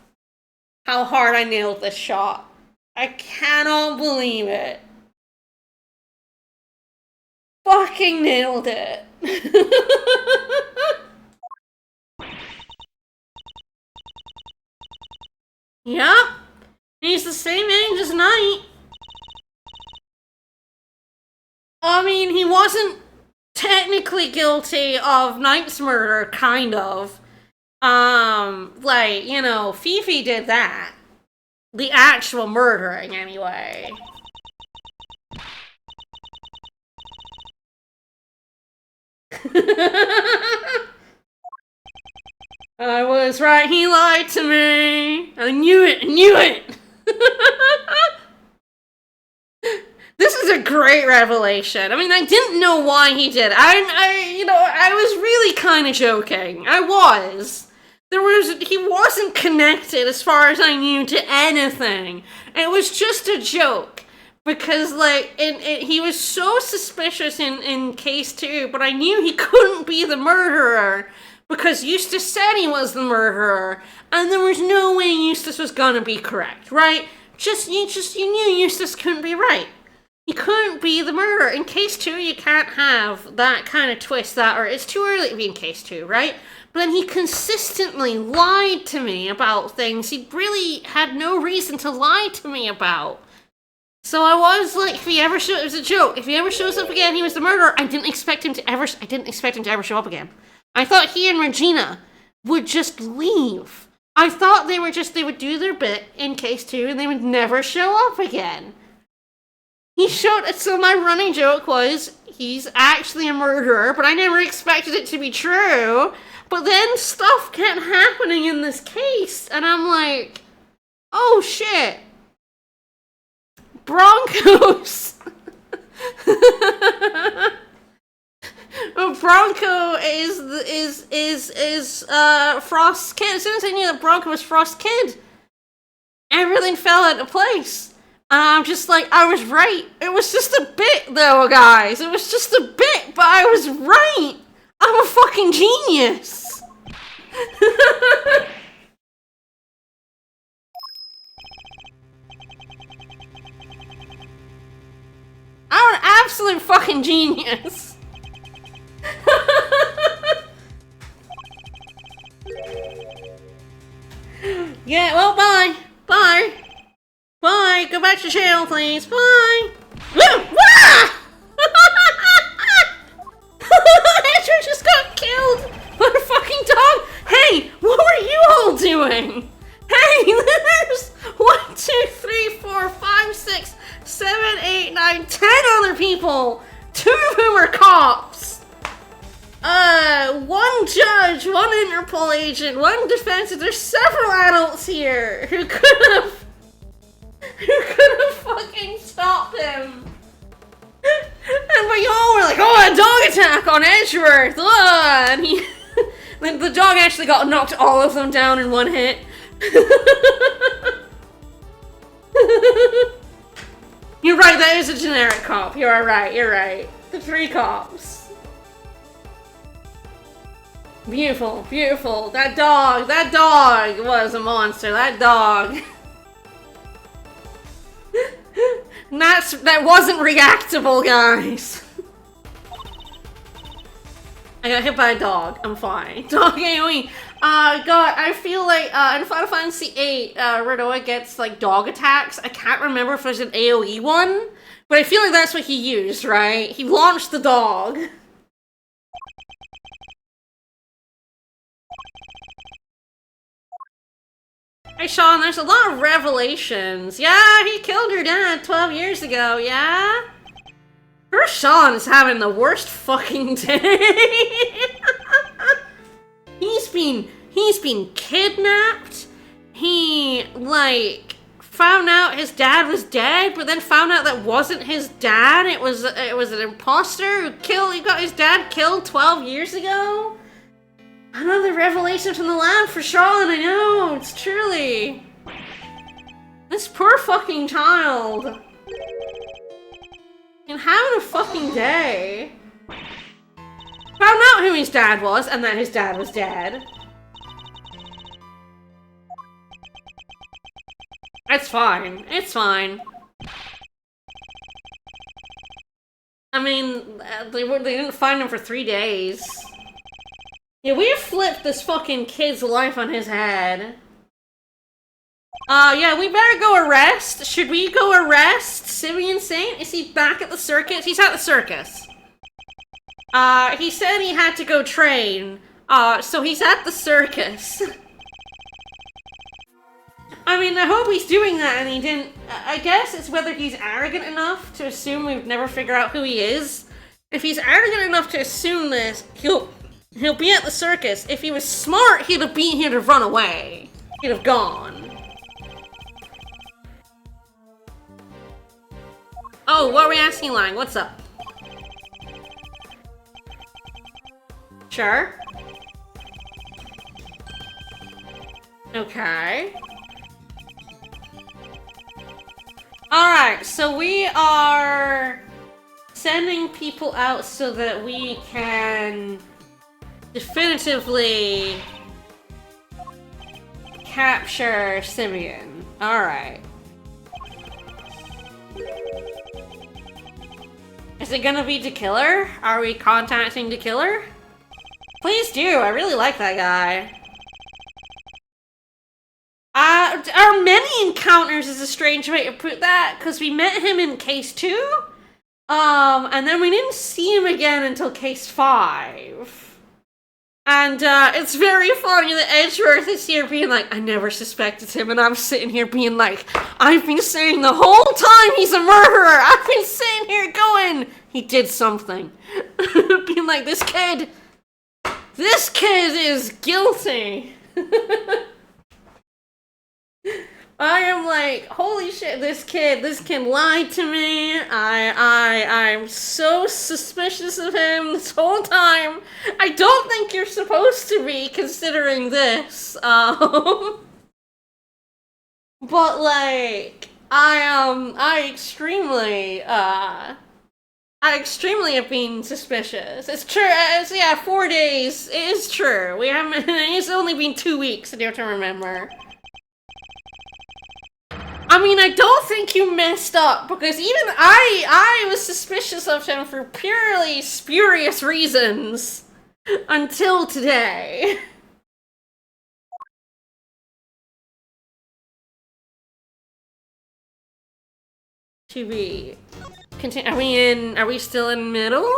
how hard I nailed this shot. I cannot believe it. Fucking nailed it. Yep. He's the same age as Knight. I mean, he wasn't technically guilty of Knight's murder, kind of. Like, you know, Fifi did that. The actual murdering, anyway. I was right, he lied to me. I knew it, This is a great revelation. I mean, I didn't know why he did. I was really kind of joking. I was. He wasn't connected as far as I knew to anything. It was just a joke. Because, like, he was so suspicious in case 2, but I knew he couldn't be the murderer. Because Eustace said he was the murderer, and there was no way Eustace was gonna be correct, right? You knew Eustace couldn't be right. He couldn't be the murderer. In case 2, you can't have that kind of twist, or it's too early to be in case 2, right? But then he consistently lied to me about things he really had no reason to lie to me about. So I was like, it was a joke. If he ever shows up again, he was the murderer. I didn't expect him to ever show up again. I thought he and Regina would just leave. I thought they would do their bit in case 2 and they would never show up again. So my running joke was, he's actually a murderer, but I never expected it to be true. But then stuff kept happening in this case, and I'm like, oh shit. Broncos. Bronco is Frost's kid. As soon as I knew that Bronco was Frost's kid, everything fell into place. And I'm just like, I was right. It was just a bit, though, guys. It was just a bit, but I was right. I'm a fucking genius. I'm an absolute fucking genius. Yeah, well, bye. Bye. Bye. Go back to jail, please. Bye. Andrew just got killed by a fucking dog. Hey, what were you all doing? Hey, there's 1, 2, 3, 4, 5, 6, 7, 8, 9, 10 other people. 2 of whom are cops. 1 judge, 1 Interpol agent, 1 defense. There's several adults here who could have fucking stopped him. And we all were like, oh, a dog attack on Edgeworth. And the dog actually knocked all of them down in 1 hit. You're right, that is a generic cop. You're right. The 3 cops. Beautiful. That dog was a monster. That dog. That wasn't reactable, guys. I got hit by a dog. I'm fine. Dog AoE. God, I feel like in Final Fantasy VIII, Rinoa gets like dog attacks. I can't remember if there's an AoE one, but I feel like that's what he used, right? He launched the dog. Hey Sean, there's a lot of revelations. Yeah, he killed your dad 12 years ago, yeah? Poor Sean is having the worst fucking day. He's been kidnapped. He, like, found out his dad was dead, but then found out that wasn't his dad. It was an imposter he got his dad killed 12 years ago. Another revelation from the lab for Sean, I know, it's truly. This poor fucking child. And having a fucking day. Found out who his dad was and that his dad was dead. It's fine. It's fine. I mean, they didn't find him for 3 days. Yeah, we flipped this fucking kid's life on his head. Yeah, we better go arrest. Should we go arrest Simeon Saint? Is he back at the circus? He's at the circus. He said he had to go train. So he's at the circus. I mean, I hope he's doing that and he didn't... I guess it's whether he's arrogant enough to assume we'd never figure out who he is. If he's arrogant enough to assume this, he'll be at the circus. If he was smart, he'd have run away. He'd have gone. Oh, what are we asking, Lang? What's up? Sure. Okay. Alright, so we are sending people out so that we can definitively capture Simeon. Alright. Is it gonna be DeKiller? Are we contacting DeKiller? Please do, I really like that guy. Our many encounters is a strange way to put that, because we met him in case 2, and then we didn't see him again until case 5. And, it's very funny that Edgeworth is here being like, I never suspected him, and I'm sitting here being like, I've been saying the whole time he's a murderer! I've been sitting here going, he did something. Being like, this kid is guilty! I am like, holy shit, this kid lied to me. I'm so suspicious of him this whole time. I don't think you're supposed to be, considering this. But like, I extremely have been suspicious. It's true, yeah, 4 days, it is true. It's only been 2 weeks, I do have to remember. I mean, I don't think you messed up, because even I was suspicious of him for purely spurious reasons until today. To be continue. Are we still in middle?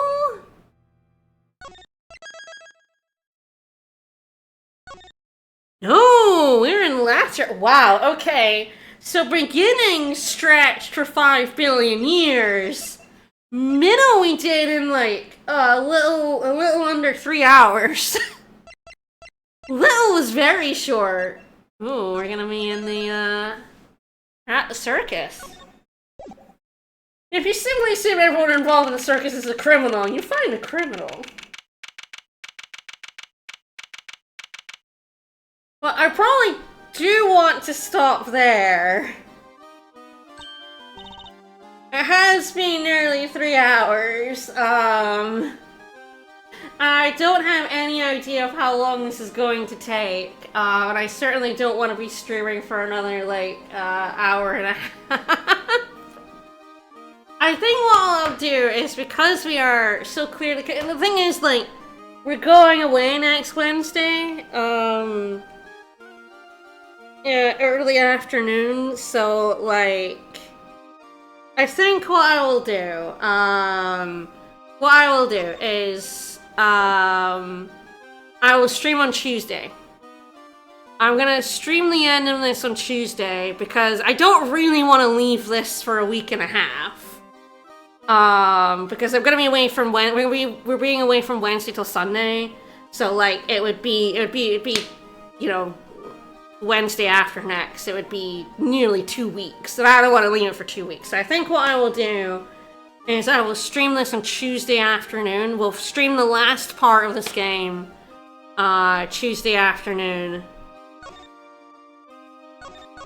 No, we're in latter. Wow, okay. So beginning stretched for 5 billion years. Middle we did in like a little under 3 hours. Little was very short. Ooh, we're gonna be in the at the circus. If you simply assume everyone involved in the circus is a criminal, you find a criminal. Well, I probably do want to stop there. It has been nearly 3 hours. I don't have any idea of how long this is going to take. And I certainly don't want to be streaming for another, like, hour and a half. I think what I'll do is, because we are so clearly... And the thing is, like, we're going away next Wednesday. Yeah, early afternoon, so, like... I think what I will do is, I will stream on Tuesday. I'm gonna stream the end of this on Tuesday, because I don't really want to leave this for a week and a half. Because I'm gonna be away from we're being away from Wednesday till Sunday, so like it would be you know, Wednesday after next. It would be nearly 2 weeks, and I don't want to leave it for 2 weeks. So I think what I will do is I will stream this on Tuesday afternoon. We'll stream the last part of this game Tuesday afternoon.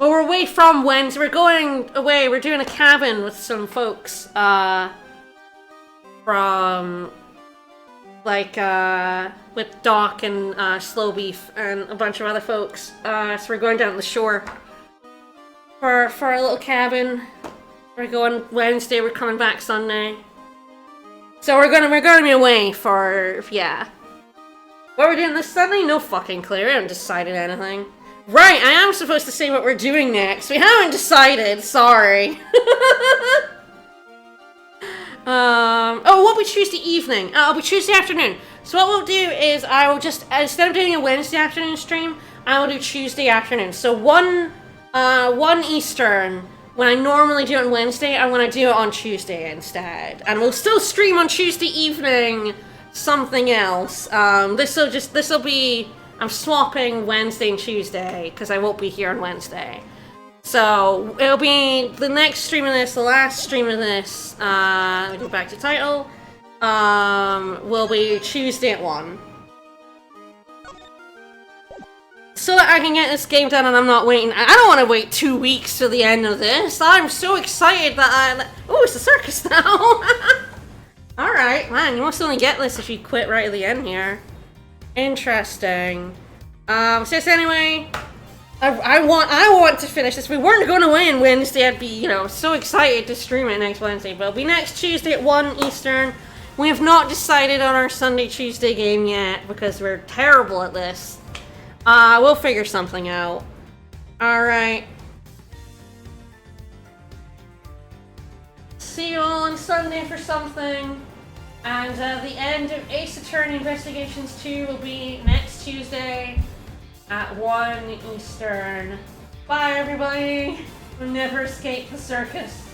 Well, we're away from Wednesday. We're going away. We're doing a cabin with some folks, from, like, with Doc and, Slow Beef and a bunch of other folks. So we're going down to the shore for a little cabin. We're going Wednesday, we're coming back Sunday. So we're gonna be away for, yeah. What we're doing this Sunday? No fucking clue. We haven't decided anything. Right, I am supposed to say what we're doing next. We haven't decided, sorry. Oh, what will be Tuesday evening? It'll be Tuesday afternoon. So what we'll do is I will just, instead of doing a Wednesday afternoon stream, I will do Tuesday afternoon. So 1 Eastern, when I normally do it on Wednesday, I'm gonna do it on Tuesday instead. And we'll still stream on Tuesday evening something else. This'll be, I'm swapping Wednesday and Tuesday, because I won't be here on Wednesday. So, it'll be the next stream of this, the last stream of this, let me go back to title, will be Tuesday at 1. So that I can get this game done and I'm not waiting. I don't want to wait 2 weeks till the end of this. I'm so excited that oh, it's a circus now! Alright, man, you must only get this if you quit right at the end here. Interesting. So yes, anyway, I want to finish this. If we weren't going away on Wednesday, I'd be, you know, so excited to stream it next Wednesday. But it'll be next Tuesday at 1 Eastern. We have not decided on our Sunday-Tuesday game yet, because we're terrible at this. We'll figure something out. Alright. See you all on Sunday for something. And the end of Ace Attorney Investigations 2 will be next Tuesday at 1 Eastern. Bye, everybody. We'll never escape the circus.